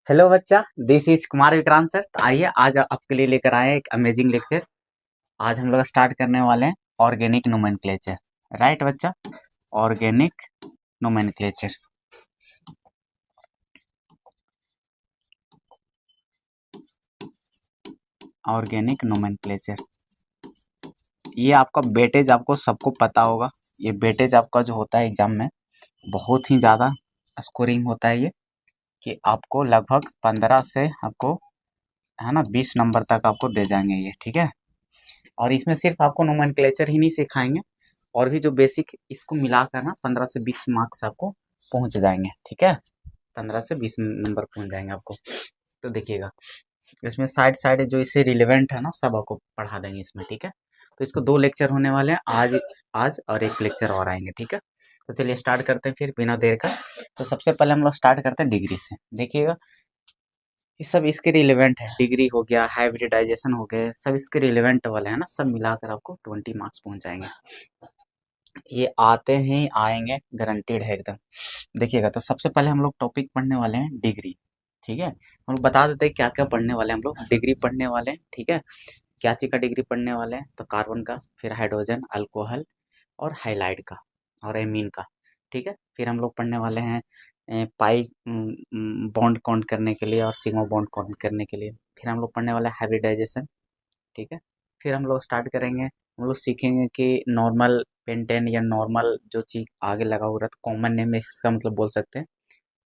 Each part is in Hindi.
हेलो बच्चा, this is Kumar Vikrant sir. तो आइए आज आपके लिए लेकर आए एक अमेजिंग लेक्चर। आज हम लोग स्टार्ट करने वाले हैं ऑर्गेनिक नोमेनक्लेचर। राइट बच्चा, ऑर्गेनिक नोमेनक्लेचर। ऑर्गेनिक नोमेनक्लेचर, ये आपका वेटेज आपको सबको पता होगा। ये वेटेज आपका जो होता है एग्जाम में बहुत ही ज़्यादा स्कोरिंग होता है ये, कि आपको लगभग 15 से आपको है ना 20 नंबर तक आपको दे जाएंगे ये, ठीक है। और इसमें सिर्फ आपको नोमेनक्लेचर ही नहीं सिखाएंगे, और भी जो बेसिक इसको मिलाकर ना 15 से 20 मार्क्स आपको पहुंच जाएंगे, ठीक है। 15 से 20 नंबर पहुंच जाएंगे आपको। तो देखिएगा, इसमें साइड साइड जो इससे रिलेवेंट है ना सब आपको पढ़ा देंगे इसमें, ठीक है। तो इसको 2 लेक्चर होने वाले हैं आज। आज और एक लेक्चर और आएंगे, ठीक है। तो चलिए स्टार्ट करते हैं फिर बिना देर का। तो सबसे पहले हम लोग स्टार्ट करते हैं डिग्री से। देखिएगा, ये सब इसके रिलेवेंट है। डिग्री हो गया, हाइब्रिडाइजेशन हो गए, सब इसके रिलेवेंट वाले हैं ना, सब मिलाकर आपको 20 मार्क्स पहुंच जाएंगे। ये आते ही आएंगे, गारंटेड है एकदम। देखिएगा, तो सबसे पहले हम लोग टॉपिक पढ़ने वाले हैं डिग्री, ठीक है। हम लोग बता देते हैं क्या क्या पढ़ने वाले हैं। हम लोग डिग्री पढ़ने वाले हैं, ठीक है। क्या चीज का डिग्री पढ़ने वाले हैं? तो कार्बन का, फिर हाइड्रोजन, अल्कोहल और हाइलाइड का और एमीन का, ठीक है। फिर हम लोग पढ़ने वाले हैं पाई बॉन्ड काउंट करने के लिए और सिग्मा बॉन्ड काउंट करने के लिए। फिर हम लोग पढ़ने वाले हैं हाइब्रिडाइजेशन, ठीक है। फिर हम लोग स्टार्ट करेंगे, हम लोग सीखेंगे कि नॉर्मल पेंटेन या नॉर्मल जो चीज आगे लगा हुआ रहता, कॉमन नेम में इसका मतलब बोल सकते हैं।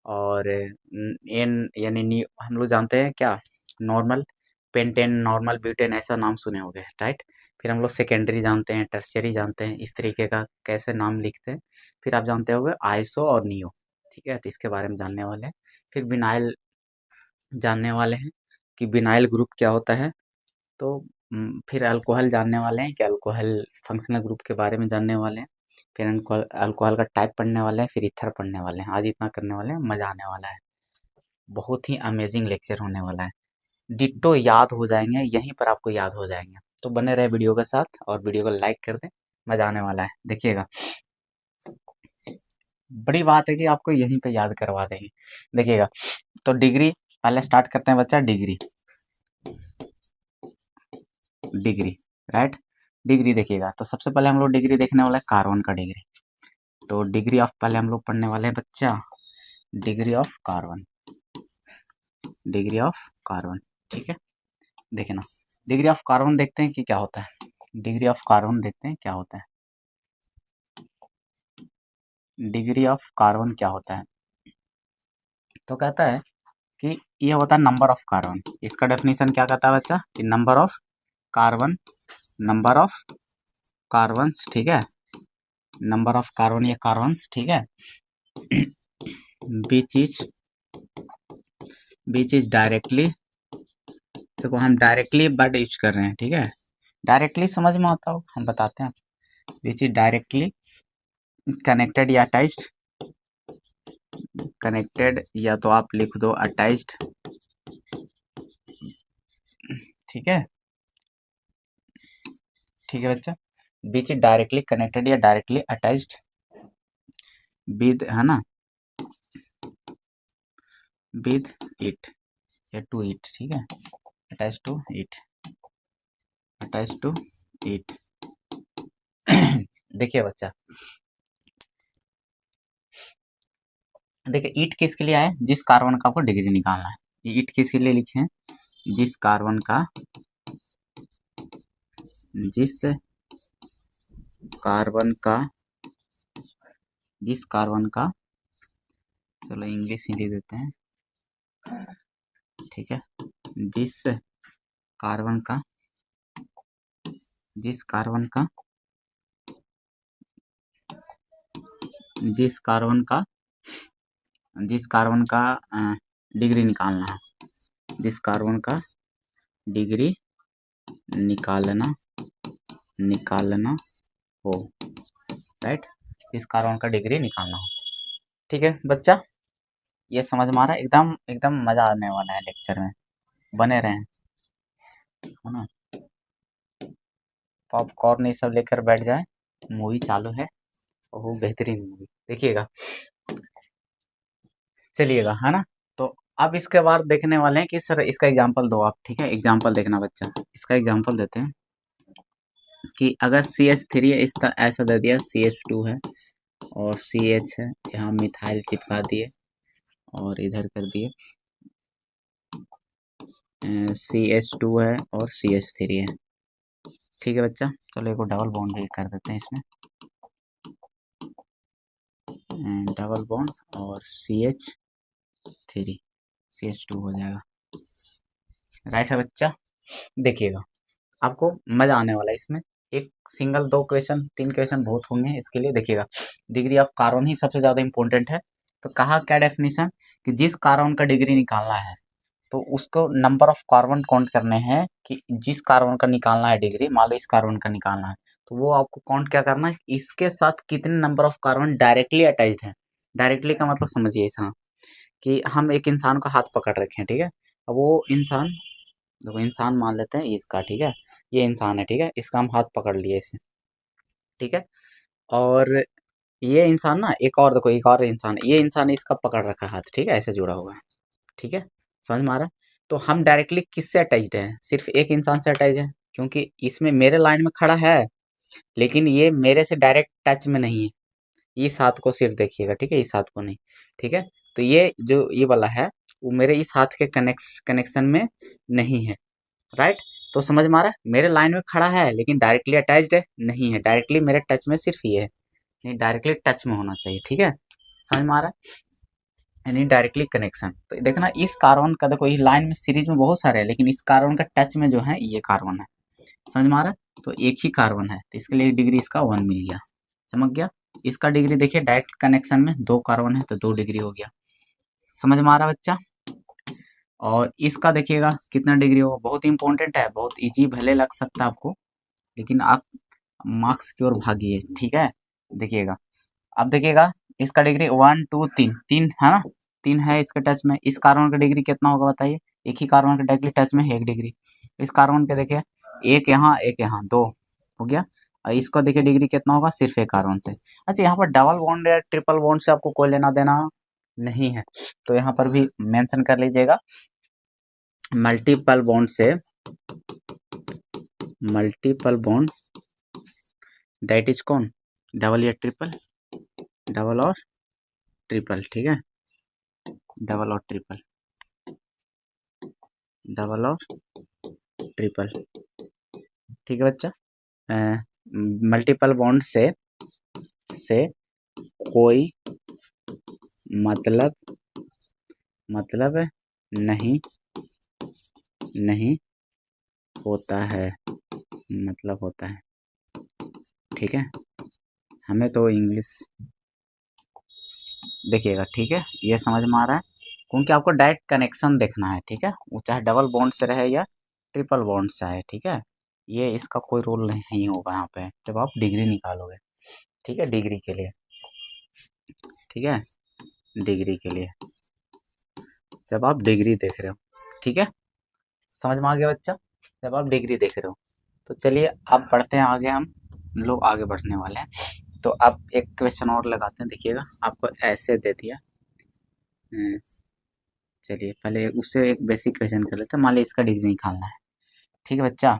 और एन यानी हम लोग जानते हैं क्या, नॉर्मल पेंटेन, नॉर्मल ब्यूटेन, ऐसा नाम सुने होंगे, राइट। फिर हम लोग सेकेंडरी जानते हैं, टर्शियरी जानते हैं, इस तरीके का कैसे नाम लिखते हैं। फिर आप जानते होंगे आइसो और नियो, ठीक है। तो इसके बारे में जानने वाले हैं। फिर बिनाइल जानने वाले हैं कि बिनाइल ग्रुप क्या होता है। तो फिर अल्कोहल जानने वाले हैं कि अल्कोहल फंक्शनल ग्रुप के बारे में जानने वाले हैं। फिर अल्कोहल का टाइप पढ़ने वाले हैं, फिर ईथर पढ़ने वाले हैं। आज इतना करने वाले हैं, मजा आने वाला है। बहुत ही अमेजिंग लेक्चर होने वाला है। डिट्टो याद हो जाएंगे, यहीं पर आपको याद हो जाएंगे। तो बने रहे वीडियो के साथ और वीडियो को लाइक कर दें, मजा आने वाला है। देखिएगा, बड़ी बात है कि आपको यहीं पे याद करवा देंगे। देखिएगा, तो डिग्री पहले स्टार्ट करते हैं बच्चा। Degree, degree, right. डिग्री देखिएगा, तो सबसे पहले हम लोग डिग्री देखने वाला है कार्बन का डिग्री। तो डिग्री ऑफ पहले हम लोग पढ़ने वाले हैं बच्चा, degree of carbon, degree of carbon, ठीक है। देखिए ना, डिग्री ऑफ कार्बन देखते हैं कि क्या होता है। डिग्री ऑफ कार्बन देखते हैं क्या होता है। डिग्री ऑफ कार्बन क्या होता है, तो कहता है कि ये होता है नंबर ऑफ कार्बन। इसका डेफिनेशन क्या कहता है बच्चा, कि number of carbon, number of carbons, ठीक है। नंबर ऑफ कार्बन या कार्बन्स, ठीक है। बीच इज, बीच इज डायरेक्टली, देखो हम डायरेक्टली वर्ड यूज कर रहे हैं, ठीक है। डायरेक्टली समझ में आता हो, हम बताते हैं। विच इज डायरेक्टली कनेक्टेड या अटैच्ड, कनेक्टेड या तो आप लिख दो अटैच्ड, ठीक है। ठीक है बच्चा, विच इज डायरेक्टली कनेक्टेड या डायरेक्टली अटैच्ड विद, है ना, विद इट या टू इट, ठीक है। Attach to it, attach to it. देखिए बच्चा, देखिए ईट किसके लिए आए, जिस कार्बन का आपको डिग्री निकालना है। ये ईट किसके लिए लिखे हैं, जिस कार्बन का, जिस कार्बन का, जिस कार्बन का, चलो इंग्लिश ही दे देते हैं, ठीक है। जिस कार्बन का, जिस कार्बन का, जिस कार्बन का, जिस कार्बन का डिग्री निकालना है, जिस कार्बन का डिग्री निकालना, निकालना हो, राइट। इस कार्बन का डिग्री निकालना हो, ठीक है बच्चा। ये समझ में आ रहा है, एकदम एकदम मजा आने वाला है लेक्चर में, बने रहें, है ना। पॉपकॉर्न ये सब लेकर बैठ जाए, मूवी चालू है, ओह बेहतरीन मूवी देखिएगा, चलिएगा, है ना। तो अब इसके बाद देखने वाले हैं कि सर इसका एग्जांपल दो आप, ठीक है। एग्जांपल देखना बच्चा, इसका एग्जांपल देते हैं कि अगर CH3 है, इसका ऐसा दे दिया CH2 है और CH है, यहाँ मिथाइल चिपका दिए और इधर कर दिए CH2 है और CH3 है, ठीक है बच्चा। चलो एक डबल बॉन्ड भी कर देते हैं इसमें, डबल बॉन्ड और CH2 हो जाएगा, राइट है बच्चा। देखिएगा आपको मजा आने वाला है इसमें। एक सिंगल, दो क्वेश्चन, तीन क्वेश्चन बहुत होंगे इसके लिए। देखिएगा डिग्री ऑफ कार्बन ही सबसे ज्यादा इंपॉर्टेंट है। तो कहा क्या डेफिनेशन कि जिस कार्बन का डिग्री निकालना है तो उसको नंबर ऑफ कार्बन काउंट करने हैं, कि जिस कार्बन का निकालना है डिग्री, मान लो इस कार्बन का निकालना है, तो वो आपको काउंट क्या करना है, इसके साथ कितने number of carbon directly attached है। डायरेक्टली का मतलब समझिए ऐसा कि हम एक इंसान का हाथ पकड़ रखे हैं, ठीक है। अब वो इंसान, देखो इंसान मान लेते हैं इसका, ठीक है, ये इंसान है, ठीक है, इसका हम हाथ पकड़ लिए इसे, ठीक है। और ये इंसान ना, एक और देखो, एक और इंसान, ये इंसान ने इसका पकड़ रखा है हाथ, ठीक है, ऐसे जुड़ा हुआ है, ठीक है, समझ में आ रहा है। तो हम डायरेक्टली किससे अटैच्ड हैं, सिर्फ एक इंसान से अटैच है, क्योंकि इसमें मेरे लाइन में खड़ा है, लेकिन ये मेरे से डायरेक्ट टच में नहीं है। इस हाथ को सिर्फ देखिएगा, ठीक है, इस हाथ को नहीं, ठीक है। तो ये जो ये वाला है वो मेरे इस हाथ के कनेक्शन में नहीं है, राइट। तो समझ में आ रहा है, मेरे लाइन में खड़ा है लेकिन डायरेक्टली अटैच्ड है नहीं है, डायरेक्टली मेरे टच में सिर्फ ये है, नहीं डायरेक्टली टच में होना चाहिए, ठीक है, समझ में आ रहा है, यानी डायरेक्टली कनेक्शन। तो देखना इस कार्बन का, देखो इस लाइन में सीरीज में बहुत सारे हैं, लेकिन इस कार्बन का टच में जो है ये कार्बन है, समझ में आ रहा है। तो एक ही कार्बन है, तो इसके लिए डिग्री इसका 1 मिल गया, चमक गया। इसका डिग्री देखिए, डायरेक्ट कनेक्शन में दो कार्बन है तो 2 डिग्री हो गया, समझ में आ रहा है बच्चा। और इसका देखिएगा कितना डिग्री होगा, बहुत इंपॉर्टेंट है, बहुत इजी भले लग सकता है आपको, लेकिन आप मार्क्स की ओर भागिए, ठीक है। देखिएगा, अब देखिएगा इसका डिग्री 1 2 3, तीन है ना, तीन है इसके टच में। इस कार्बन का डिग्री कितना होगा बताइए, एक ही कार्बन के डायरेक्टली टच में 1 डिग्री। इस कार्बन के देखिए एक यहाँ 2 हो गया। और इसको देखिए डिग्री कितना होगा, सिर्फ एक कार्बन से। अच्छा, यहाँ पर डबल बॉन्ड या ट्रिपल बॉन्ड से आपको कोई लेना देना नहीं है, तो यहाँ पर भी मेंशन कर लीजिएगा। मल्टीपल बॉन्ड से, मल्टीपल बॉन्ड दैट इज कौन, डबल या ट्रिपल, डबल और ट्रिपल, ठीक है, डबल और ट्रिपल, डबल और ट्रिपल, ठीक है बच्चा। मल्टीपल बॉन्ड से कोई मतलब नहीं नहीं होता है, मतलब होता है, ठीक है। हमें तो इंग्लिश देखिएगा, ठीक है, ये समझ में आ रहा है, क्योंकि आपको डायरेक्ट कनेक्शन देखना है, ठीक है, वो चाहे डबल बॉन्ड से रहे या ट्रिपल बॉन्ड से है, ठीक है। ये इसका कोई रोल नहीं होगा यहाँ पे जब आप डिग्री निकालोगे, ठीक है, डिग्री के लिए, ठीक है, डिग्री के लिए जब आप डिग्री देख रहे हो, ठीक है, समझ में आ गया बच्चा, जब आप डिग्री देख रहे हो। तो चलिए अब बढ़ते हैं आगे, हम लोग आगे बढ़ने वाले हैं। तो अब एक क्वेश्चन और लगाते हैं, देखिएगा आपको ऐसे दे दिया, चलिए पहले उससे एक बेसिक क्वेश्चन कर लेते हैं। मान लीजिए इसका डिग्री निकालना है, ठीक है बच्चा।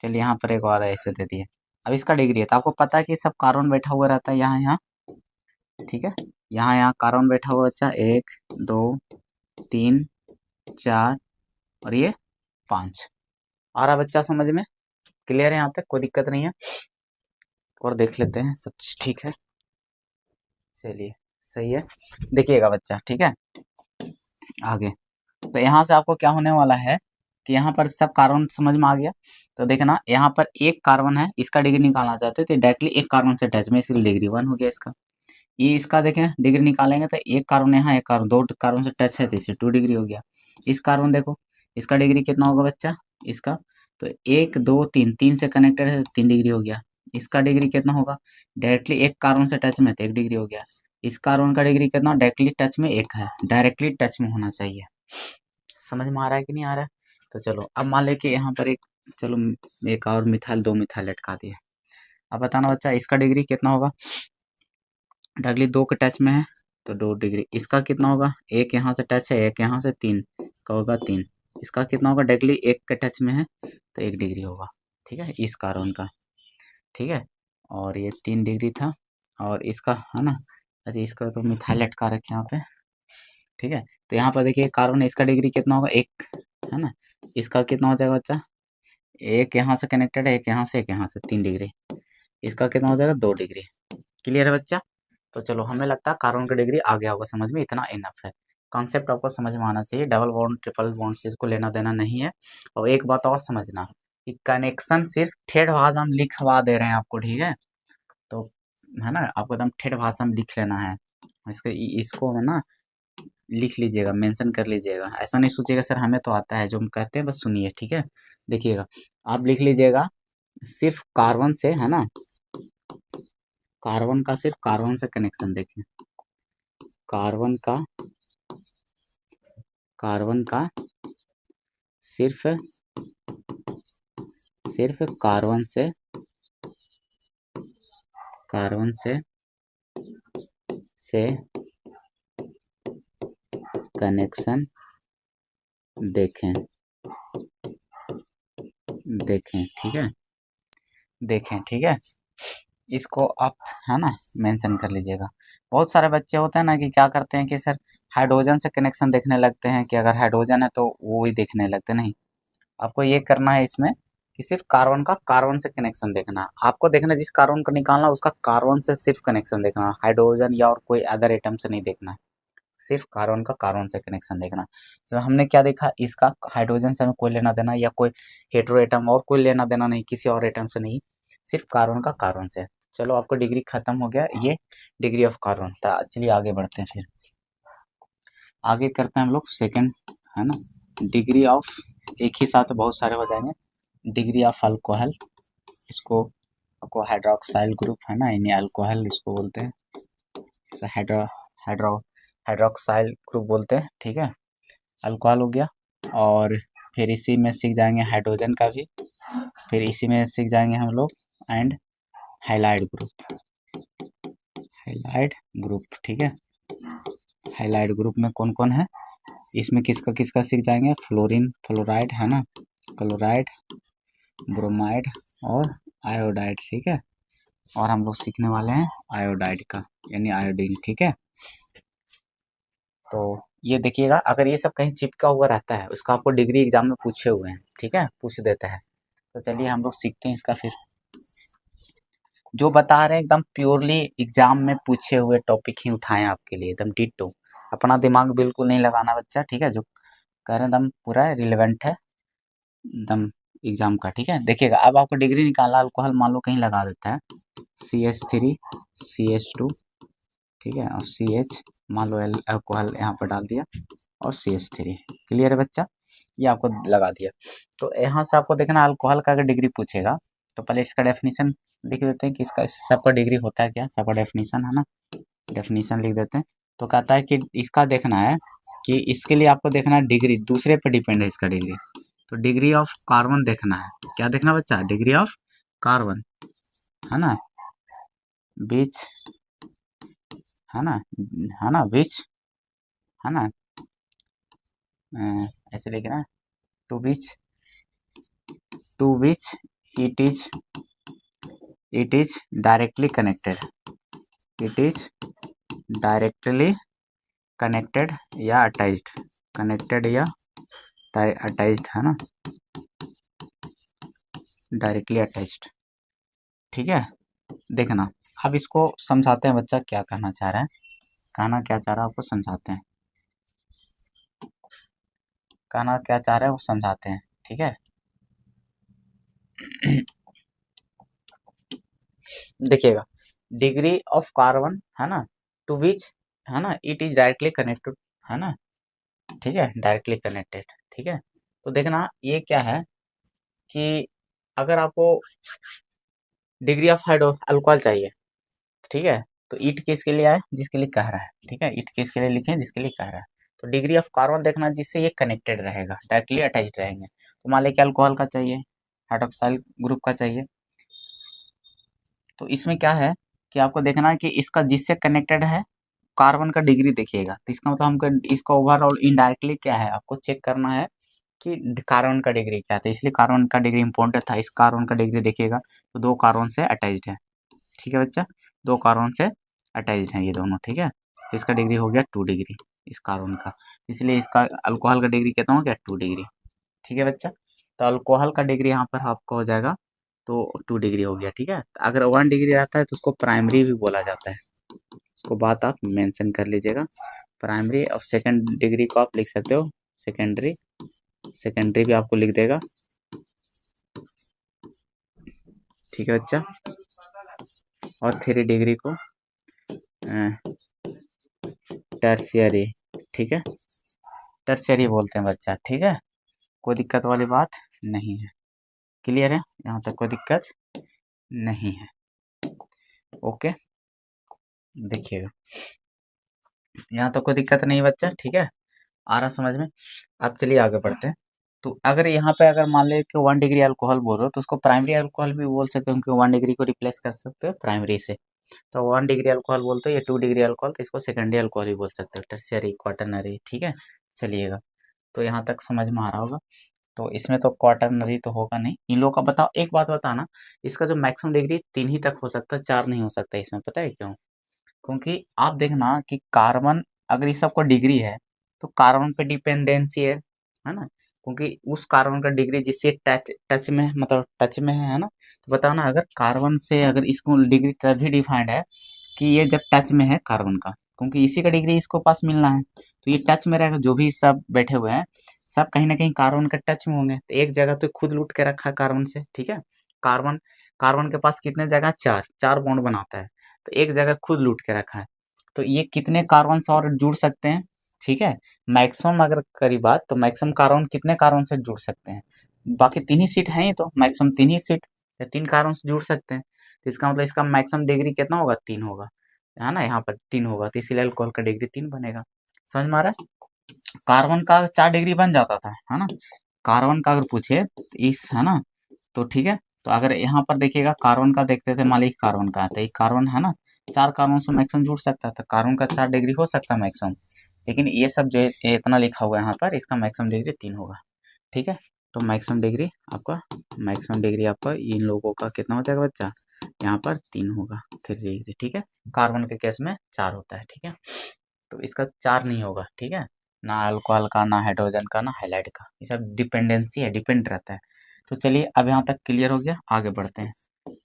चलिए यहाँ पर एक और ऐसे दे दिए, अब इसका डिग्री है, तो आपको पता है कि सब कार्बन बैठा हुआ रहता है यहाँ यहाँ, ठीक है, यहाँ यहाँ कार्बन बैठा हुआ बच्चा, 1 2 3 4 और ये 5। आ रहा बच्चा समझ में, क्लियर है यहाँ तक, कोई दिक्कत नहीं है। और देख लेते हैं सब चीज ठीक है, चलिए सही है। देखिएगा बच्चा, ठीक है, आगे तो यहाँ से आपको क्या होने वाला है कि यहाँ पर सब कार्बन समझ में आ गया। तो देखना यहाँ पर एक कार्बन है, इसका डिग्री निकालना चाहते थे, डायरेक्टली एक कार्बन से टच में, इसलिए डिग्री 1 हो गया इसका। ये इसका देखें डिग्री निकालेंगे तो एक कार्बन यहाँ, एक कार्बन, दो कार्बन से टच है तो इसे 2 डिग्री हो गया। इस कार्बन देखो, इसका डिग्री कितना होगा बच्चा, इसका तो 1 2 3, 3 से कनेक्टेड है तो 3 डिग्री हो गया। इसका डिग्री कितना होगा, डायरेक्टली एक कार्बन से टच में तो 1 डिग्री हो गया। इस कार्बन का डिग्री कितना, डायरेक्टली टच में 1 है, डायरेक्टली टच में होना चाहिए। समझ में आ रहा है कि नहीं आ रहा है। तो चलो अब मान ले कि यहाँ पर एक, चलो एक और मिथाइल, 2 मिथाइल लटका दिए। अब बताना बच्चा इसका डिग्री कितना होगा, डायरेक्टली 2 के टच में है तो 2 डिग्री। इसका कितना होगा, एक यहाँ से टच है, एक यहाँ से, 3 का होगा 3। इसका कितना होगा, डायरेक्टली एक के टच में है तो 1 डिग्री होगा। ठीक है, इस कार्बन का। ठीक है, और ये 3 डिग्री था, और इसका है ना, अच्छा इसका तो मिथाइल लटका रखे यहाँ पे। ठीक है, तो यहाँ पर देखिए कार्बन, इसका डिग्री कितना होगा, 1 है ना। इसका कितना हो जाएगा बच्चा, एक यहाँ से कनेक्टेड है, एक यहाँ से, एक यहाँ से, 3 डिग्री। इसका कितना हो जाएगा, 2 डिग्री। क्लियर है बच्चा। तो चलो, हमें लगता है कार्बन का डिग्री आ गया होगा समझ में, इतना इनफ है। कॉन्सेप्ट आपको समझ में आना चाहिए, डबल बॉन्ड ट्रिपल बॉन्ड से इसको लेना देना नहीं है। और एक बात और समझना कि कनेक्शन सिर्फ ठेठ भाषा में लिखवा दे रहे हैं आपको, ठीक है। तो है ना, आपको एकदम ठेठ भाषा में लिख लेना है। इसको है ना, लिख लीजिएगा, मेंशन कर लीजिएगा। ऐसा नहीं सोचिएगा सर हमें तो आता है, जो हम कहते हैं बस सुनिए, ठीक है। देखिएगा, आप लिख लीजिएगा, सिर्फ कार्बन से है ना, कार्बन का सिर्फ कार्बन से कनेक्शन देखें, कार्बन का सिर्फ सिर्फ कार्बन से कनेक्शन देखें, ठीक है, देखें, ठीक है। इसको आप है ना मेंशन कर लीजिएगा। बहुत सारे बच्चे होते हैं ना कि क्या करते हैं कि सर हाइड्रोजन से कनेक्शन देखने लगते हैं, कि अगर हाइड्रोजन है तो वो ही देखने लगते, नहीं। आपको ये करना है इसमें कि सिर्फ कार्बन का कार्बन से कनेक्शन देखना है। आपको देखना है जिस कार्बन को निकालना उसका कार्बन से सिर्फ कनेक्शन देखना है, हाइड्रोजन या और कोई अदर एटम से नहीं देखना है। सिर्फ कार्बन का कार्बन से कनेक्शन देखना। तो हमने क्या देखा, इसका हाइड्रोजन से हमें कोई लेना देना या कोई हेटेरो एटम और कोई लेना देना नहीं, किसी और एटम से नहीं, सिर्फ कार्बन का कार्बन से। चलो, आपको डिग्री खत्म हो गया, ये डिग्री ऑफ कार्बन था। चलिए आगे बढ़ते हैं, फिर आगे करते हैं हम लोग सेकंड, है ना, डिग्री ऑफ, एक ही साथ बहुत सारे हो जाएंगे। डिग्री ऑफ अल्कोहल, इसको आपको हाइड्रोक्साइल ग्रुप है ना, इन्हें अल्कोहल इसको बोलते हैं, हाइड्रो हाइड्रो हाइड्रोक्साइल ग्रुप बोलते हैं, ठीक है। अल्कोहल हो गया, और फिर इसी में सीख जाएंगे हाइड्रोजन का भी, फिर इसी में सीख जाएंगे हम लोग एंड हाइलाइड ग्रुप, ठीक है। हाइलाइड ग्रुप में कौन कौन है, इसमें किसका किसका सीख जाएंगे, फ्लोरीन, फ्लोराइड है ना, क्लोराइड, ब्रोमाइड और आयोडाइड, ठीक है। और हम लोग सीखने वाले हैं आयोडाइड का, यानी आयोडीन, ठीक है। तो ये देखिएगा, अगर ये सब कहीं चिपका हुआ रहता है, उसका आपको डिग्री एग्जाम में पूछे हुए हैं, ठीक है, पूछ देता है। तो चलिए हम लोग सीखते हैं इसका। फिर जो बता रहे हैं एकदम प्योरली एग्जाम में पूछे हुए टॉपिक ही उठाएं आपके लिए, एकदम डिट्टो। अपना दिमाग बिल्कुल नहीं लगाना बच्चा, ठीक है। जो कह रहे हैं एकदम पूरा रिलेवेंट है एकदम एग्जाम का, ठीक है। देखिएगा, अब आपको डिग्री निकाला, अल्कोहल मान लो कहीं लगा देता है, CH3 CH2, ठीक है, और CH मान लो अल्कोहल यहाँ पर डाल दिया, और CH3। क्लियर है बच्चा, ये आपको लगा दिया। तो यहाँ से आपको देखना अल्कोहल का अगर डिग्री पूछेगा तो पहले इसका डेफिनेशन लिख देते हैं कि इसका सबका डिग्री होता है क्या, सबका डेफिनेशन है ना, डेफिनेशन लिख देते हैं। तो कहता है कि इसका देखना है कि इसके लिए आपको देखना है डिग्री, दूसरे पे डिपेंड है इसका डिग्री। तो डिग्री ऑफ कार्बन देखना है, क्या देखना बच्चा, डिग्री ऑफ कार्बन, है ना, बीच, है ना बीच, है ना, ऐसे लिखना, to which it is directly connected, it is directly connected या अटैच्ड, कनेक्टेड या अटैच्ड, है ना, डायरेक्टली अटैच्ड, ठीक है। देखना, अब इसको समझाते हैं बच्चा क्या कहना चाह रहा है, कहना क्या चाह रहा है आपको समझाते हैं, कहना क्या चाह रहे हैं वो समझाते हैं, ठीक है। देखिएगा, डिग्री ऑफ कार्बन है ना, टू विच है ना, इट इज डायरेक्टली कनेक्टेड, है ना, ठीक है, डायरेक्टली कनेक्टेड, ठीक है। तो देखना ये क्या है कि अगर आपको डिग्री ऑफ हाइड्रो अल्कोहल चाहिए, ठीक है, तो ईट किसके लिए आए, जिसके लिए कह रहा है, ठीक है, ईट किसके लिए लिखे, जिसके लिए कह रहा है। तो डिग्री ऑफ कार्बन देखना जिससे ये कनेक्टेड रहेगा, डायरेक्टली अटैच्ड रहेंगे। तो मान लें कि अल्कोहल का चाहिए, हाइड्रोक्साइल ग्रुप का चाहिए, तो इसमें क्या है कि आपको देखना है कि इसका जिससे कनेक्टेड है कार्बन का डिग्री देखिएगा, तो इसका मतलब हमको इसका ओवरऑल इनडायरेक्टली क्या है आपको चेक करना है कि कार्बन का डिग्री क्या था, इसलिए कार्बन का डिग्री इंपॉर्टेंट था। इस कार्बन का डिग्री देखिएगा तो 2 कार्बन से अटैच्ड है, ठीक है बच्चा, 2 कार्बन से अटैच्ड है ये दोनों, ठीक है। तो इसका डिग्री हो गया 2 डिग्री इस कार्बन का, इसलिए इसका अल्कोहल का डिग्री कितना हो गया 2 डिग्री, ठीक है बच्चा। तो अल्कोहल का डिग्री यहाँ पर आपका हो जाएगा तो 2 डिग्री हो गया, ठीक है। अगर 1 डिग्री रहता है तो उसको प्राइमरी भी बोला जाता है, उसको बात आप मेंशन कर लीजिएगा, प्राइमरी। और सेकंड डिग्री को आप लिख सकते हो सेकेंडरी, सेकेंडरी भी आपको लिख देगा, ठीक है बच्चा। और 3 डिग्री को टर्शियरी, ठीक है, टर्शियरी बोलते हैं बच्चा, ठीक है, कोई दिक्कत वाली बात नहीं है, क्लियर है, यहाँ तक कोई दिक्कत नहीं है, ओके। देखिएगा यहाँ तक कोई दिक्कत नहीं बच्चा, ठीक है, आ रहा समझ में। अब चलिए आगे बढ़ते हैं। तो अगर यहाँ पे अगर मान ले कि 1 डिग्री अल्कोहल बोल रहे हो तो उसको प्राइमरी अल्कोहल भी बोल सकते हो, क्योंकि 1 डिग्री को रिप्लेस कर सकते हो प्राइमरी से। तो 1 डिग्री अल्कोहल बोलते हो, ये 2 डिग्री अल्कोहल, तो इसको सेकेंडरी अल्कोहल भी बोल सकते हो, टर्शियरी, क्वाटरनरी, ठीक है। चलिएगा, तो यहाँ तक समझ में आ रहा होगा। तो इसमें तो क्वाटरनरी तो होगा नहीं इन लोगों का। बताओ एक बात बताना, इसका जो मैक्सिमम डिग्री 3 ही तक हो सकता है, 4 नहीं हो सकता इसमें, पता है क्यों? क्योंकि आप देखना कि कार्बन अगर इस सबका डिग्री है तो कार्बन पे डिपेंडेंसी है ना, क्योंकि उस कार्बन का डिग्री जिससे टच टच में मतलब टच में है ना। तो बताओ ना, अगर कार्बन से अगर इसको डिग्री तभी डिफाइंड है कि ये जब टच में है कार्बन का, क्योंकि इसी का डिग्री इसको पास मिलना है, तो ये टच में रहेगा। जो भी सब बैठे हुए हैं सब कहीं ना कहीं कार्बन के टच में होंगे, तो एक जगह तो खुद लूट के रखा है कार्बन से, ठीक है। कार्बन कार्बन के पास कितने जगह, चार चार बॉन्ड बनाता है, तो एक जगह खुद लूट के रखा है। तो ये कितने कार्बन से और जुड़ सकते हैं, ठीक है। मैक्सिमम अगर करी बात तो मैक्सिमम कार्बन कितने कार्बन से जुड़ सकते हैं, बाकी 3 ही सीट हैं, ये तो मैक्सिमम 3 ही सीट या 3 कार्बन से जुड़ सकते हैं। तो इसका मतलब इसका मैक्सिमम डिग्री कितना होगा, 3 होगा, है ना, यहाँ पर 3 होगा, तो इसीलिए अल्कोहल का डिग्री 3 बनेगा। समझ में आ रहा है? कार्बन का 4 डिग्री बन जाता था, है ना। कार्बन का अगर पूछे तो इस, है ना, तो ठीक है। तो अगर यहाँ पर देखिएगा कार्बन का देखते थे, मान लीजिए कार्बन का, तो एक कार्बन है ना, 4 कार्बन से मैक्सिमम जुड़ सकता था, कार्बन का 4 डिग्री हो सकता है मैक्सिमम। लेकिन ये सब जो ये इतना लिखा हुआ है यहाँ पर, इसका मैक्सिमम डिग्री 3 होगा, ठीक है। तो मैक्सिमम डिग्री आपका इन लोगों का कितना हो जाएगा बच्चा, यहाँ पर 3 होगा, 3 डिग्री, ठीक है। कार्बन के केस में 4 होता है, ठीक है। तो इसका 4 नहीं होगा, ठीक है, ना अल्कोहल का, ना हाइड्रोजन का, ना हाइलाइट का, ये सब डिपेंडेंसी है, डिपेंड रहता है। तो चलिए अब यहाँ तक क्लियर हो गया, आगे बढ़ते हैं।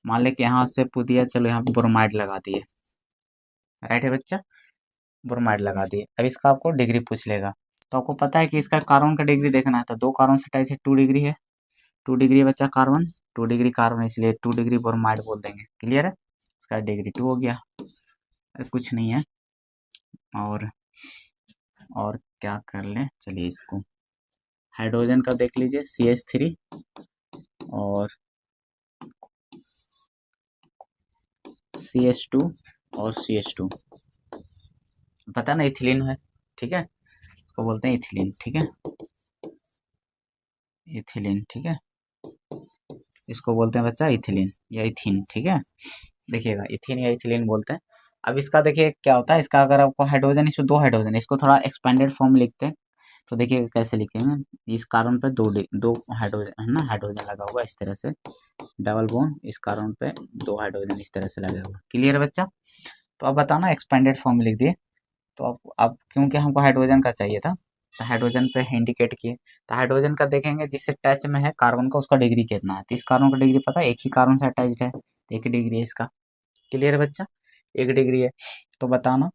मान लें कि यहाँ से पूछ दिया, चलो यहाँ पे ब्रोमाइड लगा दिए, राइट है बच्चा, ब्रोमाइड लगा दिए। अब इसका आपको डिग्री पूछ लेगा, तो आपको पता है कि इसका कार्बन का डिग्री देखना है, तो 2 कार्बन से अटैच है, 2 डिग्री है, 2 डिग्री है बच्चा कार्बन, 2 डिग्री कार्बन, इसलिए 2 डिग्री ब्रोमाइड बोल देंगे, क्लियर है। इसका डिग्री 2 हो गया, कुछ नहीं है। और और क्या कर लें, चलिए इसको हाइड्रोजन का देख लीजिए, CH3 और CH2 और CH2, पता ना इथिलीन है, ठीक है, इसको बोलते हैं इथिलीन, ठीक है, इथिलीन, ठीक है, इसको बोलते हैं बच्चा इथिलीन या इथिन, ठीक है। देखिएगा इथिन या इथिलीन बोलते हैं। अब इसका देखिए क्या होता है, इसका अगर आपको हाइड्रोजन, इसमें 2 हाइड्रोजन, इसको थोड़ा एक्सपेंडेड फॉर्म लिखते हैं, तो देखिएगा कैसे लिखेंगे। इस कार्बन पे दो हाइड्रोजन है ना, हाइड्रोजन लगा हुआ इस तरह से, डबल बॉन्ड, इस कार्बन पे 2 हाइड्रोजन इस तरह से लगे हुए, क्लियर है बच्चा। तो अब बताओ ना, एक्सपेंडेड फॉर्म लिख दिए, तो अब क्योंकि हमको हाइड्रोजन का चाहिए था, तो हाइड्रोजन पे इंडिकेट किए, तो हाइड्रोजन का देखेंगे जिससे टच में है कार्बन का, उसका डिग्री कितना है, तो इस कार्बन का डिग्री पता है, एक ही कार्बन से अटैच्ड है, तो 1 डिग्री है इसका, क्लियर है बच्चा, 1 डिग्री है। तो बताना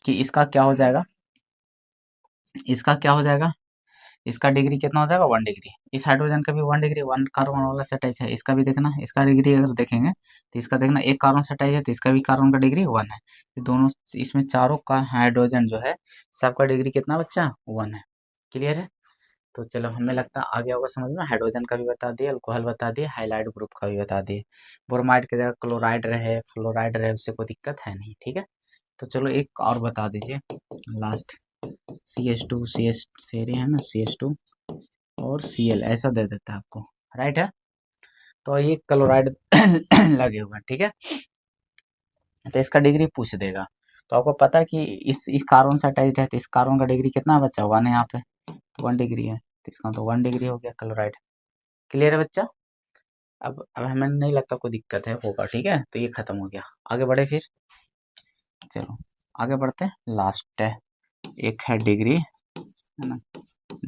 कि इसका क्या हो जाएगा, इसका क्या हो जाएगा, इसका डिग्री कितना हो जाएगा, 1 डिग्री। इस हाइड्रोजन का भी 1 डिग्री, 1 कार्बन वाला से अटैच है, इसका भी देखना, इसका डिग्री अगर देखेंगे तो इसका देखना, एक कार्बन से अटैच है, तो इसका भी कार्बन का डिग्री 1 है। तो दोनों इसमें चारों का हाइड्रोजन जो है सबका डिग्री कितना बच्चा, 1 है, क्लियर है। तो चलो हमें लगता है आ गया होगा समझ में, हाइड्रोजन का भी बता दिए, अल्कोहल बता दिए, हाइलाइट ग्रुप का भी बता दिए। ब्रोमाइड की जगह क्लोराइड रहे, फ्लोराइड रहे, उससे कोई दिक्कत है नहीं, ठीक है। तो चलो एक और बता दीजिए लास्ट, CH2 CH सेरी है ना, CH2 और Cl ऐसा दे देता है आपको, राइट है। तो ये क्लोराइड लगे हुए हैं, ठीक है, तो इसका डिग्री पूछ देगा। तो आपको पता है कि इस कार्बन से अटैच्ड है, तो इस कार्बन का डिग्री कितना है बच्चा, 1 है यहाँ पे, तो 1 डिग्री है, तो इसका तो 1 डिग्री हो गया क्लोराइड। क्लियर है बच्चा? अब हमें नहीं लगता कोई दिक्कत है होगा, ठीक है, तो ये खत्म हो गया। आगे बढ़े फिर, चलो आगे बढ़ते हैं। लास्ट है, एक है डिग्री, है ना,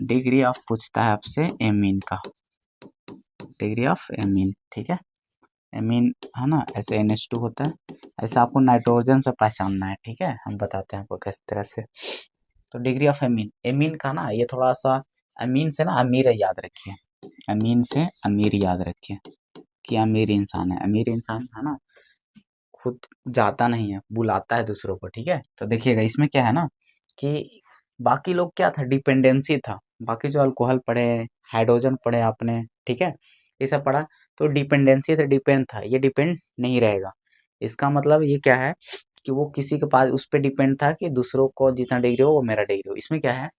डिग्री ऑफ पूछता है आपसे एमीन का, डिग्री ऑफ एमीन, ठीक है। एमीन है ना, ऐसे NH2 होता है, ऐसे आपको नाइट्रोजन से पहचानना है, ठीक है, हम बताते हैं आपको किस तरह से। तो डिग्री ऑफ एमीन, एमीन का ना ये थोड़ा सा, अमीन से ना अमीर याद रखिए, अमीन से अमीर याद रखिए कि अमीर इंसान है, अमीर इंसान है ना, खुद जाता नहीं है, बुलाता है दूसरों को, ठीक है। तो देखिएगा इसमें क्या है ना कि बाकी लोग क्या था, डिपेंडेंसी था, बाकी जो अल्कोहल पढ़े, हाइड्रोजन पढ़े आपने, ठीक है, ये सब पढ़ा, तो डिपेंडेंसी से डिपेंड था, ये डिपेंड नहीं रहेगा। इसका मतलब ये क्या है कि वो किसी के पास उस पर डिपेंड था कि दूसरों को जितना डिग्री हो वो मेरा डिग्री हो। इसमें क्या है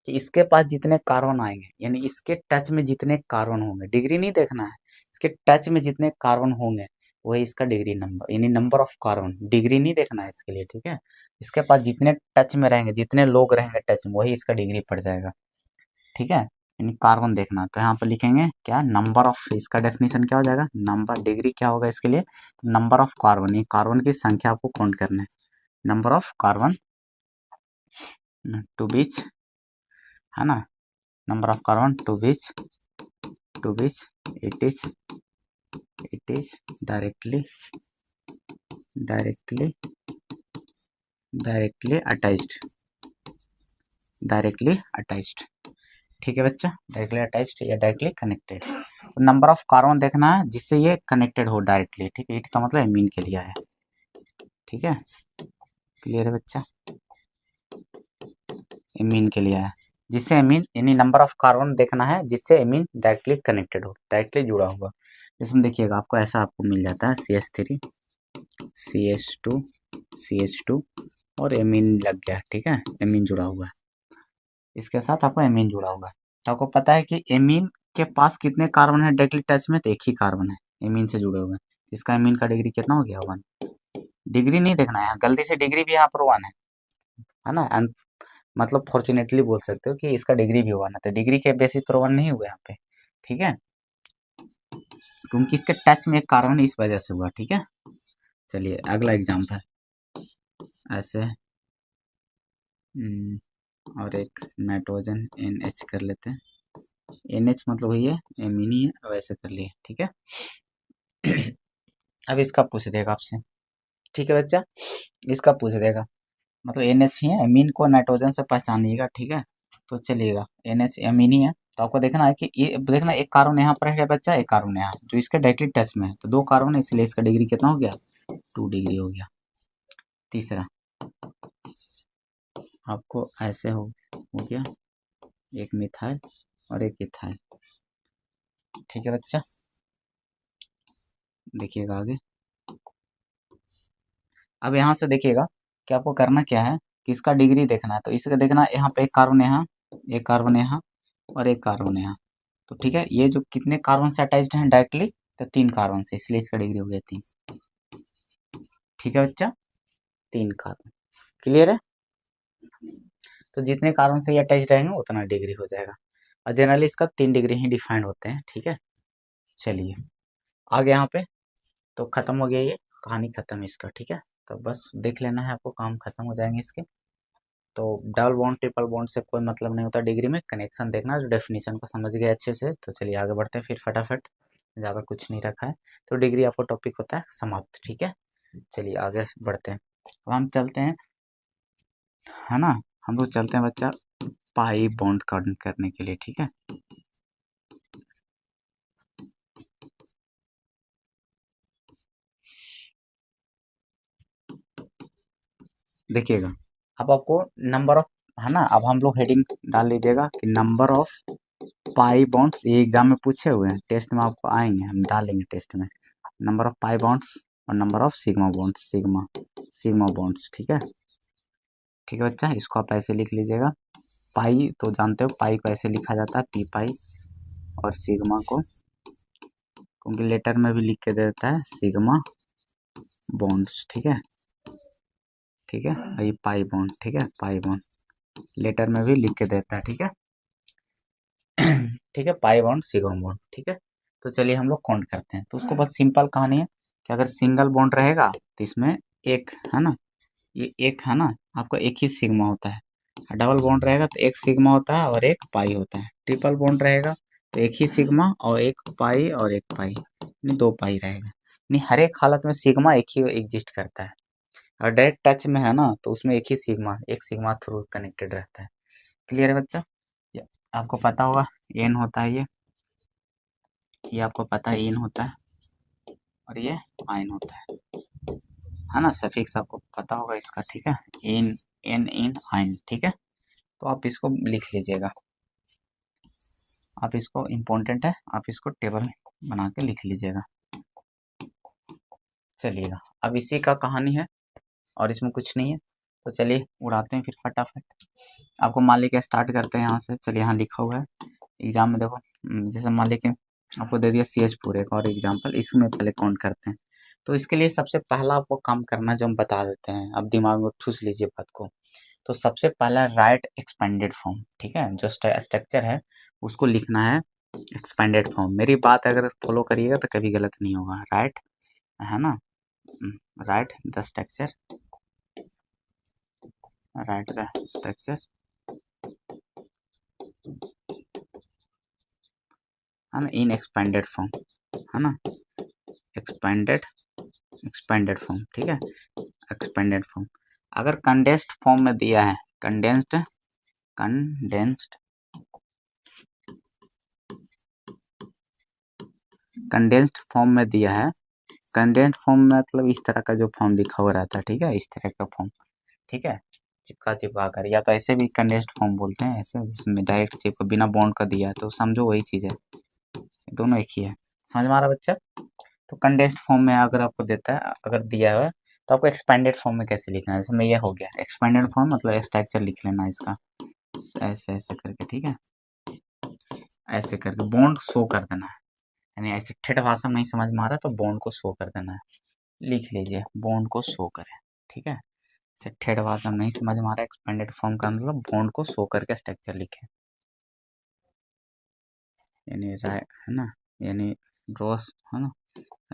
कि इसके पास जितने कार्बन आएंगे, यानी इसके टच में जितने कार्बन होंगे, डिग्री नहीं देखना है, इसके टच में जितने कार्बन होंगे वही इसका डिग्री नंबर, यानी नंबर ऑफ कार्बन, डिग्री नहीं देखना है इसके लिए, ठीक है। इसके पास जितने टच में रहेंगे, जितने लोग रहेंगे टच में, वही इसका डिग्री पड़ जाएगा, ठीक है। यानी कार्बन देखना, तो यहाँ पर लिखेंगे क्या, नंबर ऑफ, इसका डेफिनेशन क्या हो जाएगा, नंबर, डिग्री क्या होगा इसके लिए, नंबर ऑफ कार्बन, ये कार्बन की संख्या आपको काउंट करना है, number of carbon to which, है ना, number of carbon to which it is directly directly directly attached, ठीक है बच्चा, डायरेक्टली अटैच्ड या डायरेक्टली कनेक्टेड। तो नंबर ऑफ कार्बन देखना है जिससे ये कनेक्टेड हो डायरेक्टली, ठीक है, इट का मतलब एमीन के लिए है, ठीक है। क्लियर है बच्चा, एमीन के लिए है, जिससे एमीन, यानी नंबर ऑफ कार्बन देखना है जिससे एमीन डायरेक्टली कनेक्टेड हो, डायरेक्टली जुड़ा हुआ। इसमें देखिएगा आपको ऐसा आपको मिल जाता है CH3 CH2 और एमीन लग गया, ठीक है, एमीन जुड़ा हुआ है, इसके साथ आपको एमीन जुड़ा हुआ है। तो आपको पता है कि एमीन के पास कितने कार्बन है डायरेक्टली टच में, तो एक ही कार्बन है एमीन से जुड़े हुए, इसका एमीन का डिग्री कितना हो गया, 1। डिग्री नहीं देखना है, गलती से डिग्री भी यहाँ पर 1 है ना, मतलब फॉर्चुनेटली बोल सकते हो कि इसका डिग्री भी 1 है, तो डिग्री के बेसिस पर 1 नहीं हुआ यहाँ पे, ठीक है, क्योंकि इसके टच में एक कार्बन इस वजह से हुआ, ठीक है। चलिए अगला एग्जाम्पल, ऐसे और एक नाइट्रोजन NH कर लेते हैं, NH मतलब वही है, एमीन ही है, वैसे कर लिए, ठीक है। अब इसका पूछ देगा आपसे, ठीक है बच्चा, इसका पूछ देगा, मतलब NH ही है, एमीन को नाइट्रोजन से पहचानिएगा, ठीक है। तो चलिएगा NH एमीन ही है, तो आपको देखना है कि ये देखना, एक कार्बन यहाँ पर है बच्चा, एक कार्बन यहाँ जो इसके डायरेक्टली टच में है, तो 2 कार्बन है, इसलिए इसका डिग्री कितना हो गया, 2 डिग्री हो गया। तीसरा आपको ऐसे हो गया, एक मिथाइल और एक इथाइल, ठीक है बच्चा। देखिएगा आगे, अब यहाँ से देखिएगा कि आपको करना क्या है कि इसका डिग्री देखना है, तो इसका देखना यहाँ पे एक कार्बन यहाँ, एक कार्बन यहाँ और एक कार्बन यहाँ, तो ठीक है, ये जो कितने कार्बन से अटैच्ड हैं डायरेक्टली, तो 3 कार्बन से, इसलिए इसका डिग्री हो गया 3, ठीक है बच्चा, 3 कार्बन। क्लियर है? तो जितने कार्बन से ये अटैच रहेंगे उतना डिग्री हो जाएगा, और जनरली इसका 3 डिग्री ही डिफाइंड होते हैं, ठीक है। चलिए आगे यहाँ पे, तो खत्म हो गया, ये कहानी खत्म है इसका, ठीक है। तो बस देख लेना है आपको, काम खत्म हो जाएंगे इसके। तो डबल बॉन्ड ट्रिपल बॉन्ड से कोई मतलब नहीं होता डिग्री में, कनेक्शन देखना, जो डेफिनेशन को समझ गए अच्छे से। तो चलिए आगे बढ़ते हैं फिर फटाफट, ज़्यादा कुछ नहीं रखा है, तो डिग्री आपको टॉपिक होता है समाप्त, ठीक है। चलिए आगे बढ़ते हैं, अब हम चलते हैं, है ना, हम लोग चलते हैं बच्चा पाई बॉन्ड काउंट करने के लिए, ठीक है। देखिएगा अब आपको नंबर ऑफ, है ना, अब हम लोग हेडिंग डाल लीजिएगा कि नंबर ऑफ पाई बॉन्ड्स, ये एग्जाम में पूछे हुए हैं, टेस्ट में आपको आएंगे, हम डालेंगे टेस्ट में, नंबर ऑफ पाई बॉन्ड्स और number of sigma bonds, sigma bonds, ठीक है, ठीक है बच्चा, इसको आप ऐसे लिख लीजिएगा। पाई तो जानते हो, पाई को ऐसे लिखा जाता है पी पाई, और सिग्मा को, क्योंकि लेटर में भी लिख के दे देता है सिग्मा बॉन्ड्स, ठीक है, ठीक है, और ये पाई बॉन्ड, ठीक है, पाई बॉन्ड लेटर में भी लिख के देता है, ठीक है। ठीक है, पाई बॉन्ड सिग्मा बॉन्ड, ठीक है। तो चलिए हम लोग काउंट करते हैं। तो उसको बस सिंपल कहानी है कि अगर सिंगल बॉन्ड रहेगा तो इसमें एक है ना, ये एक है ना, आपका एक ही सिग्मा होता है। डबल बॉन्ड रहेगा तो एक सिग्मा होता है और एक पाई होता है। ट्रिपल बॉन्ड रहेगा तो एक ही सिग्मा और एक पाई और एक पाई, यानी दो पाई रहेगा। यानी हर एक हालत में सिग्मा एक ही एग्जिस्ट करता है। और डायरेक्ट टच में है ना तो उसमें एक ही सिग्मा, एक सिग्मा थ्रू कनेक्टेड रहता है। क्लियर है बच्चा? ये आपको पता होगा एन होता है ये आपको पता है एन होता है और ये आइन होता है ना। सफिक्स आपको पता होगा इसका, ठीक है। एन, एन इन आइन, ठीक है। तो आप इसको लिख लीजिएगा, आप इसको इम्पोर्टेंट है, आप इसको टेबल बना के लिख लीजिएगा। चलिएगा, अब इसी का कहानी है और इसमें कुछ नहीं है। तो चलिए उड़ाते हैं फिर फटाफट। आपको मान लीजिए स्टार्ट करते हैं यहाँ से। चलिए यहाँ लिखा हुआ है एग्जाम में, देखो जैसे मान लीजिए आपको दे दिया CH4 एक और एग्जाम्पल, इसमें पहले काउंट करते हैं। तो इसके लिए सबसे पहला आपको काम करना जो हम बता देते हैं, अब दिमाग में ठूस लीजिए बात को। तो सबसे पहला राइट एक्सपेंडेड फॉर्म, ठीक है, जो स्ट्रक्चर है उसको लिखना है एक्सपेंडेड फॉर्म। मेरी बात अगर फॉलो करिएगा तो कभी गलत नहीं होगा। राइट है ना, right the structure, right the structure है ना इन एक्सपेंडेड फॉर्म, है ना, एक्सपेंडेड, एक्सपेंडेड फॉर्म, ठीक है, एक्सपेंडेड फॉर्म। अगर कंडेंस्ड फॉर्म में दिया है, कंडेंस्ड, कंडेंस्ड, कंडेंस्ड फॉर्म में दिया है, कंडेंस्ड फॉर्म में मतलब इस तरह का जो फॉर्म लिखा हुआ रहता है, ठीक है, इस तरह का फॉर्म, ठीक है, चिपका चिपका कर, या तो ऐसे भी कंडेंस्ड फॉर्म बोलते हैं, ऐसे जिसमें डायरेक्ट चिपका बिना बॉन्ड का दिया है, तो समझो वही चीज़ है, दोनों एक ही है। समझ में आ रहा बच्चा? तो कंडेंस्ड फॉर्म में अगर आपको देता है, अगर दिया हुआ है, तो आपको एक्सपेंडेड फॉर्म में कैसे लिखना है, जैसे में ये हो गया एक्सपेंडेड फॉर्म, मतलब स्ट्रक्चर लिख लेना इसका ऐसे ऐसे करके, ठीक है, ऐसे करके बॉन्ड शो कर देना है। यानी ऐसे ठेठ भाषा में नहीं समझ में आ रहा तो बॉन्ड को शो कर देना है, लिख लीजिए बॉन्ड को शो करें, ठीक है। ऐसे ठेठ भाषा में नहीं समझ में आ रहा एक्सपेंडेड फॉर्म का मतलब बॉन्ड को शो करके स्ट्रक्चर लिखे, यानी राइट है ना, यानी ड्रॉस है ना,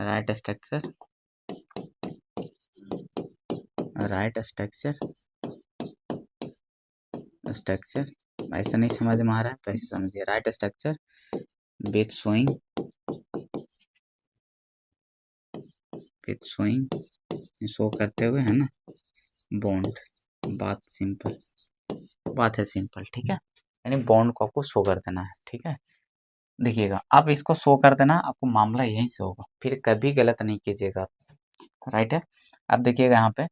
right structure, right structure, structure ऐसा नहीं समझ में आ रहा है तो ऐसे समझिए, right structure with showing, with showing, show करते हुए है ना बॉन्ड। बात सिंपल, बात है सिंपल, ठीक है, यानी बॉन्ड को आपको शो कर देना है, ठीक है। देखिएगा अब इसको शो कर देना, आपको मामला यहीं से होगा, फिर कभी गलत नहीं कीजिएगा, राइट है। अब देखिएगा यहाँ पे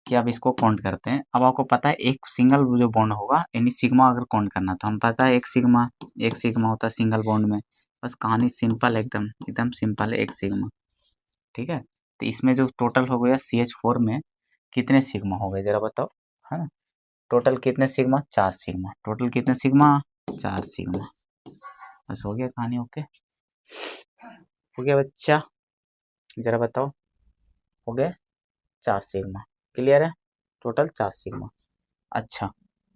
कि अब इसको काउंट करते हैं। अब आपको पता है एक सिंगल जो बॉन्ड होगा, यानी सिग्मा अगर काउंट करना तो हम पता है एक सिग्मा, एक सिग्मा होता है सिंगल बॉन्ड में। बस कहानी सिंपल, एकदम एकदम सिंपल है, एक सिग्मा, ठीक है। तो इसमें जो टोटल हो गया CH4 में कितने सिग्मा हो गए जरा बताओ, है ना, टोटल कितने सिग्मा, 4 सिग्मा, टोटल कितने सिग्मा, 4 सिग्मा। बस हो गया कहानी, ओके, हो गया बच्चा, जरा बताओ, हो गया 4 सिग्मा, क्लियर है, टोटल 4 सिग्मा। अच्छा,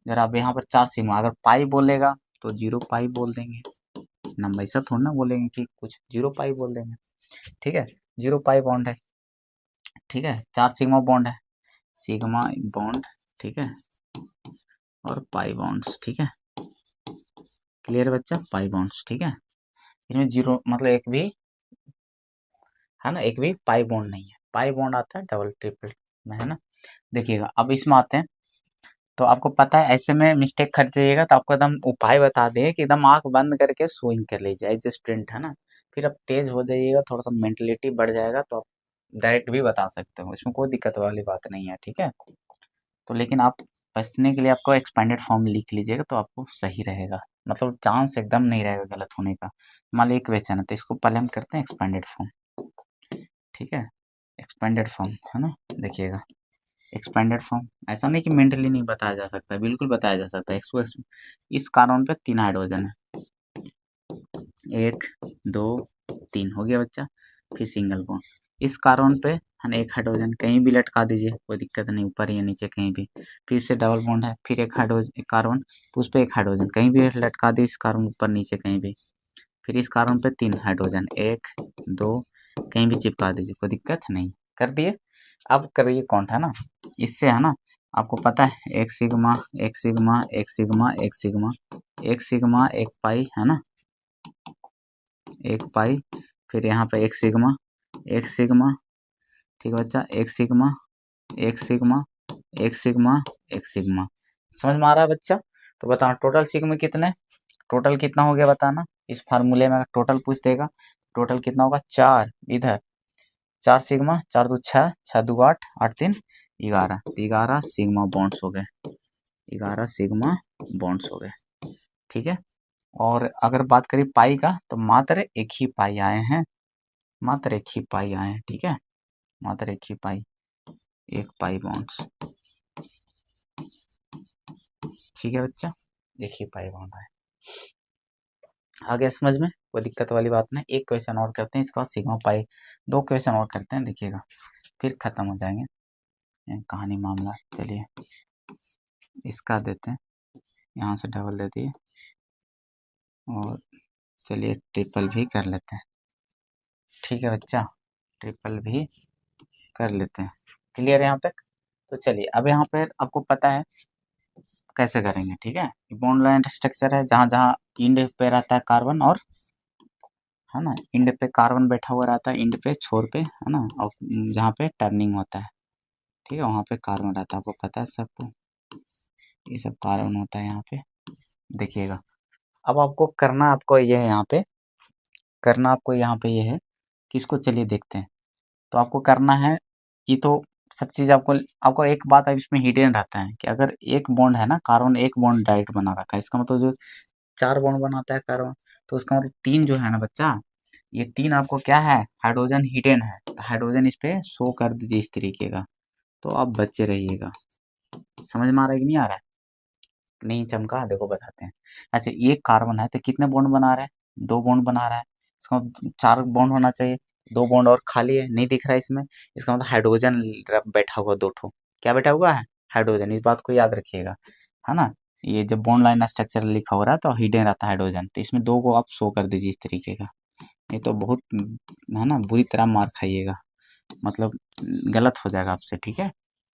जरा अब यहाँ पर 4 सिग्मा, अगर पाई बोलेगा तो 0 पाई बोल देंगे, नंबर ऐसा थोड़ा ना बोलेंगे कि कुछ 0 पाई बोल देंगे, ठीक है, 0 पाई बॉन्ड है, ठीक है, 4 सिग्मा बॉन्ड है, सिग्मा बॉन्ड, ठीक है, और पाई बॉन्ड्स, ठीक है, क्लियर बच्चा, पाई बॉन्ड्स, ठीक है। इसमें 0 मतलब एक भी है ना, एक भी पाई बॉन्ड नहीं है, पाई बॉन्ड आता है डबल ट्रिपल में, है ना। देखिएगा अब इसमें आते हैं, तो आपको पता है ऐसे में मिस्टेक कर जाइएगा तो आपको एकदम उपाय बता दे कि एकदम आंख बंद करके स्विंग कर लीजिए एज स्प्रिंट, है ना। फिर अब तेज हो जाइएगा, थोड़ा सा मेंटलिटी बढ़ जाएगा तो आप डायरेक्ट भी बता सकते हो, इसमें कोई दिक्कत वाली बात नहीं है, ठीक है। तो लेकिन आप बचने के लिए आपको एक्सपेंडेड फॉर्म लिख लीजिएगा तो आपको सही रहेगा, मतलब चांस एकदम नहीं रहेगा गलत होने का। मान लीजिए क्वेश्चन है तो इसको पहले हम करते हैं एक्सपेंडेड फॉर्म, ठीक है, एक्सपेंडेड फॉर्म है ना। देखिएगा एक्सपेंडेड फॉर्म ऐसा नहीं कि मेंटली नहीं बताया जा सकता, बिल्कुल बताया जा सकता है। इस कार्बन पे 3 हाइड्रोजन है, 1 2 3 हो गया बच्चा, फिर सिंगल बॉन्ड, इस कार्बन पे है ना, एक हाइड्रोजन कहीं भी लटका दीजिए, कोई दिक्कत नहीं, ऊपर या नीचे कहीं भी। फिर से डबल बॉन्ड है, फिर एक हाइड्रोजन, एक कार्बन, तो उस पर एक हाइड्रोजन कहीं भी लटका दी, इस कार्बन ऊपर नीचे कहीं भी। फिर इस कार्बन पे 3 हाइड्रोजन, 1 2, कहीं भी चिपका दीजिए, कोई दिक्कत नहीं। कर दिए। अब करिए काउंट, है ना, इससे है ना आपको पता है एक सिग्मा, एक सिग्मा, एक सिग्मा, एक सिग्मा, एक सिग्मा, एक पाई, है ना, एक पाई, फिर यहाँ पे एक सिग्मा, एक सिग्मा, ठीक है बच्चा, एक सिग्मा, एक सिग्मा, एक सिग्मा, एक सिग्मा। समझ में आ रहा है बच्चा? तो बताओ टोटल सिग्मा कितने, टोटल कितना हो गया बताना। इस फार्मूले में टोटल पूछ देगा, टोटल कितना होगा, 4 इधर, 4 सिग्मा, 4 दो 6, 6 दो 8, 8 3 11, तो 11 सिग्मा बॉन्ड्स हो गए, 11 सिग्मा बॉन्ड्स हो गए, ठीक है। और अगर बात करें पाई का, तो मात्र एक ही पाई आए हैं, मात्र एक ही पाई आए हैं, ठीक है, मात्र एक ही पाई, एक पाई बॉन्ड्स, ठीक है बच्चा, एक ही पाई बॉन्ड है। आगे समझ में, कोई दिक्कत वाली बात नहीं। एक क्वेश्चन और करते हैं, इसका बाद सिग्मा पाई, 2 क्वेश्चन और करते हैं, देखिएगा फिर खत्म हो जाएंगे ये कहानी मामला। चलिए इसका देते हैं, यहाँ से डबल दे दिए, और चलिए ट्रिपल भी कर लेते हैं, ठीक है बच्चा, ट्रिपल भी कर लेते हैं। क्लियर है यहाँ तक? तो चलिए अब यहाँ पर आपको पता है कैसे करेंगे, ठीक है। बॉन्ड लाइन स्ट्रक्चर है, जहाँ जहाँ इंड पे रहता है कार्बन, और है ना, इंड पे कार्बन बैठा हुआ रहता है, इंड पे छोर पे, है ना, और जहाँ पे टर्निंग होता है, ठीक है, वहाँ पे कार्बन रहता है, आपको पता है सबको, ये सब कार्बन होता है यहाँ पे, देखिएगा। अब आपको करना, आपको ये है यहाँ पे करना, आपको यहाँ पे ये है कि इसको चलिए देखते हैं। तो आपको करना है, ये तो सब चीज़ आपको आपको एक बात अब इसमें हिडन रहता है कि अगर एक बॉन्ड है ना, कार्बन एक बॉन्ड डायरेक्ट बना रखा है, इसका मतलब जो 4 बॉन्ड बनाता है कार्बन, तो उसका मतलब 3 जो है ना बच्चा, ये 3 आपको क्या है, हाइड्रोजन हिडन है, तो हाइड्रोजन इस पे शो कर दीजिए इस तरीके का, तो आप बचे रहिएगा। समझ में आ रहा है कि नहीं आ रहा है? नहीं चमका, देखो बताते हैं। अच्छा, ये कार्बन है तो कितने बॉन्ड बना रहा है, 2 बॉन्ड बना रहा है, इसका मतलब 4 बॉन्ड होना चाहिए, 2 बॉन्ड और खाली है, नहीं दिख रहा है इसमें, इसका मतलब हाइड्रोजन बैठा हुआ 2 ठो, क्या बैठा हुआ है, हाइड्रोजन, इस बात को याद रखिएगा, है ना। ये जब बॉन्ड लाइन स्ट्रक्चर लिखा हो रहा है तो हिडन रहता है हाइड्रोजन, तो इसमें 2 को आप शो कर दीजिए इस तरीके का, ये तो बहुत है ना, बुरी तरह मार खाइएगा, मतलब गलत हो जाएगा आपसे, ठीक है।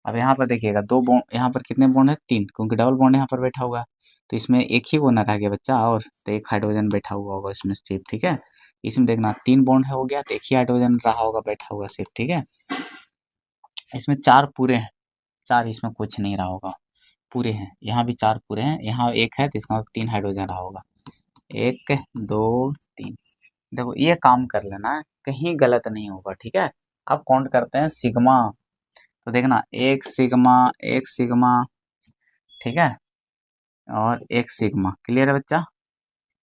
अब यहाँ पर देखिएगा 2 बॉन्ड, यहाँ पर कितने बॉन्ड है, 3, क्योंकि डबल बॉन्ड यहाँ पर बैठा हुआ है, तो इसमें एक ही बॉन्ड रह गया बच्चा, और तो एक हाइड्रोजन बैठा हुआ होगा इसमें सिर्फ, ठीक है। इसमें देखना 3 बॉन्ड हो गया, तो एक ही हाइड्रोजन रहा होगा बैठा हुआ सिर्फ, ठीक है। इसमें 4 पूरे हैं, 4 इसमें कुछ नहीं रहा होगा, पूरे हैं, यहाँ भी 4 पूरे हैं, यहाँ एक है, तो इसका मतलब 3 हाइड्रोजन रहा होगा, 1 2 3। देखो ये काम कर लेना, कहीं गलत नहीं होगा, ठीक है। अब काउंट करते हैं सिग्मा, तो देखना एक सिग्मा, एक सिग्मा, ठीक है, और एक सिग्मा, क्लियर है बच्चा,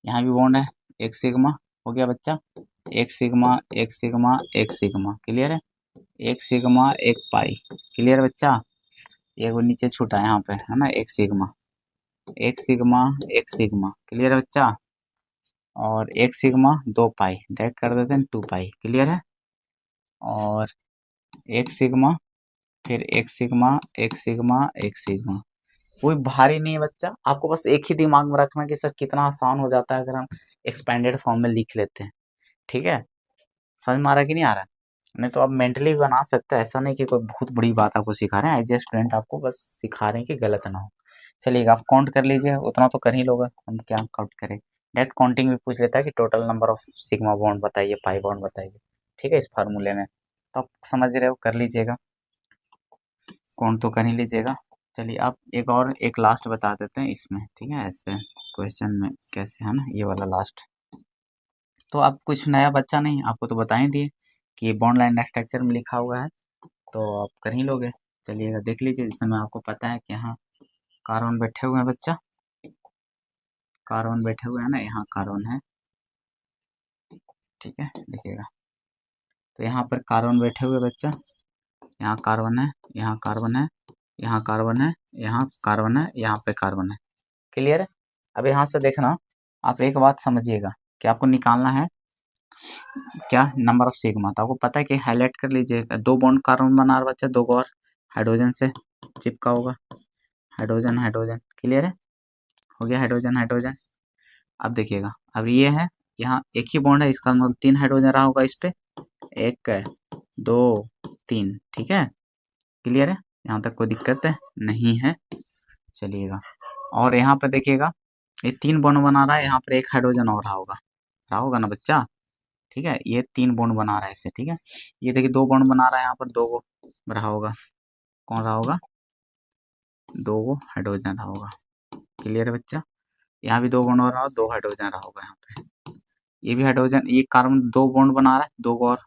यहाँ भी बॉन्ड है, एक सिग्मा हो गया बच्चा, एक सिग्मा, एक सिग्मा, एक सिग्मा, क्लियर है, एक सिग्मा, एक पाई, क्लियर बच्चा, एक वो नीचे छूटा है यहाँ पे, है ना, एक सिग्मा, एक सिग्मा, एक सिग्मा, क्लियर है बच्चा, और एक सिग्मा 2 पाई, डायरेक्ट कर देते हैं 2 पाई, क्लियर है, और एक सिग्मा, फिर एक सिग्मा, एक सिग्मा, एक सिग्मा, कोई भारी नहीं है बच्चा, आपको बस एक ही दिमाग में रखना कि सर कितना आसान हो जाता है अगर हम एक्सपेंडेड फॉर्म में लिख लेते हैं, ठीक है। समझ में आ रहा है कि नहीं आ रहा है? नहीं तो आप मेंटली भी बना सकते हैं, ऐसा नहीं कि कोई बहुत बड़ी बात आपको सिखा रहे हैं, एज ए स्टूडेंट आपको बस सिखा रहे हैं कि गलत ना हो। चलिएगा आप काउंट कर लीजिए, उतना तो कर ही लोगे, हम क्या काउंट करें, डायरेक्ट काउंटिंग भी पूछ लेता है कि total number of sigma bond बताइए, पाई बॉन्ड बताइए, ठीक है, इस फार्मूले में, तो आप समझ रहे हो, कर लीजिएगा, काउंट तो कर ही लीजिएगा। चलिए आप एक और एक लास्ट बता देते हैं इसमें, ठीक है, ऐसे क्वेश्चन में कैसे, है ना, ये वाला लास्ट। तो आप कुछ नया बच्चा नहीं, आपको तो बता ही दिए कि ये बॉन्ड लाइन स्ट्रक्चर में लिखा हुआ है, तो आप कर ही लोगे। चलिएगा देख लीजिए, इस समय आपको पता है कि यहाँ कार्बन बैठे हुए हैं बच्चा, कार्बन बैठे हुए हैं ना, यहाँ कार्बन है, ठीक है, देखिएगा, तो यहाँ पर कार्बन बैठे हुए बच्चा, यहाँ कार्बन है, यहाँ कार्बन है, यहाँ कार्बन है, यहाँ कार्बन है, यहाँ पे कार्बन है, क्लियर है। अब यहाँ से देखना, आप एक बात समझिएगा कि आपको निकालना है क्या नंबर ऑफ सिग्मा, तो आपको पता है कि हाईलाइट कर लीजिए, दो बॉन्ड कार्बन बना रहा बच्चा, दो और हाइड्रोजन से चिपका होगा, हाइड्रोजन हाइड्रोजन, क्लियर है, हो गया हाइड्रोजन हाइड्रोजन। अब देखिएगा, अब ये है, यहाँ एक ही बॉन्ड है, इसका मतलब 3 हाइड्रोजन रहा होगा इस पे, 1 2 3, ठीक है, क्लियर है, यहाँ तक कोई दिक्कत है नहीं है, चलिएगा। और यहाँ पे देखिएगा, ये 3 बॉन्ड बना रहा है, यहाँ पर 1 हाइड्रोजन और रहा होगा ना बच्चा, ठीक है, ये 3 बॉन्ड बना रहा है इससे, ठीक है, ये देखिए 2 बॉन्ड बना रहा है यहाँ पर, 2 गो रहा होगा, कौन रहा होगा, 2 गो हाइड्रोजन रहा होगा, क्लियर है बच्चा, यहाँ भी 2 बॉन्ड बना रहा होगा, 2 हाइड्रोजन रहा होगा यहाँ पे, ये भी हाइड्रोजन, ये कार्बन 2 बॉन्ड बना रहा है, 2 गो और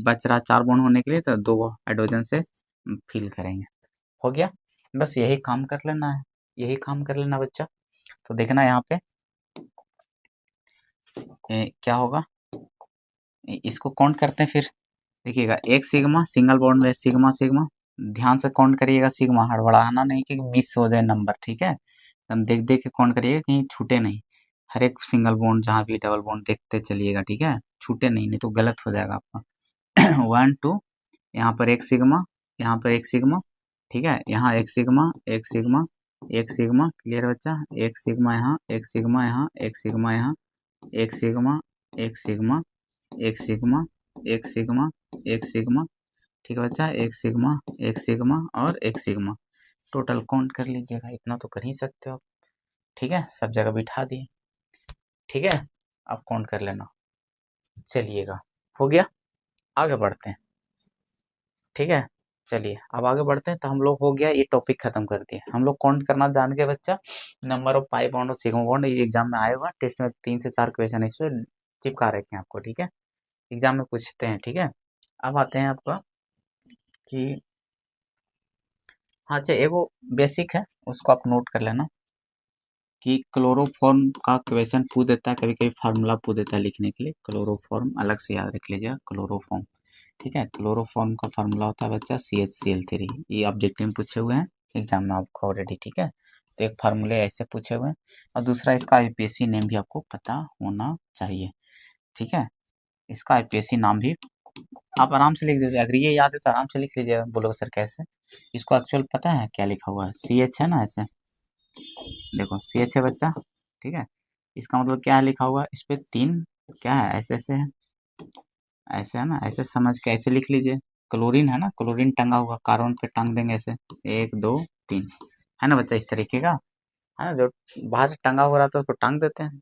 बच रहा है 4 बॉन्ड होने के लिए, तो 2 गो हाइड्रोजन से फिल करेंगे, हो गया, बस यही काम कर लेना है, यही काम कर लेना बच्चा। तो देखना यहाँ पे क्या होगा, इसको काउंट करते हैं फिर, देखिएगा एक सिग्मा, सिंगल बॉन्ड में सिग्मा सिग्मा, ध्यान से काउंट करिएगा, सिग्मा हड़बड़ाना नहीं कि मिस हो जाए नंबर, ठीक है, एकदम देख देख के काउंट करिएगा, कहीं छूटे नहीं, हर एक सिंगल बॉन्ड जहाँ भी डबल बॉन्ड देखते चलिएगा, ठीक है, छूटे नहीं, नहीं तो गलत हो जाएगा आपका। 1 2, यहाँ पर एक सिग्मा, यहाँ पर एक सिग्मा, ठीक है, यहाँ एक सिग्मा एक सिग्मा एक सिग्मा, क्लियर बच्चा, एक सिग्मा यहाँ, एक सिग्मा यहाँ, एक सिग्मा यहाँ, एक सिग्मा एक सिग्मा एक सिग्मा एक सिग्मा एक सिग्मा, ठीक है बच्चा, एक सिग्मा एक सिग्मा और एक सिग्मा, टोटल काउंट कर लीजिएगा, इतना तो कर ही सकते हो आप, ठीक है, सब जगह बिठा दिए, ठीक है, अब काउंट कर लेना, चलिएगा, हो गया, आगे बढ़ते हैं, ठीक है, चलिए अब आगे बढ़ते हैं, तो हम लोग हो गया, ये टॉपिक खत्म कर दिए, हम लोग काउंट करना जान गए बच्चा, नंबर ऑफ पाई बॉन्ड और सिग्मा बॉन्ड, ये एग्जाम में आएगा, टेस्ट में 3 से 4 क्वेश्चन इससे चिपका रखे हैं आपको, ठीक है, एग्जाम में पूछते हैं, ठीक है। अब आते हैं आपका कि हाँ, अच्छा एगो बेसिक है, उसको आप नोट कर लेना कि क्लोरोफॉर्म का क्वेश्चन पूछ देता है, कभी कभी फार्मूला पूछ देता है लिखने के लिए, क्लोरोफॉर्म अलग से याद रख लीजिएगा, क्लोरोफॉर्म, ठीक है, क्लोरोफॉर्म का फार्मूला होता है बच्चा CHCl3, ये ऑब्जेक्टिव में पूछे हुए हैं एग्जाम में आपको ऑलरेडी, ठीक है, तो एक फार्मूले ऐसे पूछे हुए हैं, और दूसरा इसका IPSC नेम भी आपको पता होना चाहिए, ठीक है, इसका IPSC नाम भी आप आराम से लिख दीजिए, अगर ये याद है तो आराम से लिख लीजिएगा, बोलोगे सर कैसे, इसको एक्चुअल पता है क्या लिखा हुआ है, CH है ना ऐसे, देखो CH है बच्चा, ठीक है, इसका मतलब क्या है लिखा हुआ है, इस पे 3 क्या है, ऐसे ऐसे है, ऐसे है ना, ऐसे समझ के ऐसे लिख लीजिए, क्लोरीन है ना, क्लोरीन टंगा हुआ, कार्बन पे टांग देंगे ऐसे, 1 2 3, है ना बच्चा, इस तरीके का है ना, जो बाहर से टंगा हुआ रहता है उसको टांग देते हैं,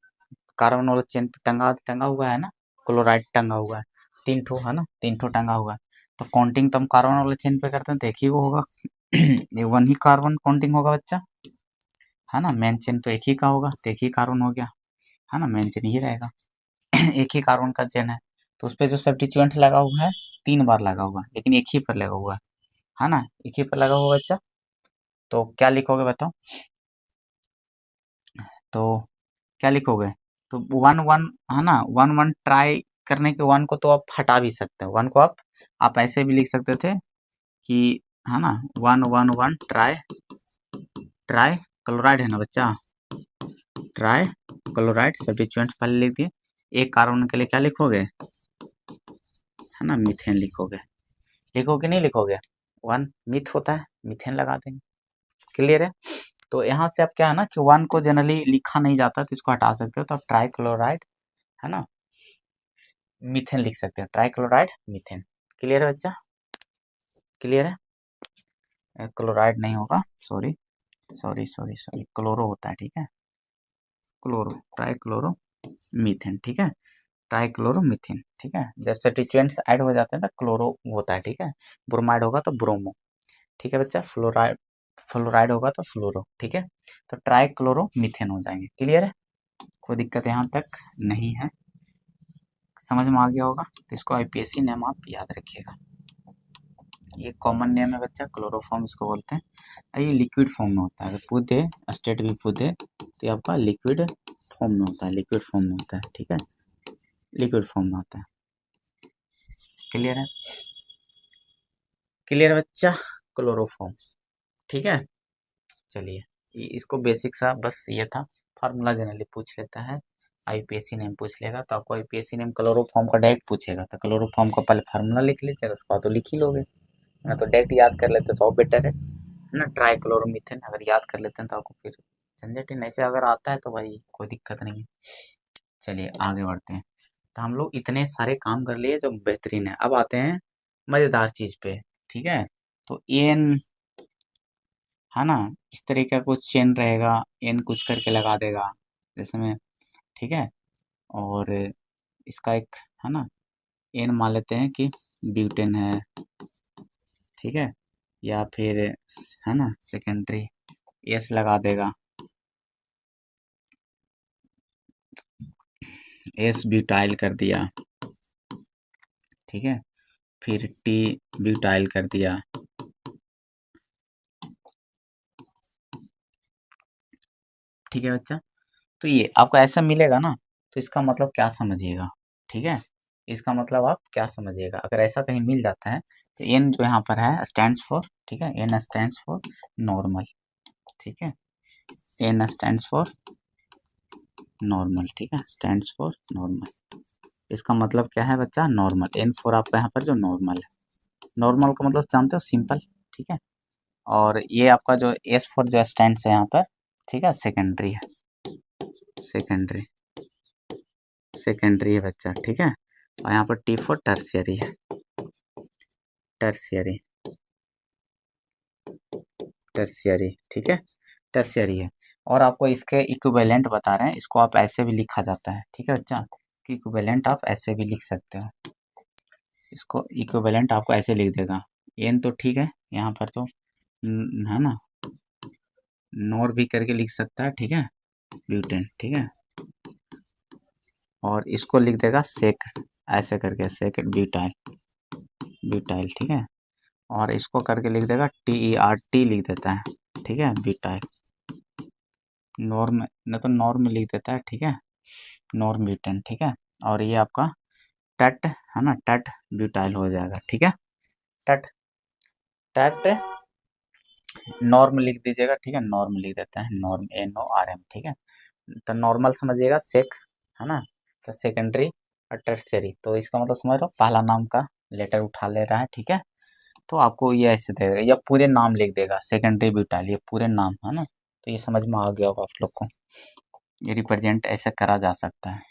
कार्बन वाला चेन पे टंगा टंगा हुआ है ना, क्लोराइड टंगा हुआ है, 3 ठो है ना, 3 ठो टंगा हुआ है, तो काउंटिंग तो हम कार्बन वाले चेन पे करते हैं, तो एक ही वो होगा। ये 1 ही कार्बन काउंटिंग होगा बच्चा, है ना, मेन चेन तो एक ही का होगा, तो एक ही कार्बन हो गया, है ना, मेन चेन ही रहेगा। एक ही कार्बन का चेन है, तो उस पर जो सब्स्टिट्यूएंट लगा हुआ है 3 बार लगा हुआ है, लेकिन एक ही पर लगा हुआ है ना, एक ही पर लगा हुआ बच्चा, तो क्या लिखोगे बताओ, तो क्या लिखोगे, तो 1 1 है ना, 1 1 ट्राई करने के 1 को तो आप हटा भी सकते हो, 1 को आप ऐसे भी लिख सकते थे कि है ना, 1 1 1 ट्राई, ट्राई क्लोराइड है ना बच्चा, ट्राई क्लोराइड सब्स्टिट्यूएंट पहले लिख दिए, एक कार्बन के लिए क्या लिखोगे, है ना, मीथेन लिखोगे, लिखोगे नहीं लिखोगे, 1 मिथ होता है, मीथेन लगा देंगे, क्लियर है, तो यहाँ से आप क्या है ना कि 1 को जनरली लिखा नहीं जाता, तो इसको हटा सकते हो, तो आप ट्राई क्लोराइड है ना, मीथेन लिख सकते हैं, ट्राई क्लोराइड मीथेन, क्लियर है बच्चा, क्लियर है, क्लोराइड नहीं होगा, sorry sorry sorry sorry, chloro होता है, ठीक है, क्लोरो, ट्राई क्लोरो मीथेन, ठीक है, ट्राई क्लोरो मीथेन, ठीक है, जब सब्स्टिट्यूएंट्स ऐड हो जाते हैं तो क्लोरो होता है, ठीक है, ब्रोमाइड होगा तो ब्रोमो, ठीक है बच्चा, फ्लोराइड फ्लोराइड होगा तो फ्लोरो, ठीक है, तो ट्राई क्लोरो मीथेन हो जाएंगे, क्लियर है, कोई दिक्कत यहाँ तक नहीं है, समझ में आ गया होगा, तो इसको IPSC नेम आप याद रखिएगा, ये कॉमन नेम है बच्चा, क्लोरोफॉर्म इसको बोलते हैं, और ये लिक्विड फॉर्म में होता है, अगर पूछ दे स्टेट भी पूछ दे तो ये आपका लिक्विड फॉर्म में होता है, लिक्विड फॉर्म में होता है, ठीक है, लिक्विड फॉर्म में होता है, क्लियर है, क्लियर बच्चा, क्लोरोफॉर्म, ठीक है, चलिए, इसको बेसिक सा बस ये था, फार्मूला जनरली पूछ लेता है, आईपीएससी नेम पूछ लेगा, तो आपको आईपीएससी नेम क्लोरोफॉर्म का डायरेक्ट पूछेगा, तो क्लोरोफॉर्म का पहले फार्मूला लिख लीजिएगा, उसके बाद तो लिख ही लोगे, ना तो डायरेक्ट याद कर लेते तो और बेटर है ना। ट्राइक्लोरोमीथेन अगर याद कर लेते हैं तो आपको फिर झंझट ही नहीं से, अगर आता है तो भाई कोई दिक्कत नहीं है। चलिए आगे बढ़ते हैं। तो हम लोग इतने सारे काम कर लिए जो बेहतरीन है। अब आते हैं मजेदार चीज पे, ठीक है। तो एन है ना, इस तरह का कुछ चेन रहेगा, एन कुछ करके लगा देगा जैसे में, ठीक है। और इसका एक है ना, एन मान लेते हैं कि ब्यूटेन है, ठीक है। या फिर है ना सेकेंडरी एस लगा देगा, एस ब्यूटाइल कर दिया, ठीक है। फिर टी ब्यूटाइल कर दिया, ठीक है बच्चा। तो ये आपको ऐसा मिलेगा ना, तो इसका मतलब क्या समझिएगा, ठीक है। इसका मतलब आप क्या समझिएगा, अगर ऐसा कहीं मिल जाता है तो एन जो यहाँ पर है स्टैंड्स फॉर, ठीक है, एन स्टैंड्स फॉर नॉर्मल, ठीक है। एन स्टैंड्स फॉर नॉर्मल, ठीक है, स्टैंड्स फॉर नॉर्मल। इसका मतलब क्या है बच्चा, नॉर्मल। एन फोर आपका यहाँ पर जो नॉर्मल है, नॉर्मल का मतलब जानते हो, सिंपल, ठीक है। और ये आपका जो एस फोर जो स्टैंड्स है यहाँ पर, ठीक है, सेकेंडरी है, सेकेंडरी, सेकेंडरी है बच्चा, ठीक है। और यहाँ पर टी फोर टर्शियरी है, टर्शियरी, टर्शियरी, ठीक है, टर्शियरी है। और आपको इसके इक्विवेलेंट बता रहे हैं, इसको आप ऐसे भी लिखा जाता है, ठीक है बच्चा, कि इक्विवेलेंट आप ऐसे भी लिख सकते हो। इसको इक्विवेलेंट आपको ऐसे लिख देगा, एन तो ठीक है, यहाँ पर तो है ना, नॉर भी करके लिख सकता है, ठीक है, ब्यूटेन, ठीक है। और इसको लिख देगा सेक, ऐसे करके सेक ब्यूटाइल, ब्यूटाइल, ठीक है। और इसको करके लिख देगा टी ई आर टी लिख देता है, ठीक है, ब्यूटाइल। नॉर्म नहीं तो नॉर्म लिख देता है, ठीक है, नॉर्म ब्यूटेन, ठीक है। और ये आपका टट है ना, टट ब्यूटाइल हो जाएगा, ठीक है। टट, टट नॉर्म लिख दीजिएगा, ठीक है, नॉर्म लिख देते हैं, norm N O R M, ठीक है। तो नॉर्मल समझिएगा सेक, है ना, तो सेकेंडरी और टर्शियरी, तो इसका मतलब समझ लो पहला नाम का लेटर उठा ले रहा है, ठीक है। तो आपको ये ऐसे देगा या पूरे नाम लिख देगा, सेकेंडरी ब्यूटाइल, ये पूरे नाम है ना। तो ये समझ में आ गया होगा आप लोग को, ये रिप्रेजेंट ऐसे करा जा सकता है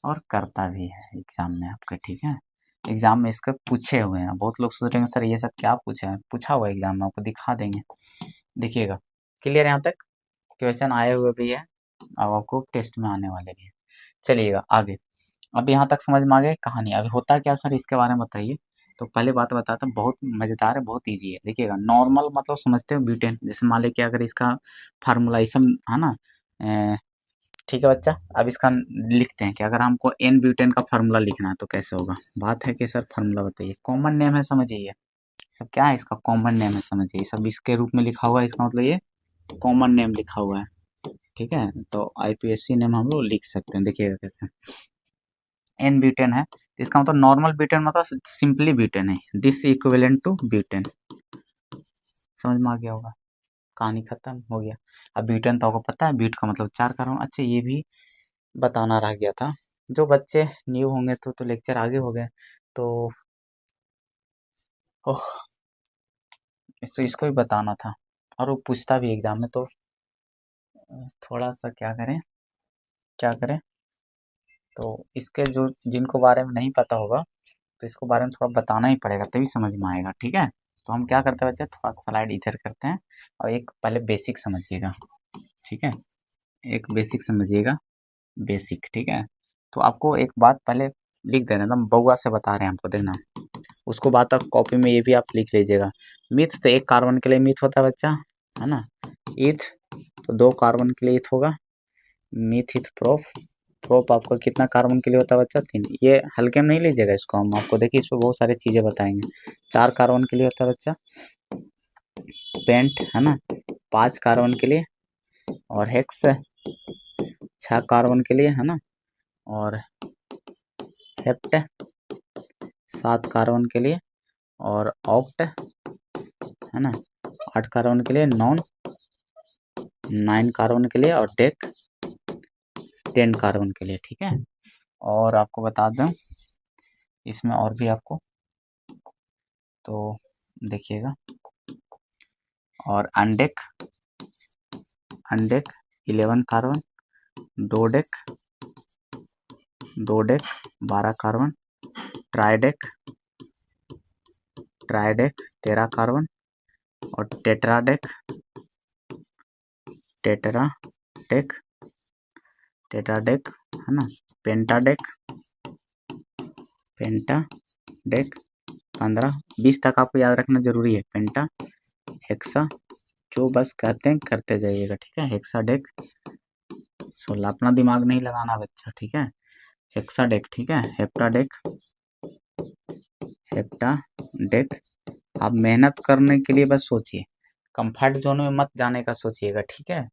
और करता भी है एग्जाम में आपके, ठीक है। एग्जाम में इसके पूछे हुए हैं, बहुत लोग सोच रहे हैं सर ये सब क्या पूछे हैं, पूछा हुआ एग्जाम में, आपको दिखा देंगे, देखिएगा। क्लियर यहाँ तक, क्वेश्चन आए हुए भी है, अब आपको टेस्ट में आने वाले भी है। चलिएगा आगे। अब यहाँ तक समझ में आ गई कहानी, अभी होता क्या सर इसके बारे में बताइए। तो पहले बात बताता हूँ, बहुत मजेदार है, बहुत इजी है। देखिएगा नॉर्मल मतलब समझते हो ब्यूटेन, जैसे मान लीजिए अगर इसका फार्मूला इसम है ना, ठीक है बच्चा। अब इसका लिखते हैं कि अगर हमको एन ब्यूटेन का फार्मूला लिखना है तो कैसे होगा। बात है कि सर फार्मूला बताइए, कॉमन नेम है समझिए, सब क्या है इसका कॉमन नेम है समझिए, सब इसके रूप में लिखा हुआ है, इसका मतलब ये कॉमन नेम लिखा हुआ है, ठीक है। तो आईपीएससी नेम हम लोग लिख सकते हैं, देखिएगा कैसे। एन ब्यूटेन है, इसका मतलब नॉर्मल ब्यूटेन मतलब सिंपली ब्यूटेन है, दिस इक्विवेलेंट टू ब्यूटेन, समझ में आ गया होगा, कहानी खत्म हो गया। अब ब्यूटेन तो आपको पता है, ब्यूट का मतलब चार कार्बन। अच्छा ये भी बताना रह गया था, जो बच्चे न्यू होंगे तो लेक्चर आगे हो गए, तो ओह इसको भी बताना था, और वो पूछता भी एग्जाम में, तो थोड़ा सा क्या करें, क्या करें। तो इसके जो जिनको बारे में नहीं पता होगा, तो इसको बारे में थोड़ा बताना ही पड़ेगा, तभी समझ में आएगा, ठीक है। तो हम क्या करते हैं बच्चे, थोड़ा स्लाइड इधर करते हैं, और एक पहले बेसिक समझिएगा, ठीक है, एक बेसिक समझिएगा, बेसिक, ठीक है। तो आपको एक बात पहले लिख देना, एकदम बउआ से बता रहे हैं हमको, देखना। उसको बात आप कॉपी में ये भी आप लिख लीजिएगा। मिथ तो एक कार्बन के लिए मिथ होता है बच्चा, है ना। ईथ तो दो कार्बन के लिए ईथ होगा। मिथ ईथ प्रोप, प्रोप आपका कितना कार्बन के लिए होता है बच्चा, तीन। ये हल्के में नहीं लीजिएगा इसको, हम आपको देखिए इसमें बहुत सारी चीजें बताएंगे। चार कार्बन के लिए होता है बच्चा पेंट, है ना, पांच कार्बन के लिए। और हेक्स छह कार्बन के लिए, है ना। और हेप्ट सात कार्बन के लिए। और ऑक्ट, है ना, आठ कार्बन के लिए। नॉन नाइन कार्बन के लिए। और डेक 10 कार्बन के लिए, ठीक है। और आपको बता दें इसमें और भी आपको, तो देखिएगा, और undec, undec 11 carbon, dodec, dodec 12 carbon, tridec, tridec 13 carbon, और टेट्राडेक, टेट्राडेक, टेट्राडेक है ना, पेंटाडेक, पेंटाडेक 15, 20 तक आपको याद रखना जरूरी है। पेंटा, हेक्सा, जो बस कहते हैं करते जाइएगा, ठीक है। हेक्साडेक 16, अपना दिमाग नहीं लगाना बच्चा, ठीक है। हेक्साडेक, ठीक है। हेप्टाडेक, हेप्टाडेक, आप मेहनत करने के लिए बस सोचिए, कंफर्ट जोन में मत जाने का सोचिएगा, ठीक है,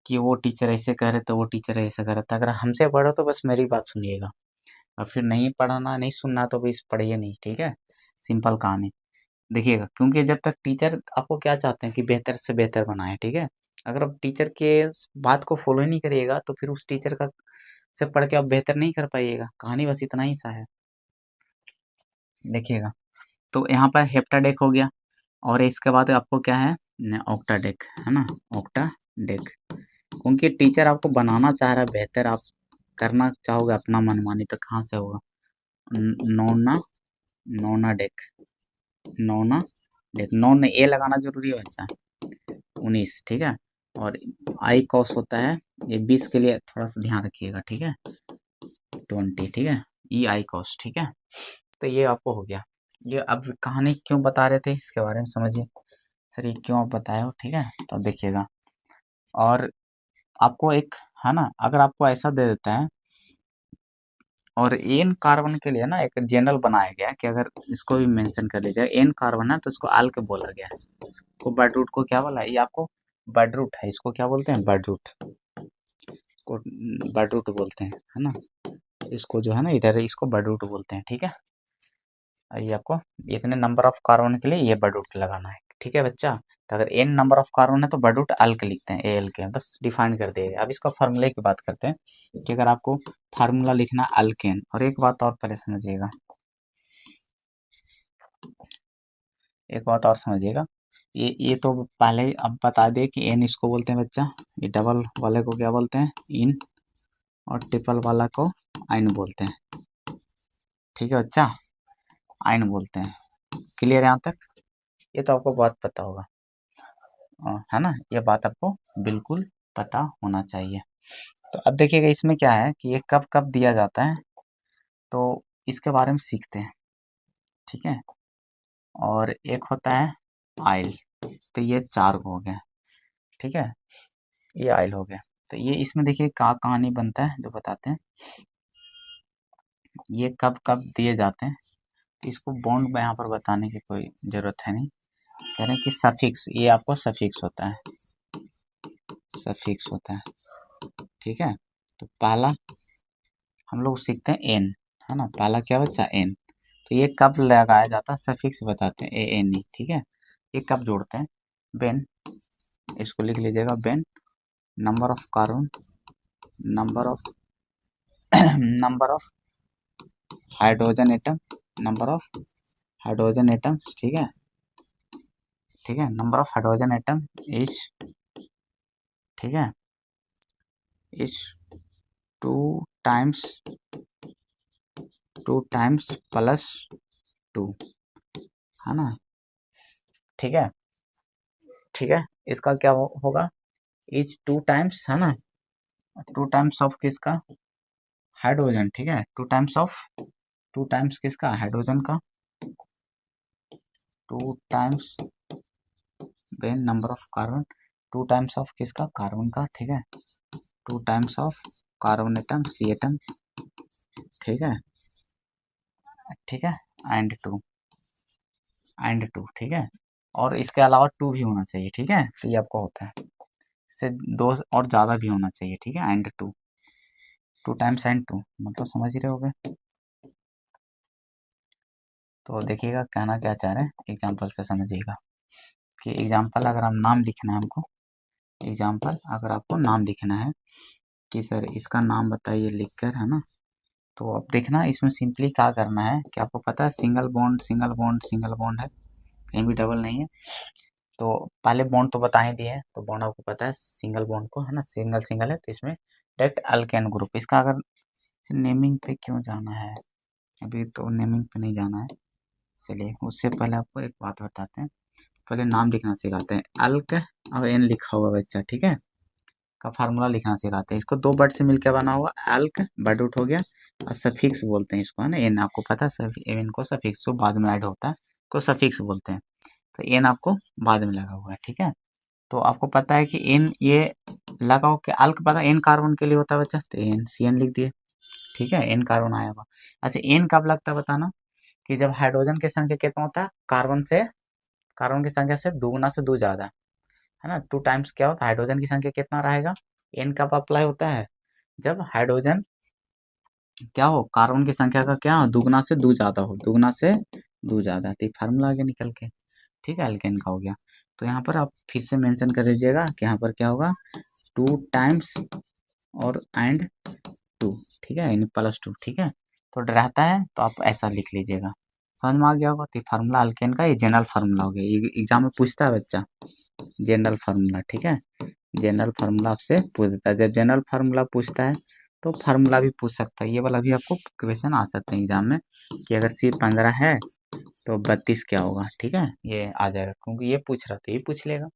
कि वो टीचर ऐसे कह रहे थे, वो टीचर ऐसे कह रहा था। अगर हमसे पढ़ो तो बस मेरी बात सुनिएगा, और फिर नहीं पढ़ाना, नहीं सुनना तो भी पढ़िए नहीं, ठीक है। सिंपल कहानी देखिएगा, क्योंकि जब तक टीचर आपको क्या चाहते हैं कि बेहतर से बेहतर बनाए, ठीक है। अगर आप टीचर के बात को फॉलो ही नहीं करिएगा तो फिर उस टीचर का से पढ़ के आप बेहतर नहीं कर पाइएगा। कहानी बस इतना ही सा है, देखिएगा। तो यहाँ पर हेप्टाडेक हो गया, और इसके बाद आपको क्या है, ऑक्टाडेक, है ना, ऑक्टाडेक। क्योंकि टीचर आपको बनाना चाह रहा है बेहतर, आप करना चाहोगे अपना मनमानी तो कहाँ से होगा। नोना, नोना डेक, नोना डेक, नौ में ए लगाना जरूरी है बच्चा, 19, ठीक है। और आई कॉस होता है, ये 20 के लिए थोड़ा सा ध्यान रखिएगा, ठीक है, 20, ठीक है, ई आई कॉस, ठीक है। तो ये आपको हो गया। ये अब कहानी क्यों बता रहे थे इसके बारे में समझिए, सर ये क्यों आप बताए हो, ठीक है। तो देखिएगा, और आपको एक, है ना, अगर आपको ऐसा दे देता है, और एन कार्बन के लिए ना एक जनरल बनाया गया है कि अगर इसको भी मेंशन कर लीजिए, एन कार्बन है तो इसको आल के बोला गया है, को बर्ड रूट को क्या बोला, ये आपको बर्ड रूट है, इसको क्या बोलते हैं, बर्ड रूट को, बर्ड रूट बोलते हैं, है ना। इसको जो है ना इधर इसको बर्ड रूट बोलते हैं, ठीक है। ये आपको इतने नंबर ऑफ कार्बन के लिए ये बर्ड रूट लगाना है, ठीक है बच्चा। तो अगर एन नंबर ऑफ कार्बन है तो बर्ड रूट अल्क लिखते हैं, ए एल के, बस डिफाइन कर दिए। अब इसका फार्मूले की बात करते हैं कि अगर आपको फार्मूला लिखना अल्केन, और एक बात और पहले समझिएगा, एक बात और समझिएगा, ये तो पहले ही अब बता दिए कि एन इसको बोलते हैं बच्चा, ये डबल वाले को क्या बोलते हैं, इन, और ट्रिपल वाला को आइन बोलते हैं, ठीक है बच्चा, आइन बोलते हैं। क्लियर है यहाँ तक, ये तो आपको बहुत पता होगा, है ना, ये बात आपको बिल्कुल पता होना चाहिए। तो अब देखिएगा इसमें क्या है कि ये कब कब दिया जाता है, तो इसके बारे में सीखते हैं, ठीक है। और एक होता है आयल, तो ये 4 हो गए, ठीक है, ये आयल हो गया। तो ये इसमें देखिए कहानी बनता है जो बताते हैं, ये कब कब दिए जाते हैं, तो इसको बॉन्ड में यहाँ पर बताने की कोई ज़रूरत है नहीं। कह रहे हैं कि सफिक्स, ये आपको सफिक्स होता है, सफिक्स होता है, ठीक है। तो पहला हम लोग सीखते हैं एन, है ना, पहला क्या बच्चा, एन। तो ये कब लगाया जाता है, सफिक्स बताते हैं, ए एन ई, ठीक है। ये कब जोड़ते हैं, बेन, इसको लिख लीजिएगा, Ben number of carbon, number of number of hydrogen atom, number of hydrogen atoms, ठीक है, ठीक है, number of hydrogen atom is, ठीक है, इज 2 टाइम्स, 2 टाइम्स प्लस 2, है ना, ठीक है, ठीक है। इसका क्या होगा, इज 2 टाइम्स, है ना, 2 टाइम्स ऑफ किसका, हाइड्रोजन, ठीक है, 2 टाइम्स ऑफ, 2 टाइम्स किसका, हाइड्रोजन का, 2 times when number of carbon, 2 times of किसका, कार्बन का, ठीक है, 2 times of carbon atom, C atom, ठीक है, ठीक है, एंड 2, एंड 2, ठीक है। और इसके अलावा 2 भी होना चाहिए, ठीक है, तो ये आपको होता है, इससे 2 और ज़्यादा भी होना चाहिए, ठीक है, एंड 2, 2 टाइम्स एंड 2, मतलब समझ ही रहे होगे। तो देखिएगा कहना क्या चाह रहे हैं, एग्जाम्पल से समझिएगा, कि एग्जाम्पल अगर हम नाम लिखना है हमको, एग्जाम्पल अगर आपको नाम लिखना है, कि सर इसका नाम बताइए लिखकर, है ना। तो अब देखना इसमें सिंपली क्या करना है कि आपको पता है single bond single bond single bond है, कहीं भी डबल नहीं है। तो पहले बॉन्ड तो बता ही दिए हैं, तो बॉन्ड आपको पता है सिंगल बॉन्ड को, है ना, सिंगल सिंगल है तो इसमें डायरेक्ट अल्केन ग्रुप। इसका अगर नेमिंग पे क्यों जाना है, अभी तो नेमिंग पे नहीं जाना है। चलिए उससे पहले आपको एक बात बताते हैं, पहले नाम लिखना सिखाते हैं। अल्क और एन लिखा हुआ बच्चा, ठीक है, का फार्मूला लिखना सिखाते हैं। इसको दो वर्ड से मिलकर बना हुआ, अल्क वर्ड उठ हो गया, और सफिक्स बोलते हैं इसको, है ना, एन आपको पता है, एन को सफिक्स जो बाद में ऐड होता है को सफिक्स बोलते हैं। तो एन आपको बाद में लगा हुआ है, ठीक है। तो आपको पता है कि एन ये लगाओ कि अल्क पता एन कार्बन के लिए होता है बच्चा, तो एन सी एन लिख दिए, ठीक है, एन कार्बन आया हुआ। अच्छा एन कब लगता है बताना, कि जब हाइड्रोजन की संख्या कितना होता है कार्बन की संख्या से दुगुना से दो ज्यादा, है ना, 2 टाइम्स क्या होता है, हाइड्रोजन की संख्या कितना रहेगा, एन कब अप्लाई होता है, जब हाइड्रोजन क्या हो, कार्बन की संख्या का क्या हो, दुगुना से दो ज्यादा हो, दुगुना से दो ज्यादा, तो फार्मूला आगे निकल के, ठीक है, अल्केन का हो गया। तो यहाँ पर आप फिर से मेंशन कर दीजिएगा कि यहाँ पर क्या होगा, 2 टाइम्स और एंड 2, ठीक है, यानी +2, ठीक है। तो रहता है तो आप ऐसा लिख लीजिएगा, समझ में आ गया होगा। तो फार्मूला अल्केन का ये जनरल फार्मूला हो गया, ये एग्जाम में पूछता है बच्चा, जनरल फार्मूला, ठीक है, जनरल फार्मूला आपसे पूछ देता है। जब जनरल फार्मूला पूछता है तो फार्मूला भी पूछ सकता है, ये वाला भी आपको क्वेश्चन आ सकते हैं एग्जाम में, कि अगर C15 है तो 32 क्या होगा, ठीक है, ये आ जाएगा, क्योंकि ये पूछ रहा था, ये पूछ लेगा।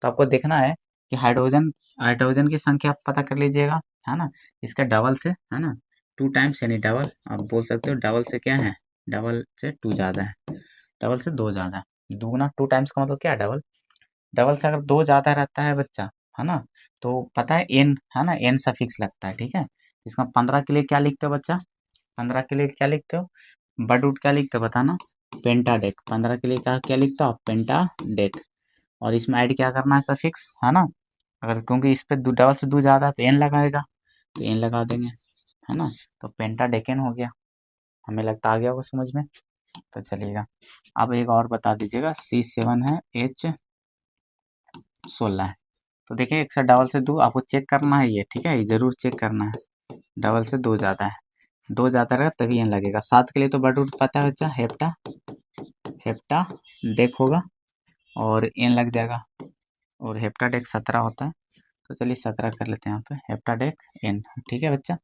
तो आपको देखना है कि हाइड्रोजन हाइड्रोजन की संख्या आप पता कर लीजिएगा, है ना, इसका डबल से, है ना, 2 टाइम्स यानी डबल, आप बोल सकते हो डबल से क्या है, डबल से 2 ज्यादा है, डबल से 2 ज्यादा है, दुगुना 2 टाइम्स का मतलब क्या है, डबल, डबल से अगर 2 ज्यादा रहता है बच्चा, है ना, तो पता है एन, है ना, एन सफिक्स लगता है, ठीक है। इसका 15 के लिए क्या लिखते हो बच्चा, 15 के लिए क्या लिखते हो, बट उट क्या लिखते हो बताना, पेंटाडेक, 15 के लिए क्या क्या लिखते हो आप, पेंटाडेक। और इसमें ऐड क्या करना है, सफिक्स, है ना, अगर क्योंकि इस पे डबल से दो ज्यादा है तो एन लगाएगा, तो एन लगा देंगे, है ना, तो पेंटाडेकेन हो गया, हमें लगता आ गया होगा समझ में। तो चलिएगा अब एक और बता दीजिएगा, C7 है, H16 है। तो देखिए एक साथ डबल से दो आपको चेक करना है ये, ठीक है, ये जरूर चेक करना है, डबल से दो ज्यादा है, दो ज्यादा रहेगा तभी एन लगेगा। 7 के लिए तो बट उठ पता है बच्चा, हेप्टा हेप्टा डेक होगा और एन लग जाएगा, और हेप्टा डेक 17 होता है, तो चलिए 17 कर लेते हैं यहाँ पे, हेप्टाडेक एन, ठीक है बच्चा।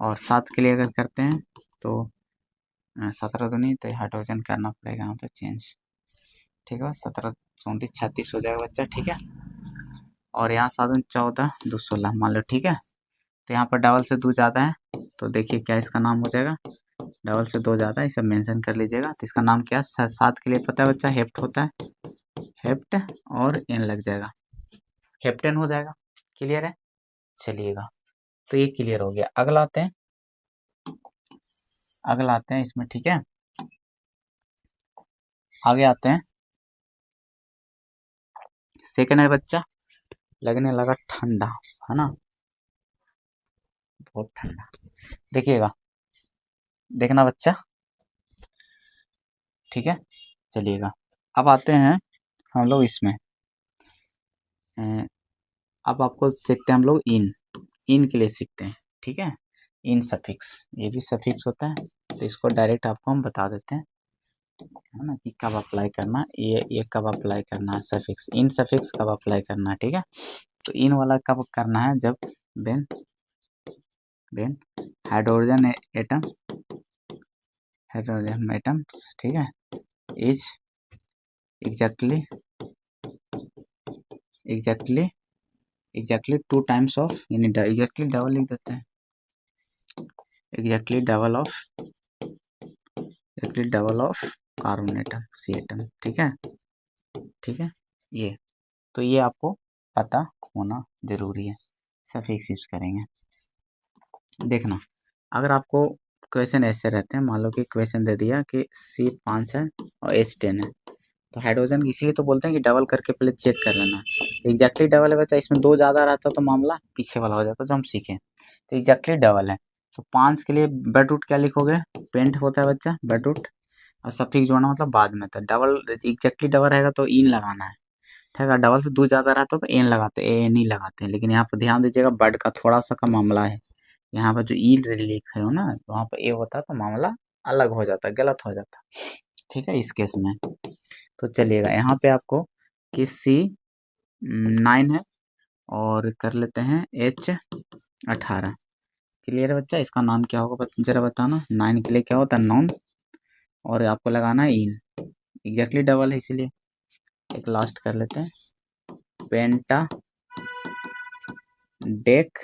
और 7 के लिए अगर करते हैं तो 17 तो नहीं, तो हाइड्रोजन करना पड़ेगा यहाँ पे चेंज, ठीक है, 17 34 36 हो जाएगा बच्चा, ठीक है। और यहाँ 7 14 2 16 मान लो, ठीक है। तो यहाँ पर डबल से दो ज़्यादा है, तो देखिए क्या इसका नाम हो जाएगा, डबल से दो ज़्यादा है, इसे मेंशन कर लीजिएगा। तो इसका नाम क्या है, 7 के लिए पता है बच्चा, हेप्ट होता है, हेप्ट और एन लग जाएगा, हेप्टेन हो जाएगा, क्लियर है। चलिएगा तो ये क्लियर हो गया। अगला आते हैं इसमें, ठीक है, आगे आते हैं। सेकंड है बच्चा, लगने लगा ठंडा, है ना, बहुत ठंडा, देखिएगा, देखना बच्चा, ठीक है। चलिएगा अब आते हैं हम लोग इसमें, अब आपको सीखते हैं हम लोग इन के लिए सीखते हैं, ठीक है, इन सफिक्स, ये भी सफिक्स होता है, तो इसको डायरेक्ट आपको हम बता देते हैं, है ना, कि कब अप्लाई करना, ये कब अप्लाई करना है, सफिक्स इन सफिक्स कब अप्लाई करना है, ठीक है। तो इन वाला कब करना है, जब when when hydrogen atom hydrogen atoms, ठीक है, is exactly exactly exactly 2 times of, यानी एग्जैक्टली डबल लिख देते हैं, exactly double of carbon atom, C atom, ठीक है, ठीक है। ये तो ये आपको पता होना जरूरी है, सफिक्स यूज करेंगे। देखना अगर आपको क्वेश्चन ऐसे रहते हैं, मान लो कि क्वेश्चन दे दिया कि C5 है और H10 है, तो हाइड्रोजन इसलिए तो बोलते हैं कि डबल करके पहले चेक कर लेना, एग्जैक्टली डबल है बच्चा, इसमें दो ज्यादा रहता तो मामला पीछे वाला हो जाता, तो हम सीखें, तो एग्जैक्टली डबल है। तो 5 के लिए बेड रूट क्या लिखोगे, पेंट होता है बच्चा बेड रूट, और सफिक्स जोड़ना मतलब बाद में, तो डबल एग्जैक्टली डबल रहेगा तो इन लगाना है, ठीक है, डबल से दो ज़्यादा रहता तो एन लगाते, ए नहीं लगाते हैं। लेकिन यहाँ पर ध्यान दीजिएगा, बर्ड का थोड़ा सा का मामला है। यहाँ पर जो ई लिखे हो ना, वहाँ पर ए होता तो मामला अलग हो जाता, गलत हो जाता। ठीक है, इस केस में तो चलिएगा, यहाँ पे आपको कि C9 है और कर लेते हैं H18। क्लियर है बच्चा? इसका नाम क्या होगा जरा बताना। 9 के लिए क्या होता है? नॉन। और आपको लगाना है इन, एग्जैक्टली डबल है इसीलिए। एक लास्ट कर लेते हैं, पेंटा डेक,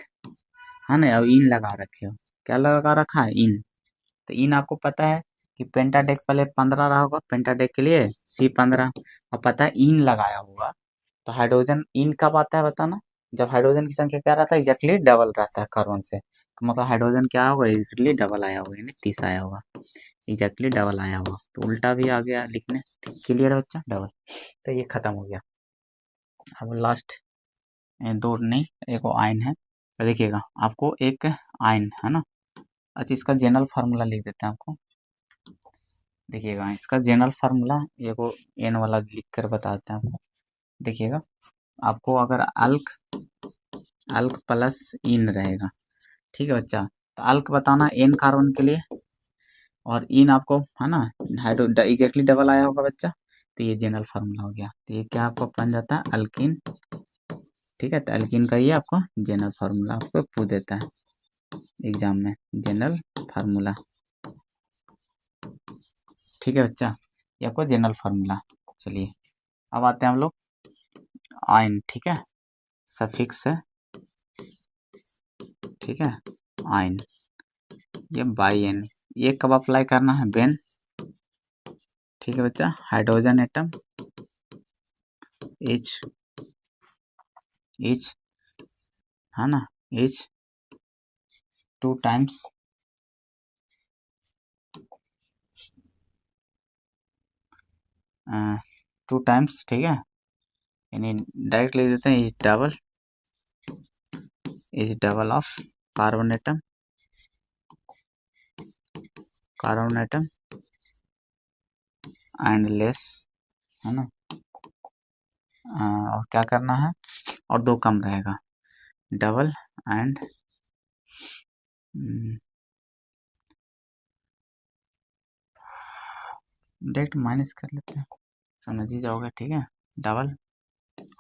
है ना। अब इन लगा रखे हो, क्या लगा रखा है? इन। तो इन आपको पता है कि पेंटाडेक पहले 15 रहा होगा, पेंटाडेक के लिए C15, और पता है इन लगाया होगा। तो हाइड्रोजन इन कब आता है बताना? जब हाइड्रोजन की संख्या क्या रहता है? एग्जैक्टली डबल रहता है कार्बन से। तो मतलब हाइड्रोजन क्या होगा? एग्जैक्टली डबल आया होगा, यानी 30 आया होगा, एग्जैक्टली डबल आया होगा। तो उल्टा भी आ गया लिखने। क्लियर है बच्चा? डबल। तो ये खत्म हो गया। अब लास्ट दो नहीं, एक और आयन है। तो देखिएगा, आपको एक आयन है ना। अच्छा, इसका जनरल फार्मूला लिख देते हैं आपको। देखिएगा, इसका जनरल फार्मूला ये को एन वाला लिख कर बताते हैं आपको। देखिएगा, आपको अगर अल्क अल्क प्लस इन रहेगा, ठीक है बच्चा, तो अल्क बताना एन कार्बन के लिए, और इन आपको है ना हाइड्रो एग्जैक्टली डबल आया होगा बच्चा। तो ये जनरल फार्मूला हो गया। तो ये क्या आपको बन जाता है? अल्किन। ठीक है, तो अल्किन का ये आपको जनरल फार्मूला आपको पूछ देता है एग्जाम में, जनरल फार्मूला। ठीक है बच्चा, ये आपको जनरल फार्मूला। चलिए, अब आते हैं हम लोग आयन। ठीक है, सफिक्स है, ठीक है, आयन, ये बाई एन। ये कब अप्लाई करना है? बेन। ठीक है बच्चा, हाइड्रोजन एटम एच एच, है ना, H two times two times, ठीक है, यानी डायरेक्ट लिख देते हैं is double of carbon atom and less, है ना। और क्या करना है? और दो कम रहेगा, डबल एंड डायरेक्ट माइनस कर लेते हैं, समझ ही जाओगे। ठीक है, डबल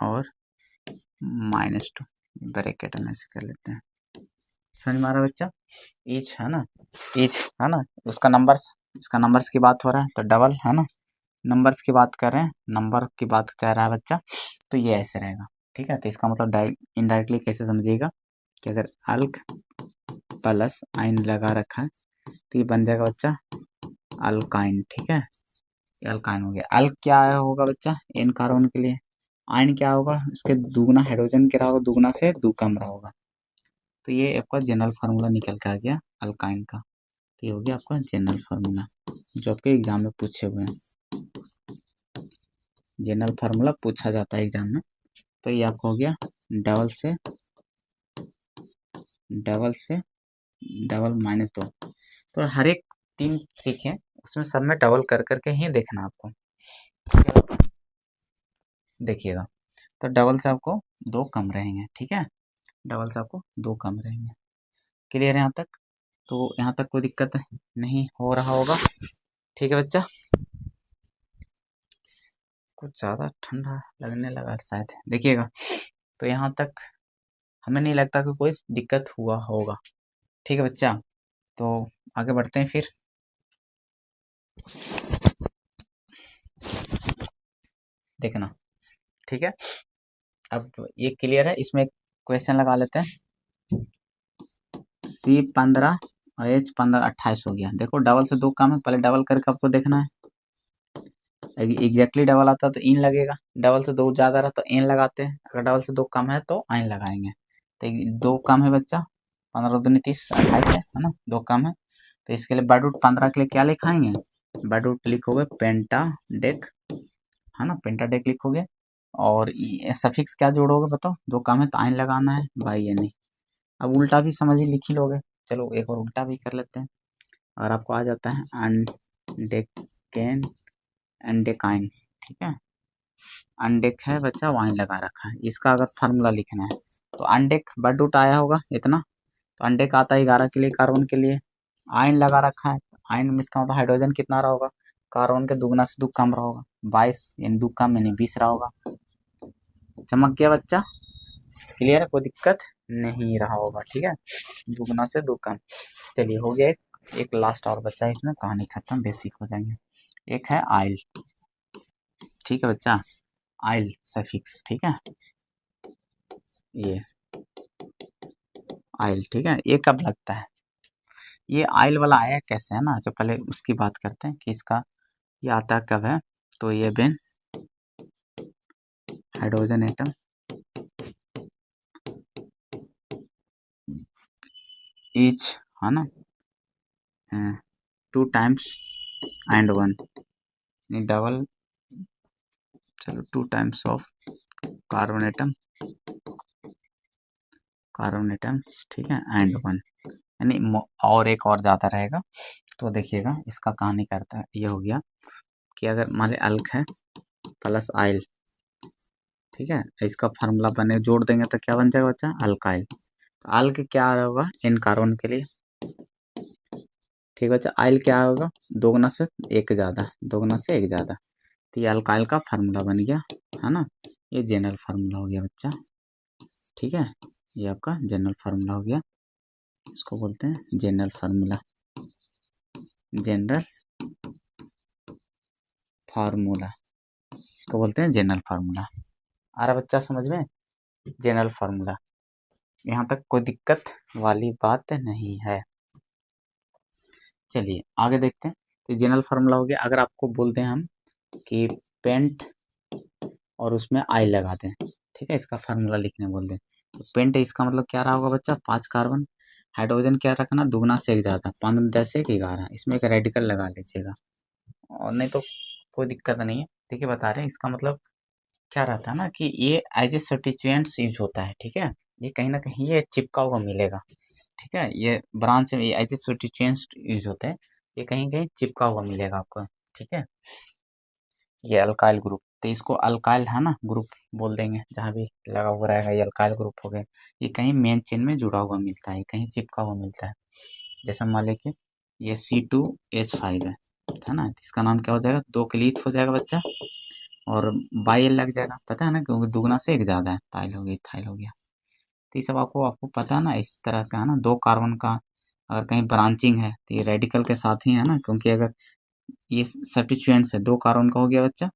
और -2 ब्रैकेट में से कर लेते हैं। समझ में आ रहा है बच्चा? ईच है ना, ईच है ना, उसका नंबर्स, इसका नंबर्स की बात हो रहा है तो डबल, है ना, नंबर्स की बात कर रहे हैं, नंबर की बात चाह रहा है बच्चा, तो ये ऐसे रहेगा। ठीक है, तो इसका मतलब इनडायरेक्टली कैसे समझिएगा कि अगर अल्क प्लस आइन लगा रखा है तो ये बन जाएगा बच्चा अल्काइन। ठीक है, ये अल्काइन हो गया। अल्क क्या होगा बच्चा? एन कार्बन के लिए। आयन क्या होगा? इसके दुगना हाइड्रोजन क्या होगा? दुगना से दो कम रहा होगा। तो ये आपका जनरल फार्मूला निकल के आ गया अल्काइन का। तो ये हो गया आपका जनरल फार्मूला, जो आपके एग्जाम में पूछे हुए हैं। जनरल फार्मूला पूछा जाता है एग्जाम में। तो ये आपका हो गया डबल से डबल -2। तो हर एक 3 सीखें, उसमें सब में डबल कर करके ही देखना आपको। देखिएगा, तो डबल से आपको दो कम रहेंगे। ठीक है, डबल से आपको दो कम रहेंगे। क्लियर है यहाँ तक? तो यहाँ तक कोई दिक्कत नहीं हो रहा होगा। ठीक है बच्चा, कुछ ज़्यादा ठंडा लगने लगा शायद, देखिएगा। तो यहाँ तक हमें नहीं लगता कि कोई दिक्कत हुआ होगा। ठीक है बच्चा, तो आगे बढ़ते हैं फिर। देखना, ठीक है, अब ये क्लियर है। इसमें क्वेश्चन लगा लेते हैं। C15 और H15 28 हो गया। देखो, डबल से दो कम है, पहले डबल करके आपको देखना है। एग्जैक्टली डबल आता तो इन लगेगा, डबल से दो ज्यादा रहा तो एन लगाते हैं, अगर डबल से दो कम है तो आइन लगाएंगे। तो दो कम है बच्चा, 15 दूनी 30, 28 है ना, दो कम है। तो इसके लिए बाय रूट 15 के लिए क्या लिखाएंगे? बाय रूट लिखोगे पेंटा डेक, है ना, पेंटा डेक लिखोगे। और सफिक्स क्या जोड़ोगे बताओ? दो कम है तो आइन लगाना है, बाई यानी। अब उल्टा भी समझ ही लिख ही लोगे। चलो एक और उल्टा भी कर लेते हैं। और आपको आ जाता है अनडेकेन एंडेकाइन। ठीक है, अनडेक है बच्चा, वाइन लगा रखा है। इसका अगर फार्मूला लिखना है तो अनडेक बड रूट आया होगा इतना, तो अनडेक आता है 11 के लिए, कार्बन के लिए। आयन लगा रखा है, आयन में इसका मतलब हाइड्रोजन कितना रहा होगा, कार्बन के दुगना से दो कम रहा होगा, 22 यानी दो कम यानी 20 रहा होगा। चमक गया बच्चा, क्लियर है, कोई दिक्कत नहीं रहा होगा, ठीक है, दुगना से दो कम। चलिए हो गया एक लास्ट और बच्चा है, इसमें कहानी खत्म, बेसिक हो जाएंगे। एक है आइल, ठीक है बच्चा, आइल सफिक्स, ठीक है, ये आइल, ठीक है, ये कब लगता है, ये आइल वाला आया कैसे है ना, तो पहले उसकी बात करते हैं कि इसका ये आता कब है। तो ये बेन हाइड्रोजन एटम ईच, है ना, 2 टाइम्स एंड 1 डबल, चलो 2 times of carbon atom, carbon atoms, ठीक है, एंड 1 यानी और एक और ज़्यादा रहेगा। तो देखिएगा इसका कहानी करता है, ये हो गया कि अगर मान लिया अल्क है प्लस आइल, ठीक है, इसका फार्मूला बने जोड़ देंगे तो क्या बन जाएगा बच्चा, अल्काइल। तो अल्क क्या होगा, एन कार्बन के लिए, ठीक है बच्चा, आइल क्या होगा, दोगुना से एक ज़्यादा, दोगुना से एक ज़्यादा, तो ये अल्काइल का फार्मूला बन गया, है ना, ये जनरल फार्मूला हो गया बच्चा, ठीक है, ये आपका जनरल फार्मूला हो गया, इसको बोलते हैं जनरल फार्मूला, जनरल फार्मूला, इसको बोलते हैं जनरल फार्मूला। आ रहा बच्चा समझ में, जनरल फार्मूला, यहाँ तक कोई दिक्कत वाली बात नहीं है। चलिए आगे देखते हैं, तो जनरल फार्मूला हो गया। अगर आपको बोलते हैं हम कि पेंट और उसमें आई लगा दें, ठीक है, इसका फार्मूला लिखने बोलते हैं, तो पेंट इसका मतलब क्या रहा होगा बच्चा, 5 कार्बन, हाइड्रोजन क्या रखना, दुगना से एक ज़्यादा, 5 10 1 11, इसमें एक रेडिकल लगा लीजिएगा, और नहीं तो कोई दिक्कत नहीं है। देखिए बता रहे हैं, इसका मतलब क्या रहता है ना कि ये एज ए सब्स्टिट्यूएंट्स यूज होता है, ठीक है, ये कहीं ना कहीं ये चिपका हुआ मिलेगा, ठीक है, ये ब्रांच में एज ए सब्स्टिट्यूएंट्स यूज होते हैं, ये कहीं कहीं चिपका हुआ मिलेगा आपको, ठीक है, ये अल्काइल ग्रुप, तो इसको अल्काइल है ना ग्रुप बोल देंगे, जहाँ भी लगा हुआ रहेगा ये अल्काइल ग्रुप हो गया। ये कहीं मेन चेन में जुड़ा हुआ मिलता है, कहीं चिपका हुआ मिलता है, जैसे मान लीजिए ये C2H5 है ना, तो इसका नाम क्या हो जाएगा, दो क्लीथ हो जाएगा बच्चा, और बाइल लग जाएगा, पता है ना, क्योंकि दुगना से एक ज़्यादा है, ताइल हो गया, इथाइल हो गया, तो ये सब आपको आपको पता है ना, इस तरह का है ना, दो कार्बन का अगर कहीं ब्रांचिंग है तो ये रेडिकल के साथ ही है ना, क्योंकि अगर ये सब्स्टिट्यूएंट्स है, दो कार्बन का हो गया बच्चा,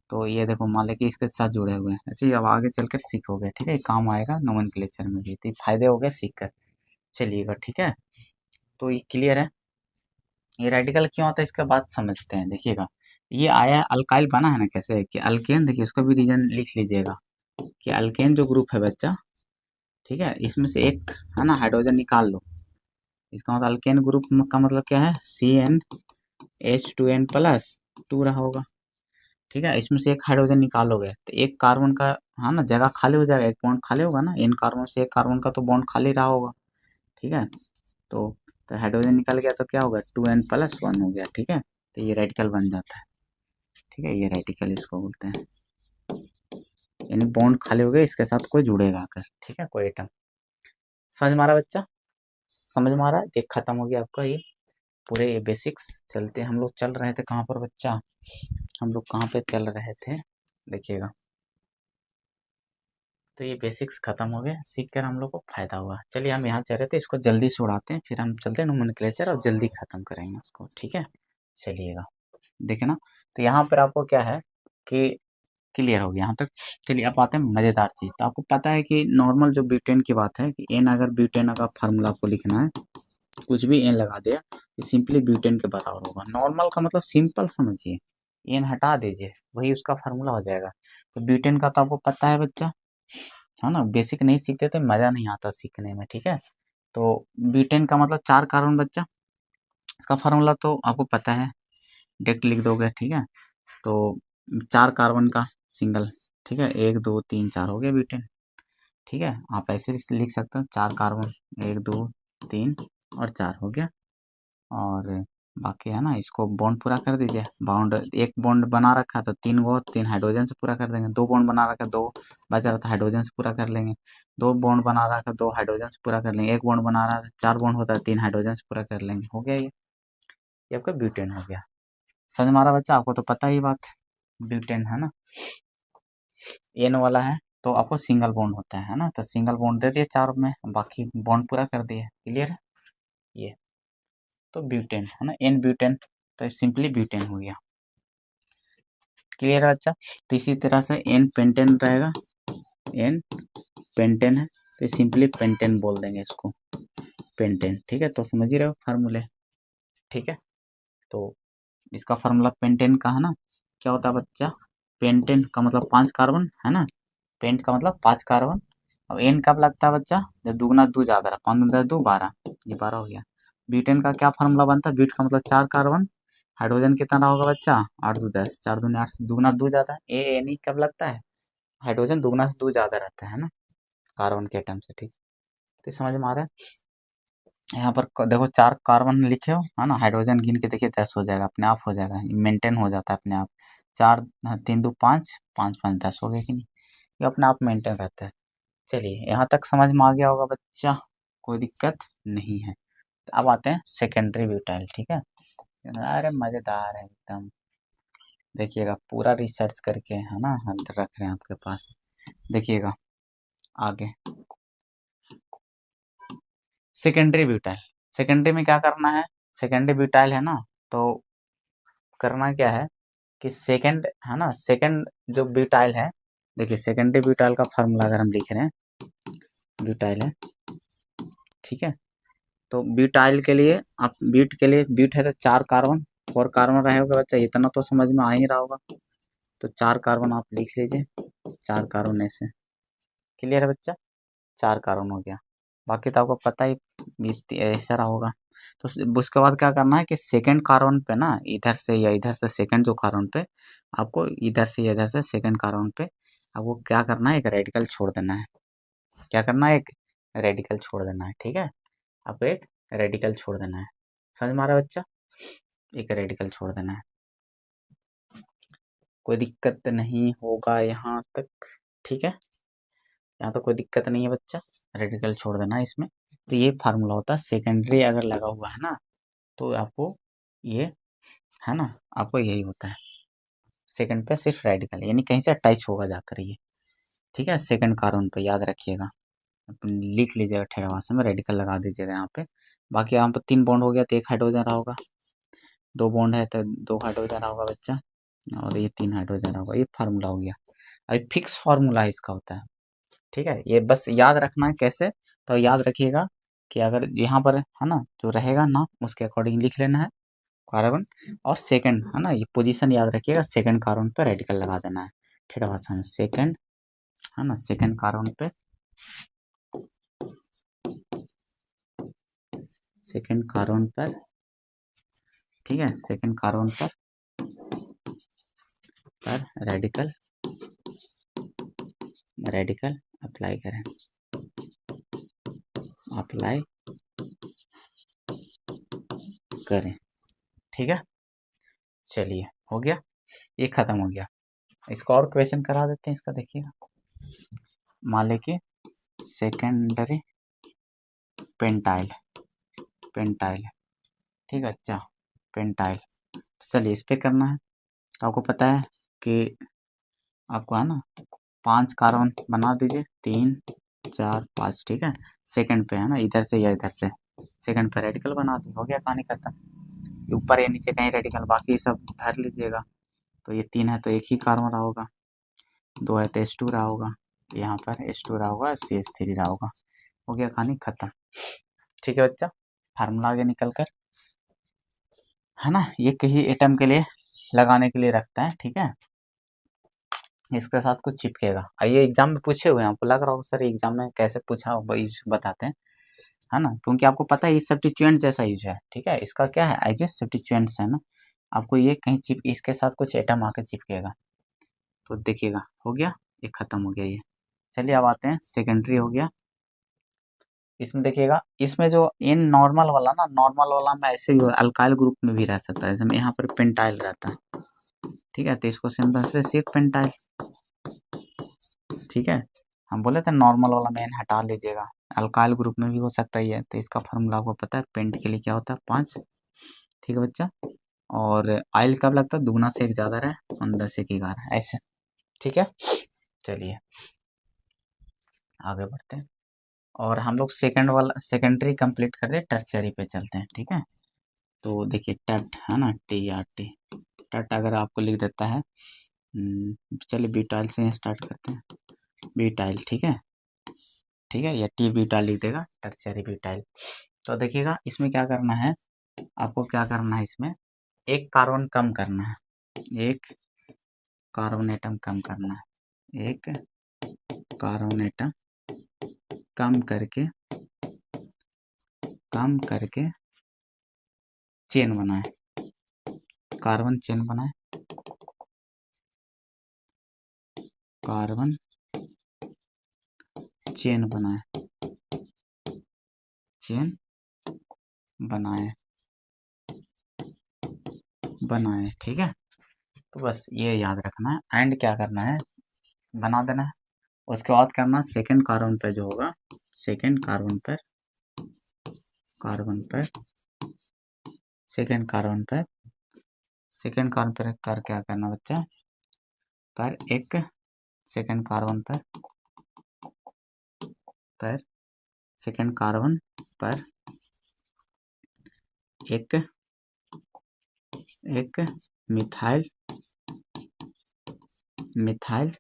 तो ये देखो मान लें कि इसके साथ जुड़े हुए हैं। अच्छा, ये अब आगे चलकर सीखोगे, ठीक है, काम आएगा नोमेनक्लेचर में भी, तो ये फायदे हो गए सीख कर, चलिएगा, ठीक है, तो ये क्लियर है। ये रेडिकल क्यों आता है इसका बात समझते हैं, देखिएगा, ये आया अल्काइल बना है ना कैसे, कि अल्केन, देखिए उसका भी रीजन लिख लीजिएगा, कि अल्केन जो ग्रुप है बच्चा, ठीक है, इसमें से एक है ना हाइड्रोजन निकाल लो, इसका मतलब अल्केन ग्रुप का मतलब क्या है, CnH2n+2 रहा होगा, ठीक है, इसमें से एक हाइड्रोजन निकालोगे तो एक कार्बन का, हाँ ना, जगह खाली हो जाएगा, एक बॉन्ड खाली होगा ना, इन कार्बन से एक कार्बन का तो बॉन्ड खाली रहा होगा, ठीक है, तो हाइड्रोजन निकल गया तो क्या होगा, 2n+1 हो गया, ठीक है, तो ये रेडिकल बन जाता है, ठीक है, ये रेडिकल इसको बोलते हैं, यानी बॉन्ड खाली हो गया, इसके साथ कोई जुड़ेगा आकर, ठीक है, कोई एटम, समझ मारा बच्चा, समझ मारा, ये खत्म हो गया आपका ये पूरे ये बेसिक्स। चलते हम लोग चल रहे थे कहाँ पर बच्चा, हम लोग कहाँ पे चल रहे थे, देखिएगा, तो ये बेसिक्स खत्म हो गए, सीख कर हम लोग को फायदा हुआ। चलिए हम यहाँ चल रहे थे, इसको जल्दी से उड़ाते हैं, फिर हम चलते हैं नोमेनक्लेचर और जल्दी खत्म करेंगे उसको, ठीक है, चलिएगा, देखे ना, तो यहाँ पर आपको क्या है कि क्लियर हो गया यहाँ तक। चलिए अब आते हैं मज़ेदार चीज़, तो आपको पता है कि नॉर्मल जो ब्यूटेन की बात है कि एन, अगर ब्यूटेन का फार्मूला आपको लिखना है, कुछ भी एन लगा दिया, ये सिंपली ब्यूटेन के बराबर होगा, नॉर्मल का मतलब सिंपल समझिए, एन हटा दीजिए, वही उसका फार्मूला हो जाएगा। तो ब्यूटेन का तो आपको पता है बच्चा, है ना, बेसिक नहीं सीखते तो मज़ा नहीं आता सीखने में, ठीक है, तो ब्यूटेन का मतलब 4 कार्बन बच्चा, इसका फार्मूला तो आपको पता है, डायरेक्ट लिख दोगे, ठीक है, तो 4 कार्बन का सिंगल, ठीक है, 1 2 3 4 हो गया ब्यूटेन, ठीक है, आप ऐसे लिख सकते हो, 4 कार्बन, 1 2 3 और 4 हो गया, और बाकी है ना, इसको बॉन्ड पूरा कर दीजिए। बॉन्ड एक बॉन्ड बना रखा था, 3 गो, 3 हाइड्रोजन से पूरा कर देंगे। 2 बॉन्ड बना रखा, 2 बच रहा था, हाइड्रोजन से पूरा कर लेंगे। 2 बॉन्ड बना रहा था, 2 हाइड्रोजन से पूरा कर लेंगे। 1 बॉन्ड बना रहा था, 4 बॉन्ड होता है, 3 हाइड्रोजन से पूरा कर लेंगे। हो गया ये आपका ब्यूटेन हो गया। समझ में आ रहा बच्चा? आपको तो पता ही बात, ब्यूटेन है ना, एन वाला है तो आपको सिंगल बॉन्ड होता है ना, तो सिंगल बॉन्ड दे दिए 4 में, बाकी बॉन्ड पूरा कर दिए। क्लियर है ये? तो ब्यूटेन है ना, एन ब्यूटेन, तो सिंपली ब्यूटेन हो गया। क्लियर है बच्चा? तो इसी तरह से एन पेंटेन रहेगा, एन पेंटेन है तो सिंपली पेंटेन बोल देंगे इसको, पेंटेन। ठीक है, तो समझ ही रहे हो फार्मूले। ठीक है, तो इसका फार्मूला पेंटेन का है ना, क्या होता है बच्चा? पेंटेन का मतलब 5 कार्बन है ना, पेंट का मतलब 5 कार्बन। अब एन कब लगता है बच्चा? जब दुगना दो ज्यादा रहा, 5 10 2 12, ये 12 हो गया। ब्यूटेन का क्या फार्मूला बनता है? ब्यूट का मतलब 4 कार्बन, हाइड्रोजन कितना होगा बच्चा? 8 2 10, 4 दूनी 8, दुगना दो ज्यादा है। ए एन ई कब लगता है? हाइड्रोजन दुगना से दो ज्यादा रहता है ना, कार्बन के एटम से। ठीक, तो समझ में आ रहा है? यहाँ पर देखो 4 कार्बन लिखे हो है ना, हाइड्रोजन गिन के देखिए 10 हो जाएगा, अपने आप हो जाएगा, मेंटेन हो जाता है अपने आप। 4 3 2 5, 5 5 10 हो गए कि नहीं, ये अपने आप मेंटेन रहता है। चलिए यहाँ तक समझ में आ गया होगा बच्चा, कोई दिक्कत नहीं है। तो अब आते हैं सेकेंडरी ब्यूटाइल। ठीक है, अरे मजेदार है एकदम, देखिएगा पूरा रिसर्च करके है ना, हम रख रहे हैं आपके पास। देखिएगा आगे, सेकेंडरी ब्यूटाइल, सेकेंडरी में क्या करना है? सेकेंडरी ब्यूटाइल है ना, तो करना क्या है कि सेकंड है ना, सेकंड जो ब्यूटाइल है, देखिए सेकेंडरी ब्यूटाइल का फार्मूला अगर हम लिख रहे हैं, ब्यूटाइल है, ठीक है, तो ब्यूटाइल के लिए आप ब्यूट के लिए, ब्यूट है तो 4 कार्बन, 4 कार्बन रहेगा बच्चा, इतना तो समझ में आ ही रहा होगा। तो 4 कार्बन आप लिख लीजिए, 4 कार्बन ऐसे। क्लियर है बच्चा? 4 कार्बन हो गया, बाकी तो आपको पता ही ऐसा रहा होगा। तो उसके बाद क्या करना है कि सेकंड कार्बन पे ना, इधर से या इधर से सेकंड जो कार्बन पे, आपको इधर से या इधर से सेकंड कार्बन पे आपको क्या करना है? एक रेडिकल छोड़ देना है। क्या करना है? एक रेडिकल छोड़ देना है। ठीक है, आपको एक रेडिकल छोड़ देना है। समझ में आ रहा है बच्चा? एक रेडिकल छोड़ देना है, कोई दिक्कत नहीं होगा यहाँ तक। ठीक है, यहाँ तो कोई दिक्कत नहीं है बच्चा, रेडिकल छोड़ देना है इसमें। तो ये फार्मूला होता है, सेकेंडरी अगर लगा हुआ है ना, तो आपको ये है ना, आपको यही होता है, सेकंड पे सिर्फ रेडिकल, यानी कहीं से अटैच होगा जाकर ये। ठीक है, सेकंड कार्बन पे याद रखिएगा, लिख लीजिएगा ठेड़ा भाषा में, रेडिकल लगा दीजिएगा यहाँ पे। बाकी यहाँ पे 3 बॉन्ड हो गया तो 1 हाइड्रोजन रहा होगा, 2 बॉन्ड है तो 2 हाइड्रोजन रहा होगा बच्चा, और ये 3 हाइड्रोजन रहा होगा। ये फार्मूला हो गया, अभी फिक्स फार्मूला इसका होता है। ठीक है, ये बस याद रखना है कैसे, तो याद रखिएगा कि अगर यहाँ पर है ना जो रहेगा ना, उसके अकॉर्डिंग लिख लेना है कार्बन, और सेकंड है ना, ये पोजीशन याद रखिएगा, सेकंड कार्बन पे रेडिकल लगा देना है ठेड़ा भाषा में, सेकंड है ना, सेकंड कार्बन पे, सेकंड कार्बन पर, ठीक है, सेकंड कार्बन पर रेडिकल, रेडिकल अप्लाई करें, अप्लाई करें। ठीक है, चलिए हो गया, ये खत्म हो गया। इसको और क्वेश्चन करा देते हैं इसका, देखिएगा, मान लें कि सेकेंडरी पेंटाइल, पेंटाइल, ठीक है, अच्छा पेंटाइल, तो चलिए इस पे करना है। आपको पता है कि आपको है ना 5 कार्बन बना दीजिए, 3 4 5, ठीक है, सेकंड पे है ना, इधर से या इधर से सेकंड पे रेडिकल बना दी, हो गया कहानी खत्म। ऊपर या नीचे कहीं रेडिकल, बाकी सब धर लीजिएगा। तो ये 3 है तो एक ही कार्बन रहा होगा, 2 है तो H2 रहा होगा, यहाँ पर H2 रहा होगा, CH3 रहा होगा, हो गया कहानी खत्म। ठीक है बच्चा, फार्मूला आगे निकल कर है ना, ये कहीं एटम के लिए लगाने के लिए रखता है। ठीक है, इसके साथ कुछ चिपकेगा, ये एग्जाम में पूछे हुए हैं, आपको लग रहा होगा सर एग्जाम में कैसे पूछा होगा, यूज बताते हैं है ना, क्योंकि आपको पता है ये सब्स्टिट्यूएंट जैसा यूज है। ठीक है, इसका क्या है, एज ए सब्स्टिट्यूएंट्स है ना, आपको ये कहीं चिप, इसके साथ कुछ एटम आके चिपकेगा, तो देखिएगा हो गया, ये खत्म हो गया ये। चलिए अब आते हैं, सेकेंडरी हो गया, इसमें देखिएगा, इसमें जो इन नॉर्मल वाला ना, नॉर्मल वाला में ऐसे भी अल्काइल ग्रुप में भी रह सकता है, जैसे यहाँ पर पेंटाइल रहता है, ठीक है, तो इसको सिंपल से सिर्फ पेंटाइल, ठीक है। हम बोले थे नॉर्मल वाला में n हटा लीजिएगा, अल्काइल ग्रुप में भी हो सकता ही है, तो इसका फॉर्मूला आपको पता है, पेंट के लिए क्या होता है 5, ठीक है बच्चा। और आयल कब लगता है, दुगना से एक ज़्यादा रहे, 15 से 11 ऐसे, ठीक है। चलिए आगे बढ़ते हैं, और हम लोग सेकंड वाला सेकेंडरी कंप्लीट कर दे, टर्शियरी पे चलते हैं, ठीक है। तो देखिए टट है ना, TRT, टट अगर आपको लिख देता है, चलिए बीटाइल से स्टार्ट करते हैं, बीटाइल, ठीक है, ठीक है, या टी बीटा लिख देगा, टर्शियरी बीटाइल। तो देखिएगा इसमें क्या करना है, आपको क्या करना है, इसमें एक कार्बन कम करना है, एक कार्बन एटम कम करना है, एक कार्बन एटम कम करके चेन बनाए, कार्बन चेन बनाए, कार्बन चेन बनाए, चेन बनाए, बनाए, ठीक है। तो बस ये याद रखना है, एंड क्या करना है, बना देना है। उसके बाद करना सेकंड कार्बन पर जो होगा, सेकंड कार्बन पर, कार्बन पर, सेकंड कार्बन पर, सेकंड कार्बन पर कर क्या करना बच्चा, पर एक सेकंड कार्बन पर सेकंड कार्बन पर एक एक मिथाइल, मिथाइल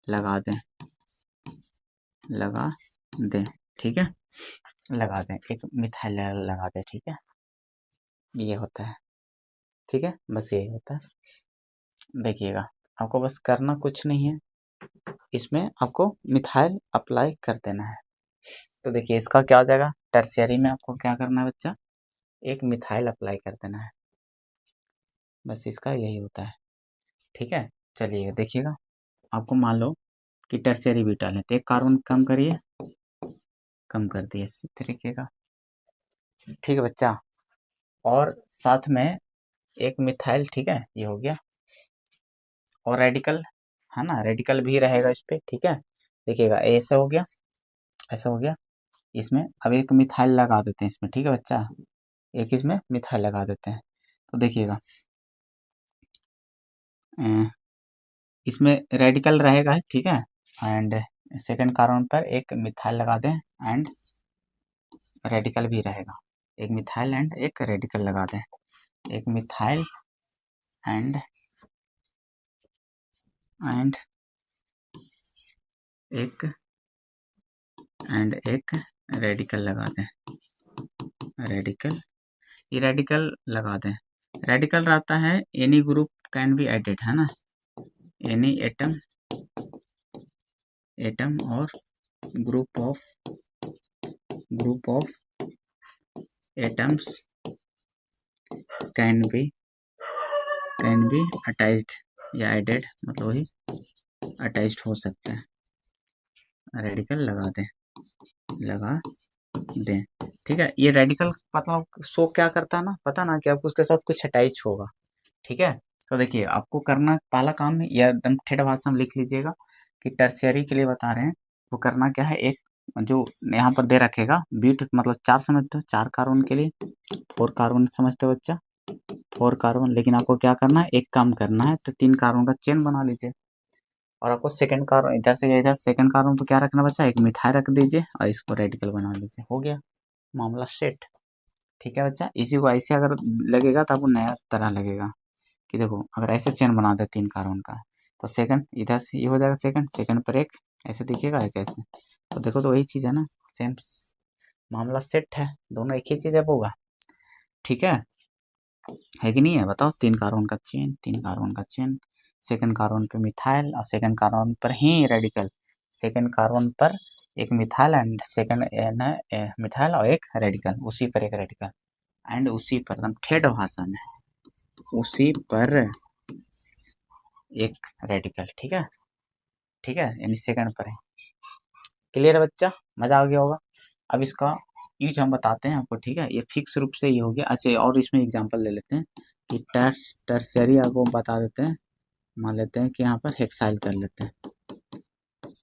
लगा दें, लगा दें, ठीक है, लगा दें, एक मिथाइल लगा दें, ठीक है, ये होता है, ठीक है, बस यही होता है। देखिएगा आपको बस करना कुछ नहीं है, इसमें आपको मिथाइल अप्लाई कर देना है। तो देखिए इसका क्या हो जाएगा, टर्शियरी में आपको क्या करना है बच्चा, एक मिथाइल अप्लाई कर देना है, बस इसका यही होता है, ठीक है। चलिए देखिएगा, आपको मान लो कि टर्शियरी बीटाइल है, तो एक कार्बन कम करिए, कम कर दिए इस तरीके का, ठीक है बच्चा, और साथ में एक मिथाइल, ठीक है, ये हो गया, और रेडिकल है ना, रेडिकल भी रहेगा इस पे, ठीक है। देखिएगा ऐसा हो गया, ऐसा हो गया, इसमें अब एक मिथाइल लगा देते हैं इसमें, ठीक है बच्चा, एक इसमें मिथाइल लगा देते हैं। तो देखिएगा इसमें रेडिकल रहेगा, ठीक है, एंड सेकंड कार्बन पर एक मिथाइल लगा दें, एंड रेडिकल भी रहेगा, एक मिथाइल एंड एक रेडिकल लगा दें, एक मिथाइल एंड एंड एक एक रेडिकल लगा दें, रेडिकल, ये रेडिकल लगा दें, रेडिकल रहता है any group can be added, है ना, एनी एटम, एटम और group of atoms can be attached, या एडेड, मतलब वही अटैच्ड हो सकते हैं, रेडिकल लगा दें, लगा दें, ठीक है। ये रेडिकल मतलब शो क्या करता है ना, पता ना कि आपको उसके साथ कुछ अटैच होगा, ठीक है। तो देखिए आपको करना पहला काम है, या एकदम ठेठ भाषा में लिख लीजिएगा कि टर्शियरी के लिए बता रहे हैं, वो करना क्या है, एक जो यहाँ पर दे रखेगा बीट, मतलब 4 समझते हो, 4 कार्बन के लिए 4 कार्बन समझते हो बच्चा, 4 कार्बन, लेकिन आपको क्या करना है, एक काम करना है, तो 3 कार्बन का चेन बना लीजिए, और आपको सेकंड कार्बन इधर से या इधर, सेकंड कार्बन तो क्या रखना बच्चा, एक मिथाइल रख दीजिए, और इसको रेडिकल बना लीजिए, हो गया मामला सेट, ठीक है बच्चा। इसी को ऐसे अगर लगेगा तो आपको नया तरह लगेगा, कि देखो अगर ऐसे चेन बना दे 3 कार्बन का, तो सेकंड इधर से ये हो जाएगा, सेकंड सेकंड पर एक ऐसे दिखेगा, एक ऐसे, तो देखो तो वही चीज़ है ना, सेम मामला सेट है, दोनों एक ही चीज़ है, होगा, ठीक है कि नहीं है, बताओ, 3 कार्बन का चेन, 3 कार्बन का चेन, सेकंड कार्बन पे मिथाइल, और सेकंड कार्बन पर ही रेडिकल, सेकंड कार्बन पर एक मिथाइल एंड सेकंड मिथाइल और एक रेडिकल, उसी पर एक रेडिकल, एंड उसी पर एकदम ठेठ भाषा में, उसी पर एक रेडिकल, ठीक है, ठीक है, यानी सेकंड पर है। क्लियर है बच्चा, मजा आ गया होगा। अब इसका यूज हम बताते हैं आपको, ठीक है। ये फिक्स रूप से ये हो गया। अच्छा, और इसमें एग्जांपल ले लेते हैं कि टर्शियरी आपको बता देते हैं। मान लेते हैं कि यहाँ पर हेक्साइल कर लेते हैं,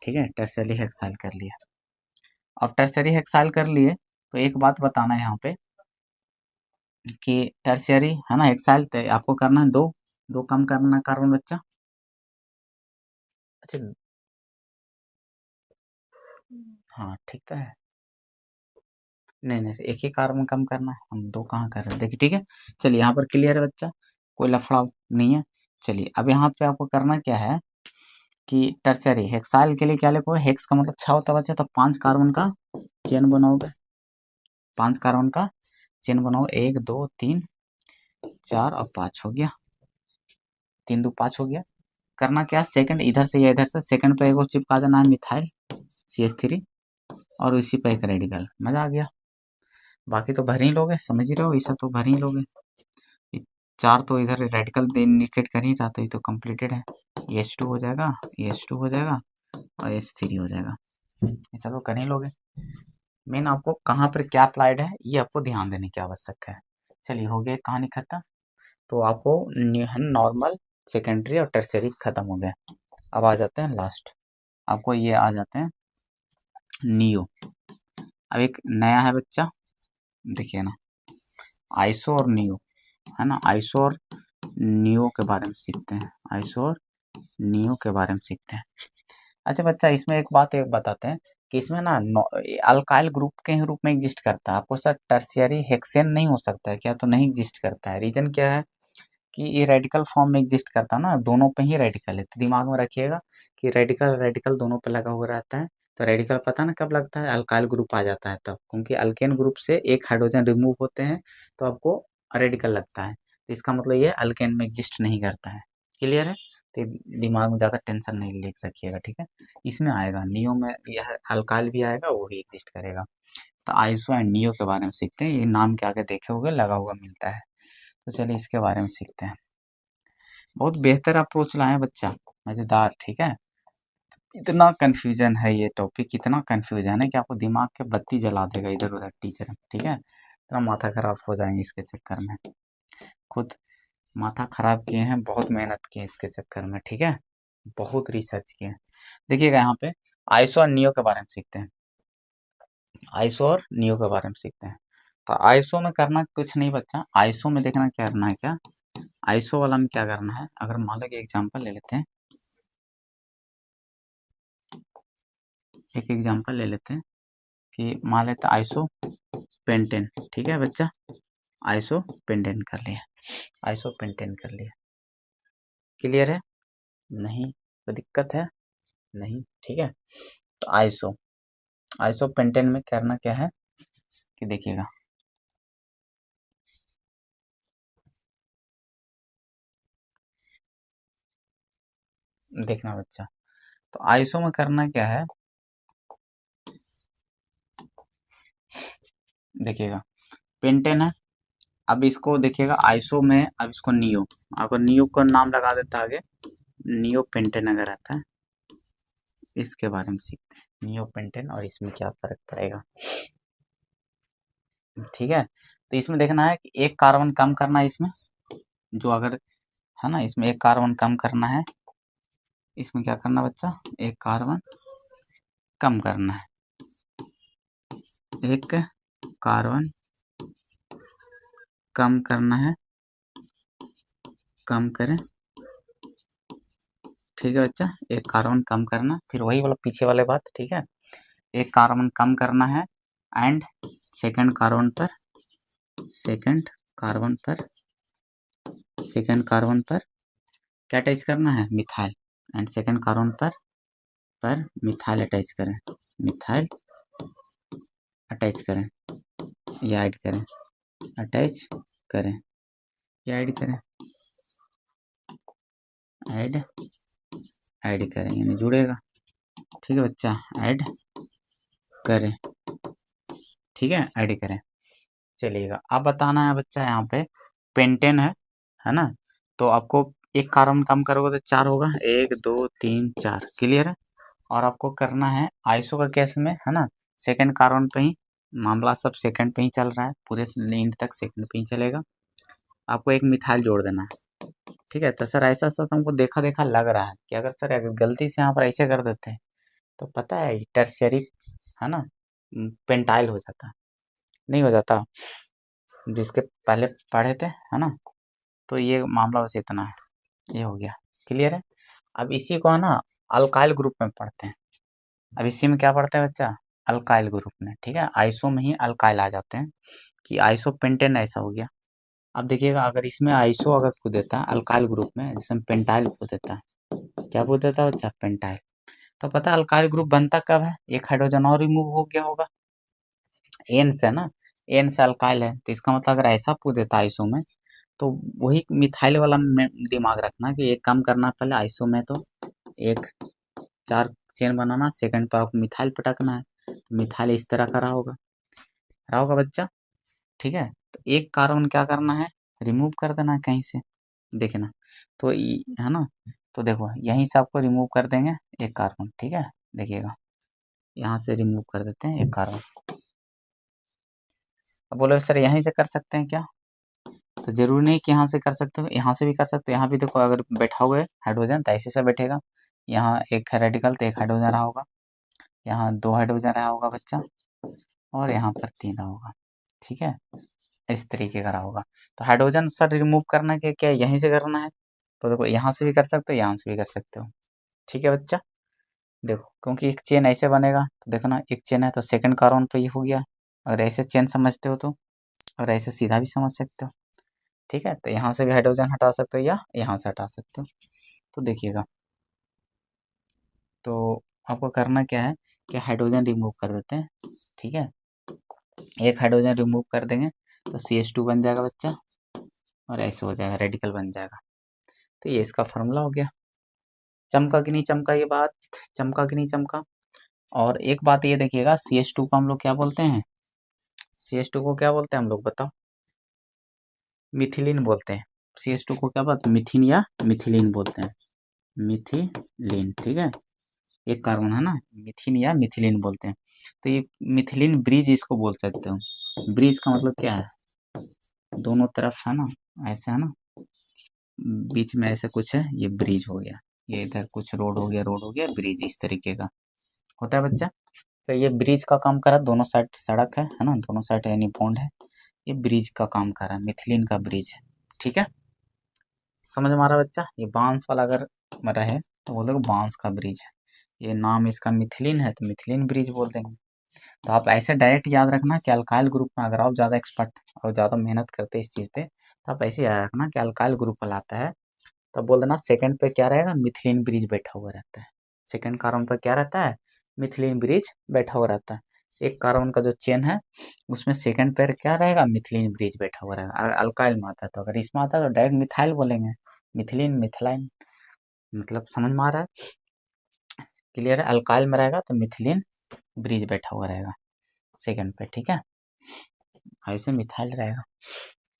ठीक है। टर्शियरी हेक्साइल कर लिया। अब टर्शियरी हेक्साइल कर लिए तो एक बात बताना है यहाँ पे कि टर्शियरी है ना हेक्साइल आपको करना है दो दो कम करना कार्बन बच्चा। अच्छा, हाँ ठीक तो है। नहीं नहीं, एक ही कार्बन कम करना है, हम दो कहाँ कर रहे हैं देखिए, ठीक है। चलिए यहाँ पर क्लियर है बच्चा, कोई लफड़ा नहीं है। चलिए अब यहाँ पे आपको करना क्या है कि टर्शियरी हेक्साइल के लिए क्या लिखोगे, हेक्स का मतलब 6 होता है बच्चा, तो 5 कार्बन का चेन बनाओगे। 5 कार्बन का चेन बनाओ, 1 2 3 4 और 5 हो गया, 3 2 5 हो गया। करना क्या, सेकंड इधर से या इधर से सेकंड पे एक और चिपका देना है मिथाइल CH3 और उसी पे एक रेडिकल, मजा आ गया। बाकी तो भर ही लोगे, समझ ही रहे हो, ये सब तो भर ही लोगे। ये 4 तो इधर रेडिकल इंडिकेट कर ही रहा, तो ये तो कंप्लीटेड है। H2 हो जाएगा, H2 हो जाएगा और H3 हो जाएगा, ये सब तो कर ही लोगे। मेन आपको कहाँ पर क्या अप्लाइड है ये आपको ध्यान देने की आवश्यकता है। चलिए हो गया कहानी खत्म। तो आपको नॉर्मल, सेकेंडरी और टर्शियरी खत्म हो गया। अब आ जाते हैं लास्ट, आपको ये आ जाते हैं नियो। अब एक नया है बच्चा, देखिए ना, आइसो और नियो, है ना। आइसो और नियो के बारे में सीखते हैं, आइसो और नियो के बारे में सीखते हैं। अच्छा बच्चा, इसमें एक बात एक बताते हैं कि इसमें ना अल्काइल ग्रुप के ही रूप में एग्जिस्ट करता है। आपको सर टर्शियरी हेक्सेन नहीं हो सकता है क्या, तो नहीं एग्जिस्ट करता है। रीजन क्या है कि ये रेडिकल फॉर्म में एग्जिस्ट करता है ना, दोनों पे ही रेडिकल है। तो दिमाग में रखिएगा कि रेडिकल रेडिकल दोनों पे लगा हुआ रहता है। तो रेडिकल पता ना कब लगता है, अल्काइल ग्रुप आ जाता है तब, क्योंकि अल्केन ग्रुप से एक हाइड्रोजन रिमूव होते हैं तो आपको रेडिकल लगता है। तो इसका मतलब ये अल्केन में एग्जिस्ट नहीं करता है। क्लियर है, तो दिमाग में ज़्यादा टेंशन नहीं ले रखिएगा, ठीक है। इसमें आएगा नियो में, यह अल्काइल भी आएगा, वो भी एग्जिस्ट करेगा। तो आइसो एंड नियो के बारे में सीखते हैं। ये नाम के आगे देखे होंगे लगा हुआ मिलता है। तो चलिए इसके बारे में सीखते हैं। बहुत बेहतर अप्रोच लाए बच्चा, मजेदार, ठीक है। इतना कंफ्यूजन है ये टॉपिक, इतना कंफ्यूजन है कि आपको दिमाग के बत्ती जला देगा इधर उधर टीचर, ठीक है। इतना माथा खराब हो जाएंगे इसके चक्कर में, खुद माथा खराब किए हैं, बहुत मेहनत की है इसके चक्कर में, ठीक है। बहुत रिसर्च किए हैं। देखिएगा यहाँ पे आइसो और नियो के बारे में सीखते हैं। आइसो और नियो के बारे में सीखते हैं। तो आइसो में करना कुछ नहीं बच्चा, आइसो में देखना क्या करना है, क्या आइसो वाला में क्या करना है। अगर मान लो कि एग्जाम्पल ले लेते हैं, एक एग्जाम्पल ले लेते हैं कि मान लेते हैं आइसो पेंटेन, ठीक है बच्चा। आइसो पेंटेन कर लिया, आइसो पेंटेन कर लिया। क्लियर है, नहीं तो दिक्कत है, नहीं, ठीक है। तो आइसो आइसो पेंटेन में करना क्या है कि देखिएगा, देखना बच्चा, तो आइसो में करना क्या है, देखिएगा पेंटेन है। अब इसको देखिएगा आइसो में, अब इसको नियो, अगर नियो का नाम लगा देता आगे, नियो पेंटेन अगर आता है, इसके बारे में सीखते हैं नियो पेंटेन और इसमें क्या फर्क पड़ेगा, ठीक है। तो इसमें देखना है कि एक कार्बन कम करना है इसमें, जो अगर है ना, इसमें एक कार्बन कम करना है। इसमें क्या करना बच्चा, एक कार्बन कम करना है, एक कार्बन कम करना है, कम करें, ठीक है बच्चा। एक कार्बन कम करना, फिर वही वाला पीछे वाले बात, ठीक है। एक कार्बन कम करना है एंड सेकंड कार्बन पर, सेकंड कार्बन पर, सेकंड कार्बन पर क्या अटैच करना है, मिथाइल, एंड सेकंड कार्बन पर मिथाइल अटैच करें, मिथाइल अटैच करें या ऐड करें, अटैच करें या ऐड करें, ऐड ऐड करें यानी जुड़ेगा, ठीक है बच्चा। ऐड करें, ठीक है, ऐड करें। चलिएगा अब बताना है बच्चा, यहाँ पे पेंटेन है ना। तो आपको एक कार्बन कम करोगे तो 4 होगा, 1 2 3 4, क्लियर है। और आपको करना है आइसो का केस में, है ना, सेकंड कार्बन पे ही मामला सब सेकंड पे ही चल रहा है, पूरे एंड तक सेकंड पे ही चलेगा। आपको एक मिथाइल जोड़ देना है, ठीक है। तो सर ऐसा सर तुमको देखा देखा लग रहा है कि अगर सर अगर गलती से यहाँ पर ऐसे कर देते हैं तो पता है टर्शियरी है ना, पेंटाइल हो जाता, नहीं हो जाता, जिसके पहले पढ़े थे है ना। तो ये मामला बस इतना है, ये हो गया, क्लियर है। अब इसी को है ना अल्काइल ग्रुप में पढ़ते हैं। अब इसी में क्या पढ़ते हैं बच्चा, अल्काइल ग्रुप में, ठीक है। आइसो में ही अल्काइल आ जाते हैं कि आइसो पेंटेन ऐसा हो गया। अब देखिएगा अगर इसमें आइसो अगर पूछ देता है अल्काइल ग्रुप में, जैसे पेंटाइल पूछ देता है, क्या पूछ देता है बच्चा, पेंटाइल। तो पता है अल्काइल ग्रुप बनता कब है, एक हाइड्रोजन और रिमूव हो गया होगा, एन से ना, एन से अल्काइल है, तो इसका मतलब अगर ऐसा पूछ देता आइसो में तो वही मिथाइल वाला में दिमाग रखना कि एक काम करना पहले आइसो में, तो एक 4 चेन बनाना, सेकंड पर आपको मिथाइल पटकना है, तो मिथाइल इस तरह का रहा होगा बच्चा, ठीक है। तो एक कार्बन क्या करना है, रिमूव कर देना है कहीं से, देखना। तो है ना, तो देखो यहीं से आपको रिमूव कर देंगे एक कार्बन, ठीक है। देखिएगा यहाँ से रिमूव कर देते हैं एक कार्बन। अब बोलो सर यहीं से कर सकते हैं क्या, तो जरूरी नहीं कि यहाँ से कर सकते हो, यहाँ से भी कर सकते हो। यहाँ भी देखो अगर बैठा हुआ है हाइड्रोजन तो ऐसे से बैठेगा, यहाँ एक है रेडिकल तो एक हाइड्रोजन रहा होगा, यहाँ 2 हाइड्रोजन रहा होगा बच्चा, और यहाँ पर 3 रहा होगा, ठीक है। इस तरीके का रहा होगा। तो हाइड्रोजन सर रिमूव करना क्या क्या यहीं से करना है, तो देखो यहाँ से भी कर सकते हो, यहाँ से भी कर सकते हो, ठीक है बच्चा। देखो क्योंकि एक चेन ऐसे बनेगा, तो देखो ना एक चेन है तो सेकंड कार्बन पे ये हो गया, अगर ऐसे चेन समझते हो तो, और ऐसे सीधा भी समझ सकते हो, ठीक है। तो यहाँ से भी हाइड्रोजन हटा सकते हो या यहाँ से हटा सकते हो। तो देखिएगा, तो आपको करना क्या है कि हाइड्रोजन रिमूव कर देते हैं, ठीक है। एक हाइड्रोजन रिमूव कर देंगे तो CH2 बन जाएगा बच्चा, और ऐसे हो जाएगा, रेडिकल बन जाएगा। तो ये इसका फार्मूला हो गया। चमका कि नहीं चमका ये बात, चमका कि नहीं चमका। और एक बात ये देखिएगा, CH2 को हम लोग क्या बोलते हैं, CH2 को क्या बोलते हैं हम लोग बताओ, मिथिलीन बोलते हैं। CH2 को क्या बोलते हैं, मिथिन या मिथिलीन बोलते हैं, मिथिलीन, ठीक है। एक कार्बन है ना, मिथिन या मिथिलीन बोलते हैं। तो ये मिथिलीन ब्रिज इसको बोल सकते हो। ब्रिज का मतलब क्या है, दोनों तरफ है ना, ऐसे है ना, बीच में ऐसे कुछ है, ये ब्रिज हो गया, ये इधर कुछ रोड हो गया ब्रिज, इस तरीके का होता है बच्चा। तो ये ब्रिज का काम कर रहा है, दोनों साइड सड़क है ना, दोनों साइड यानी पॉन्ड है, ये ब्रिज का काम कर रहा है, मिथिलीन का ब्रिज है, ठीक है। समझ में आ रहा है बच्चा। ये बांस वाला अगर रहे तो बोलोगे बांस का ब्रिज है, ये नाम इसका मिथिलीन है तो मिथिलीन ब्रिज बोल देंगे। तो आप ऐसे डायरेक्ट याद रखना कि अल्काइल ग्रुप में अगर आप ज़्यादा एक्सपर्ट और ज़्यादा मेहनत करते हैं इस चीज़ पे, तो आप ऐसे याद रखना कि अल्काइल ग्रुप वाला आता है तो बोल देना सेकंड पे क्या रहेगा, मिथिलीन ब्रिज बैठा हुआ रहता है। सेकंड कार्बन पर क्या रहता है, मिथिलीन ब्रिज बैठा हुआ रहता है। एक कार्बन का जो चेन है उसमें सेकंड पे क्या रहेगा, मिथिलीन ब्रिज बैठा हुआ रहेगा। अल्काइल में आता है, तो अगर इसमें आता है तो डायरेक्ट मिथाइल बोलेंगे, मिथिलीन मिथिलाइन, मतलब समझ में आ रहा है, क्लियर है। अल्काइल में रहेगा तो मिथिलीन ब्रिज बैठा हुआ रहेगा सेकंड पे, ठीक है। ऐसे मिथाइल रहेगा।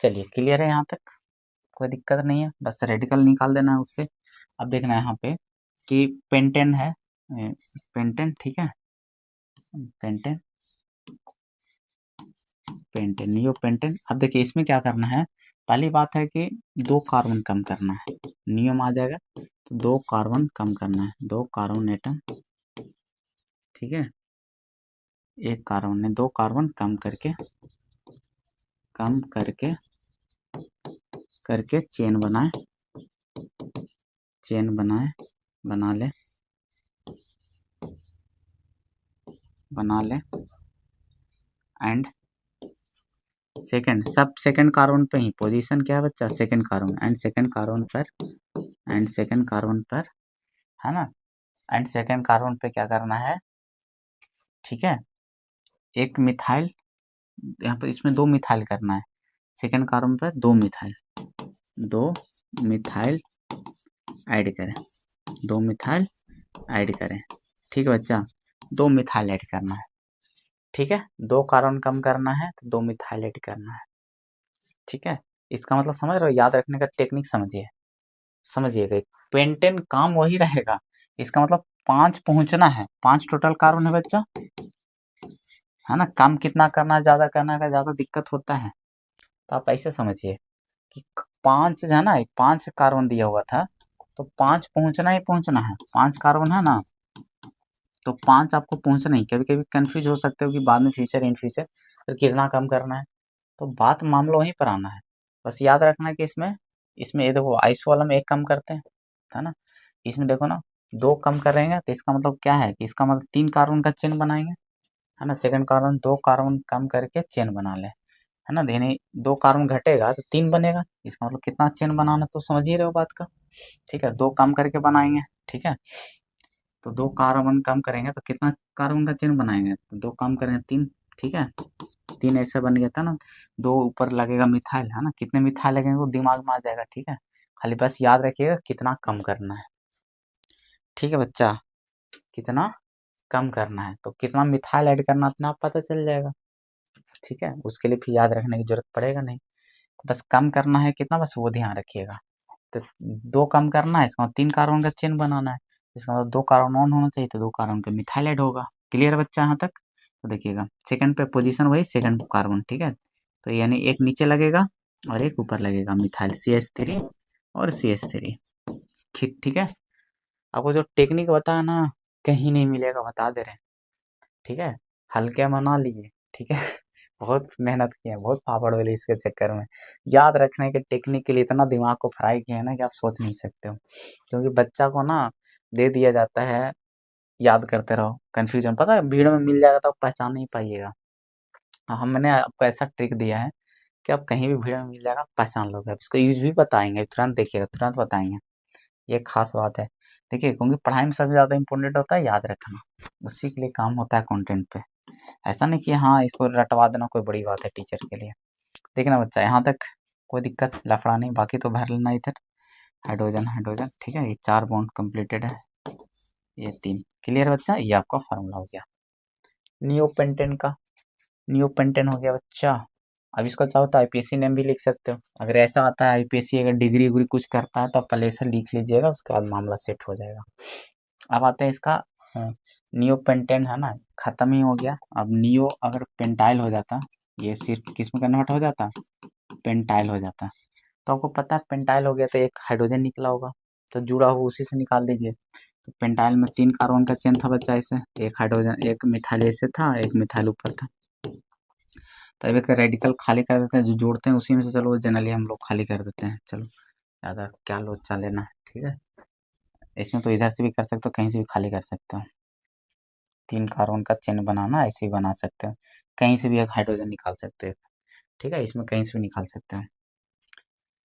चलिए क्लियर है यहाँ तक, कोई दिक्कत नहीं है, बस रेडिकल निकाल देना है उससे। अब देखना है यहाँ पे कि पेंटेन है, पेंटेन, ठीक है, पेंटेन, पेंटेन नियो पेंटेन। अब देखिए इसमें क्या करना है, पहली बात है कि 2 कार्बन कम करना है, नियम आ जाएगा, तो 2 कार्बन कम करना है, 2 कार्बन एटम, ठीक है। एक कार्बन ने 2 कार्बन कम करके करके चेन बनाए, बना ले, बना ले, एंड सेकंड, सब सेकंड कार्बन पे ही पोजीशन क्या है बच्चा, second carbon, and second carbon पर, एंड सेकंड कार्बन पर, है ना, एंड सेकंड कार्बन पे क्या करना है, ठीक है। एक मिथाइल, यहाँ पर इसमें 2 मिथाइल करना है, सेकंड कार्बन पर 2 मिथाइल, 2 मिथाइल ऐड करें, 2 मिथाइल ऐड करें, ठीक है बच्चा, 2 मिथाइल ऐड करना है, ठीक है। 2 कार्बन कम करना है तो 2 मिथाइल ऐड करना है, ठीक है। इसका मतलब समझ रहे हो, याद रखने का टेक्निक समझिए, समझिएगा। पेंटेन काम वही रहेगा, इसका मतलब 5 पहुंचना है, 5 टोटल कार्बन है बच्चा, है ना। काम कितना करना है, ज़्यादा करना का ज़्यादा दिक्कत होता है। तो आप ऐसे समझिए कि 5 है ना, 5 कार्बन दिया हुआ था, तो 5 पहुंचना ही पहुंचना है। 5 कार्बन है ना, तो 5 आपको पहुंचना ही। कभी कभी कंफ्यूज हो सकते हो कि बाद में फ्यूचर इन फ्यूचर फिर कितना कम करना है, तो बात मामला वहीं पर आना है। बस याद रखना है कि इसमें इसमें ये देखो आइसो वाला में एक कम करते हैं, है ना। इसमें देखो ना, 2 कम करेंगे तो इसका मतलब क्या है कि इसका मतलब 3 कार्बन का चेन बनाएंगे, है ना। सेकंड कार्बन 2 कार्बन कम करके चेन बना ले, है ना। यानी 2 कार्बन घटेगा तो 3 बनेगा, इसका मतलब कितना चेन बनाना, तो समझ ही रहे हो बात का। ठीक है, 2 कम करके बनाएंगे। ठीक है, तो 2 कार्बन कम करेंगे तो कितना कार्बन का चेन बनाएंगे, तो 2 कम करेंगे 3। ठीक है, 3 ऐसे बन गया था ना। 2 ऊपर लगेगा मिथाइल, है ना। कितने मिथाइल लगेंगे वो दिमाग में आ जाएगा। ठीक है, खाली बस याद रखिएगा कितना कम करना है। ठीक है बच्चा, कितना कम करना है, तो कितना मिथाइल ऐड करना अपने आप पता चल जाएगा। ठीक है, उसके लिए फिर याद रखने की जरूरत पड़ेगा नहीं, बस कम करना है कितना, बस वो ध्यान रखिएगा। तो 2 कम करना है, इसका मतलब 3 कार्बन का चेन बनाना है, इसका मतलब 2 कार्बन ऑन होना चाहिए, तो 2 कार्बन का मिथाइल ऐड होगा। क्लियर बच्चा यहाँ तक। तो देखिएगा सेकंड पे पोजीशन वही सेकंड कार्बन। ठीक है, तो यानी एक नीचे लगेगा और एक ऊपर लगेगा, मिथाइल CH3 और CH3। ठीक ठीक है, आपको जो टेक्निक बताया ना, कहीं नहीं मिलेगा, बता दे रहे हैं। ठीक है, हल्के मना लिए। ठीक है बहुत मेहनत किए हैं, बहुत पापड़ बेले इसके चक्कर में। याद रखने के टेक्निक के लिए इतना दिमाग को फ्राई किया है ना कि आप सोच नहीं सकते हो। क्योंकि बच्चा को ना दे दिया जाता है, याद करते रहो, कंफ्यूजन पता है भीड़ में मिल जाएगा तो आप पहचान नहीं पाइएगा। हमने आपको ऐसा ट्रिक दिया है कि आप कहीं भी भीड़ में मिल जाएगा पहचान लोगे। अब इसको यूज भी बताएंगे, तुरंत देखिएगा, तुरंत बताएंगे। ये खास बात है। देखिए, क्योंकि पढ़ाई में सबसे ज्यादा इंपॉर्टेंट होता है याद रखना, उसी के लिए काम होता है कंटेंट पे। ऐसा नहीं कि हाँ इसको रटवा देना कोई बड़ी बात है टीचर के लिए। देखना बच्चा, यहाँ तक कोई दिक्कत लफड़ा नहीं, बाकी तो भर लेना इधर। हाइड्रोजन हाइड्रोजन, ठीक है, ये 4 बॉन्ड कंप्लीटेड है, ये 3। क्लियर बच्चा, ये आपका फार्मूला हो गया नियोपेंटेन का। नियोपेंटेन हो गया बच्चा। अब इसको चाहो तो आईपीएससी नेम भी लिख सकते हो, अगर ऐसा आता है आईपीएससी अगर डिग्री उग्री कुछ करता है तो आप पहले से लिख लीजिएगा, उसके बाद मामला सेट हो जाएगा। अब आते हैं इसका नियोपेंटेन, है ना, खत्म ही हो गया। अब नियो अगर पेंटाइल हो जाता, ये सिर्फ किस में कन्वर्ट हो जाता, पेंटाइल हो जाता। तो आपको पता है पेंटाइल हो गया तो एक हाइड्रोजन निकला होगा, तो जुड़ा हुआ उसी से निकाल दीजिए। तो पेंटाइल में 3 कार्बन का चेन था बच्चा, ऐसे एक हाइड्रोजन एक मिथाइल ऐसे था, एक मिथाइल ऊपर था। तो अब एक रेडिकल खाली कर देते हैं, जो जोड़ते हैं उसी में से, चलो जनरली हम लोग खाली कर देते हैं। चलो ज़्यादा क्या लोचा लेना है। ठीक है, इसमें तो इधर से भी कर सकते हो, कहीं से भी खाली कर सकते हो। 3 कार्बन का चेन बनाना ऐसे ही बना सकते हो, कहीं से भी एक हाइड्रोजन निकाल सकते हो। ठीक है, इसमें कहीं से भी निकाल सकते हो।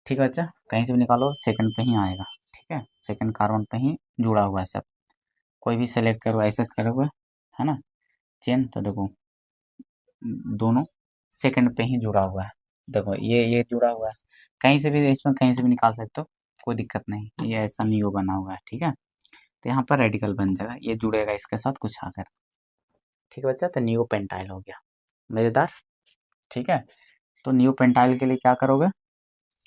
ठीक है बच्चा, कहीं से भी निकालो सेकंड पे ही आएगा। ठीक है, सेकंड कार्बन पे ही जुड़ा हुआ है सब। कोई भी सेलेक्ट करो, ऐसे करोगे, है ना, चेन, तो देखो दोनों सेकंड पे ही जुड़ा हुआ है। देखो ये जुड़ा हुआ है, कहीं से भी, इसमें कहीं से भी निकाल सकते हो, कोई दिक्कत नहीं। ये ऐसा नियो बना हुआ है। ठीक है, तो यहाँ पर रेडिकल बन जाएगा, ये जुड़ेगा इसके साथ कुछ आकर। ठीक है बच्चा, तो नियो पेंटाइल हो गया, मजेदार। ठीक है, तो नियो पेंटाइल के लिए क्या करोगे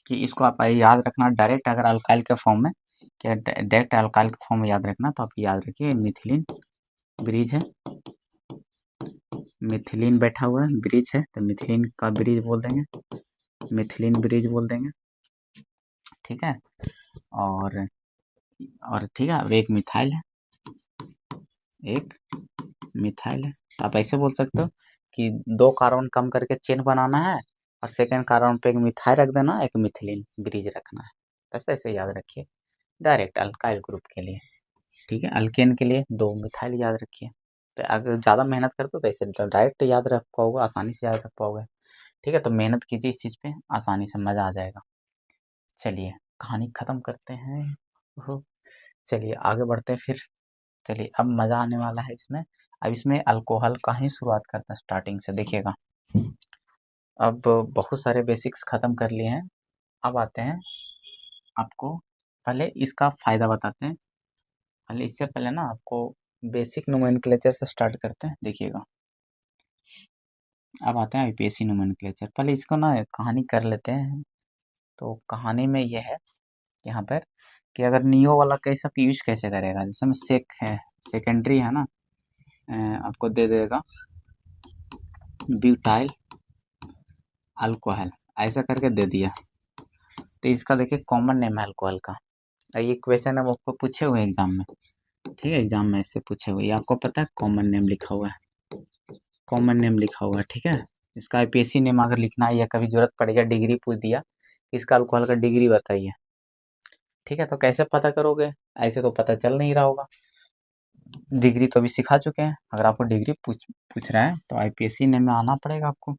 कि इसको आप याद रखना डायरेक्ट, अगर अल्काइल के फॉर्म में, क्या डायरेक्ट अल्काइल के फॉर्म में याद रखना, तो आप याद रखिए मिथिलीन ब्रिज है, मिथिलीन बैठा हुआ है, ब्रिज है, तो मिथिलीन का ब्रिज बोल देंगे, मिथिलीन ब्रिज बोल देंगे। ठीक है, और ठीक है, अब एक मिथाइल है, एक मिथाइल है, तो आप ऐसे बोल सकते हो कि 2 कार्बन कम करके चेन बनाना है, और सेकेंड कार्बन पे एक मिथाइल रख देना, एक मिथिलीन ब्रिज रखना है। ऐसे ऐसे याद रखिए डायरेक्ट अल्काइल ग्रुप के लिए। ठीक है, अल्केन के लिए 2 मिथाइल याद रखिए। तो अगर ज़्यादा मेहनत करते हो तो ऐसे डायरेक्ट याद रख पाओगे, आसानी से याद रख पाओगे। ठीक है, तो मेहनत कीजिए इस चीज़ पे, आसानी से मज़ा आ जाएगा। चलिए कहानी ख़त्म करते हैं। ओहो, चलिए आगे बढ़ते हैं फिर। चलिए अब मज़ा आने वाला है इसमें। अब इसमें अल्कोहल का ही शुरुआत करते हैं स्टार्टिंग से, देखिएगा। अब बहुत सारे बेसिक्स ख़त्म कर लिए हैं, अब आते हैं आपको, पहले इसका फ़ायदा बताते हैं। पहले इससे पहले ना आपको बेसिक नोमेनक्लेचर से स्टार्ट करते हैं, देखिएगा। अब आते हैं आईपीएससी नोमेनक्लेचर, पहले इसको ना कहानी कर लेते हैं। तो कहानी में ये है यहाँ पर कि अगर नियो वाला कैसा यूज कैसे करेगा, जैसे में सेक है, सेकेंडरी है ना, आपको दे देगा ब्यूटाइल अल्कोहल ऐसा करके दे दिया। तो इसका देखिए कॉमन नेम है अल्कोहल का। ये क्वेश्चन है वो आपको पूछे हुए एग्जाम में, ठीक है, एग्जाम में इससे पूछे हुए, ये आपको पता है कॉमन नेम लिखा हुआ है, कॉमन नेम लिखा हुआ है, ठीक है। इसका आईपीएससी नेम अगर लिखना है या कभी जरूरत पड़ेगा, डिग्री पूछ दिया इसका अल्कोहल का डिग्री बताइए, ठीक है। तो कैसे पता करोगे, ऐसे तो पता चल नहीं रहा होगा। डिग्री तो अभी सिखा चुके हैं, अगर आपको डिग्री पूछ पूछ रहा है तो आईपीएससी नेम में आना पड़ेगा आपको।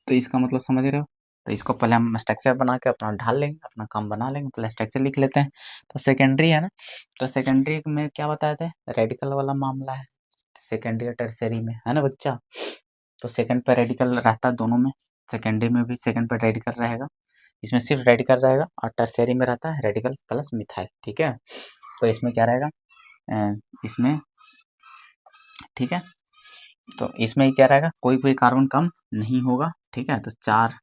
तो इसका मतलब समझ रहे हो। तो इसको पहले हम स्ट्रक्चर बना के अपना ढाल लेंगे, अपना काम बना लेंगे, पहले स्ट्रक्चर लिख लेते हैं। तो सेकेंडरी है ना, तो सेकेंडरी में क्या बताए थे, रेडिकल वाला मामला है सेकेंडरी और टर्सरी में, है ना बच्चा। तो सेकंड पे रेडिकल रहता है दोनों में, सेकेंडरी में भी सेकंड पे रेडिकल रहेगा, इसमें सिर्फ रेडिकल रहेगा, और टर्सरी में रहता है रेडिकल प्लस मिथाइल, ठीक है। तो इसमें क्या रहेगा, इसमें, ठीक है, तो इसमें क्या रहेगा, कोई कोई कार्बन कम नहीं होगा, ठीक है। तो चार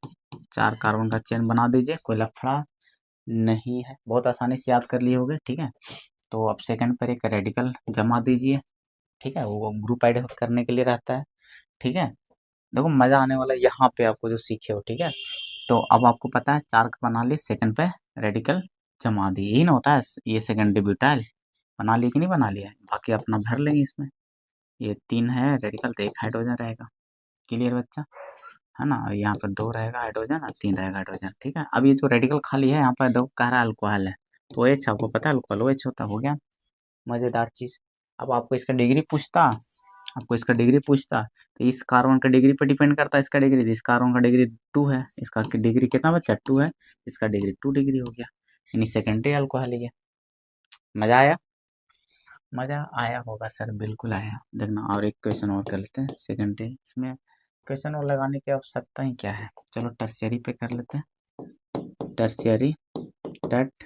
चार कार्बन का चेन बना दीजिए, कोई लफड़ा नहीं है, बहुत आसानी से याद कर लिए होगे, ठीक है। तो अब सेकंड पर एक रेडिकल जमा दीजिए, ठीक है, वो ग्रुप ऐड करने के लिए रहता है, ठीक है। देखो मजा आने वाला है यहाँ पे आपको जो सीखे हो, ठीक है। तो अब आपको पता है चार का बना लिए, सेकंड पे रेडिकल जमा दिए, यही ना होता है, ये सेकंड ब्यूटाइल बना लिए कि नहीं बना लिया, बाकी अपना भर लेंगे इसमें। ये तीन है रेडिकल तो एक हाइड्रोजन रहेगा, क्लियर बच्चा, है ना। और यहाँ पर दो रहेगा हाइड्रोजन और तीन रहेगा हाइड्रोजन, ठीक है। अब ये जो रेडिकल खाली है यहाँ पर दो कह रहा है अल्कोहल है, तो OH आपको पता है अल्कोहल OH होता, हो गया मजेदार चीज। अब आपको इसका डिग्री पूछता, आपको इसका डिग्री पूछता, तो इस कार्बन का डिग्री पे डिपेंड करता है इसका डिग्री, इस कार्बन का डिग्री 2 है, इसका डिग्री कितना बच्चा 2 है, इसका डिग्री 2 डिग्री हो गया, यानी सेकेंडरी अल्कोहल ही है। मजा आया, मजा आया होगा सर, बिल्कुल आया। देखना और एक क्वेश्चन और कर लेते हैं सेकेंडरी, इसमें क्वेश्चन और लगाने की आवश्यकता ही क्या है। चलो टर्शियरी पे कर लेते हैं, टर्शियरी टट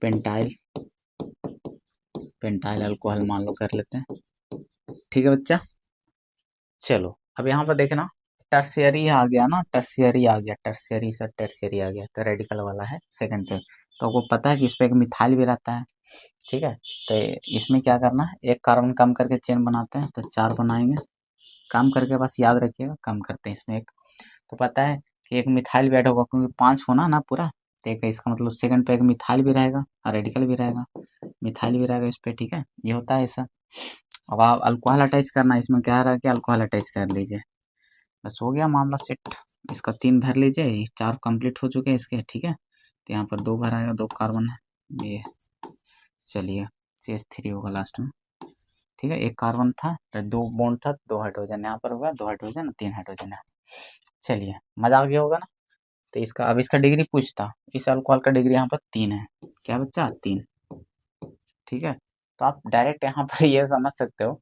पेंटाइल, पेंटाइल अल्कोहल मान लो कर लेते हैं, ठीक है बच्चा। चलो अब यहाँ पर देखना, टर्शियरी आ गया ना, टर्शियरी आ गया, टर्शियरी से टर्शियरी आ गया, तो रेडिकल वाला है सेकंड पे। तो आपको पता है कि इस पे एक मिथाइल भी रहता है, ठीक है। तो इसमें क्या करना है, एक कार्बन कम करके चेन बनाते हैं, तो चार बनाएंगे, कम करके बस याद रखिएगा, कम करते हैं इसमें एक। तो पता है कि एक मिथाइल भी ऐड होगा, क्योंकि पांच होना ना पूरा, तो एक इसका मतलब सेकंड पे एक मिथाइल भी रहेगा और रेडिकल भी रहेगा, मिथाइल भी रहेगा इस पे, ठीक है, ये होता है ऐसा। अब आप अल्कोहल अटैच करना, इसमें क्या रहा कि अल्कोहल अटैच कर लीजिए, बस हो गया मामला सेट। इसका तीन भर लीजिए, ये चार कंप्लीट हो चुके हैं इसके, ठीक है। तो यहाँ पर दो भर आएगा, दो कार्बन है ये, चलिए CH3 होगा लास्ट में, ठीक है। एक कार्बन था तो दो बॉन्ड था, दो हाइड्रोजन यहाँ पर होगा, दो हाइड्रोजन तीन हाइड्रोजन है। चलिए मजा आ गया होगा ना। तो इसका अब इसका डिग्री पूछता, इस अल्कोहल का डिग्री यहाँ पर 3 है, क्या बच्चा 3, ठीक है। तो आप डायरेक्ट यहाँ पर ये समझ सकते हो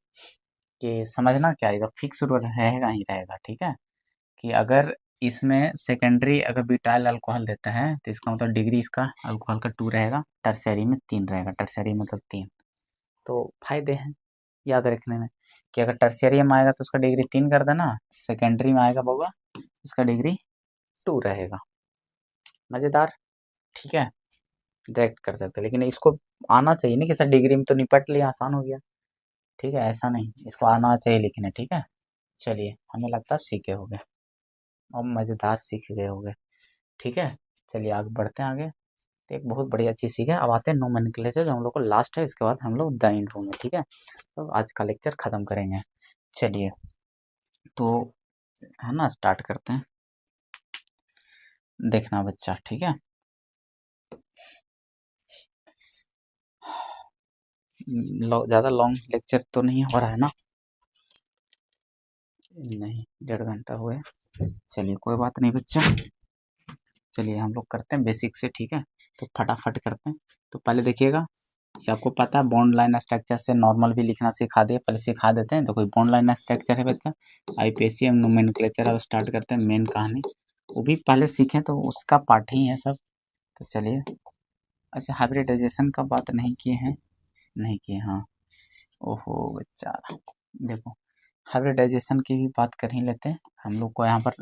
कि समझना क्या आएगा, फिक्स रूल रहेगा ही रहेगा, ठीक है। कि अगर इसमें सेकेंडरी अगर ब्यूटाइल अल्कोहल देता है तो इसका मतलब डिग्री इसका अल्कोहल का 2 रहेगा, टर्सरी में 3 रहेगा, टर्सरी मतलब 3। तो फायदे हैं याद रखने में, कि अगर टर्सरी में आएगा तो उसका डिग्री 3 कर देना, सेकेंडरी में आएगा बउआ इसका डिग्री 2 रहेगा, मजेदार, ठीक है। डायरेक्ट कर सकते, लेकिन इसको आना चाहिए ना कि सर डिग्री में तो निपट लिया आसान हो गया, ठीक है, ऐसा नहीं, इसको आना चाहिए लिखने, ठीक है। चलिए हमें लगता है सीखे हो गए, और मज़ेदार सीख गए होंगे, ठीक है। चलिए आगे बढ़ते हैं आगे। तो एक बहुत बढ़िया चीज़ सीखे, अब आते हैं नोमेनक्लेचर जो हम लोग को लास्ट है, इसके बाद हम लोग द इंट्रो में, ठीक है। तो आज का लेक्चर खत्म करेंगे, चलिए। तो है ना, स्टार्ट करते हैं, देखना बच्चा, ठीक है। ज़्यादा लॉन्ग लेक्चर तो नहीं हो रहा है ना, नहीं 1.5 घंटा हुए, चलिए कोई बात नहीं बच्चा। चलिए हम लोग करते हैं बेसिक से, ठीक है। तो फटाफट करते हैं। तो पहले देखिएगा, ये आपको पता है बॉन्ड लाइन स्ट्रक्चर से नॉर्मल भी लिखना सिखा दिए, पहले सिखा देते हैं। तो कोई बॉन्ड लाइन स्ट्रक्चर है बच्चा, आईपीएससी नोमेनक्लेचर, अब स्टार्ट करते हैं मेन कहानी, वो भी पहले सीखें तो उसका पार्ट ही है सब। तो चलिए, अच्छा हाइब्रिडाइजेशन का बात नहीं किए हैं, नहीं किए, हाँ, ओहो बच्चा, देखो हाइब्रिडाइजेशन की भी बात कर ही लेते हैं। हम लोग को यहाँ पर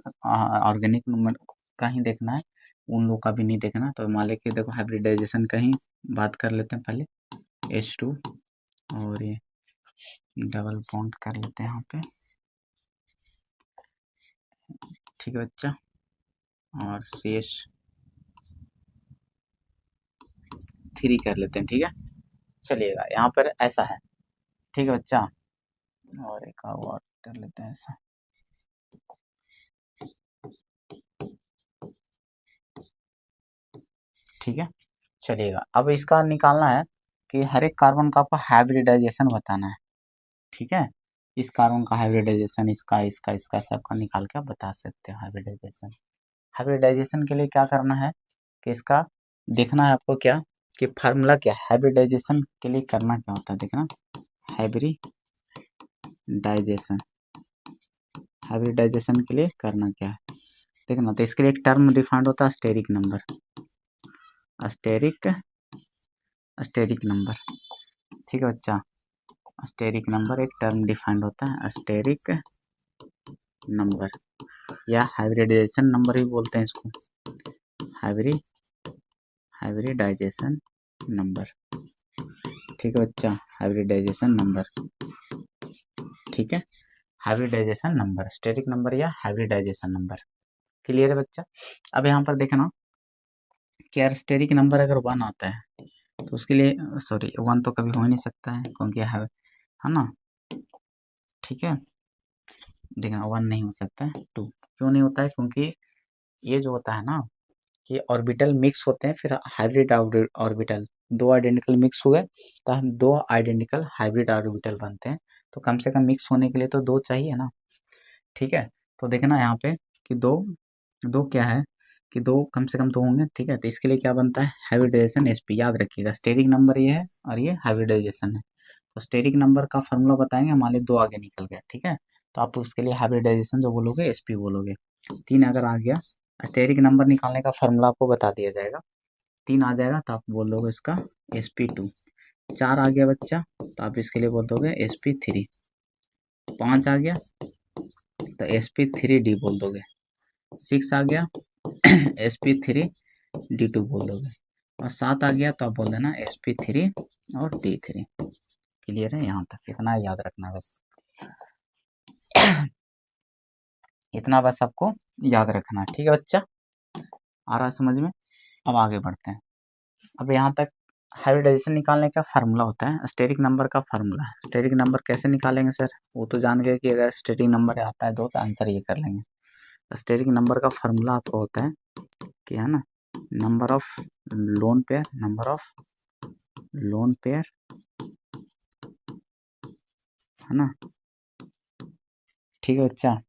ऑर्गेनिक नंबर का ही देखना है, उन लोग का भी नहीं देखना। तो मान लेके देखो हाइब्रिडाइजेशन का ही बात कर लेते हैं पहले, H2 और ये डबल बॉन्ड कर लेते हैं यहाँ पे, ठीक है बच्चा, और CH3 कर लेते हैं। ठीक है, चलिएगा यहाँ पर ऐसा है। ठीक है बच्चा, और एक और कर लेते हैं ऐसा। ठीक है, चलिएगा अब इसका निकालना है कि हर एक कार्बन का आपको हाइब्रिडाइजेशन बताना है। ठीक है, इस कार्बन का हाइब्रिडाइजेशन, इसका इसका इसका सबका निकाल के आप बता सकते हो हाइब्रिडाइजेशन। हाइब्रिडाइजेशन के लिए क्या करना है कि इसका देखना है आपको क्या, कि फार्मूला क्या है हाइब्रिडाइजेशन के लिए, करना क्या होता है देखना। हाइब्रिडाइजेशन, हाइब्रिडाइजेशन के लिए करना क्या है देखना। तो इसके लिए एक टर्म डिफाइंड होता है steric number, steric steric number. ठीक है बच्चा, स्टेरिक नंबर एक टर्म डिफाइंड होता है, स्टेरिक नंबर या हाइब्रिडाइजेशन नंबर भी बोलते हैं इसको, हाइब्रिडाइजेशन नंबर। ठीक है बच्चा, हाइब्रिडाइजेशन नंबर। ठीक है, हाइब्रिडाइजेशन नंबर, स्टेरिक नंबर या हाइब्रिडाइजेशन नंबर। क्लियर है बच्चा। अब यहाँ पर देखना कि यार स्टेरिक नंबर अगर 1 आता है तो उसके लिए, सॉरी 1 तो कभी हो ही नहीं सकता है क्योंकि है ना। ठीक है, देखना 1 नहीं हो सकता है, 2 क्यों नहीं होता है, क्योंकि ये जो होता है ना कि ऑर्बिटल मिक्स होते हैं, फिर हाइब्रिड ऑर्बिटल, दो आइडेंटिकल मिक्स हुए तो हम दो आइडेंटिकल हाइब्रिड ऑर्बिटल बनते हैं। तो कम से कम मिक्स होने के लिए तो दो चाहिए ना। ठीक है, तो देखना यहाँ पे कि दो दो क्या है, कि दो कम से कम दो होंगे। ठीक है, तो इसके लिए क्या बनता है हाइब्रिडाइजेशन sp, याद रखिएगा स्टेरिक नंबर ये है और ये हाइब्रिडाइजेशन है। तो स्टेरिक नंबर का फॉर्मूला बताएंगे, मान लीजिए दो आगे निकल गया। ठीक है, तो आप उसके लिए हाइब्रिडाइजेशन जो बोलोगे sp बोलोगे। 3 अगर आ गया, स्टेरिक नंबर निकालने का फॉर्मूला आपको बता दिया जाएगा। 3 आ जाएगा तो आप बोल दोगे इसका sp2। 4 आ गया बच्चा तो आप इसके लिए बोल दोगे sp3। 5 आ गया तो sp3d बोल दोगे। 6 आ गया sp3d2 बोल दोगे। और 7 आ गया तो आप बोल देना sp3 और d3। क्लियर है, यहाँ तक इतना याद रखना बस, इतना बस आपको याद रखना है। ठीक है बच्चा, आ रहा है समझ में। अब आगे बढ़ते हैं। अब यहाँ तक हाइब्रिडाइजेशन निकालने का फार्मूला होता है, स्टेरिक नंबर का फार्मूला। स्टेरिक नंबर कैसे निकालेंगे सर, वो तो जान गए कि अगर स्टेरिक नंबर आता है दो तो आंसर ये कर लेंगे। स्टेरिक नंबर का फार्मूला आपको होता है कि है ना, number of lone pair, number of lone pair, है ना। ठीक है बच्चा,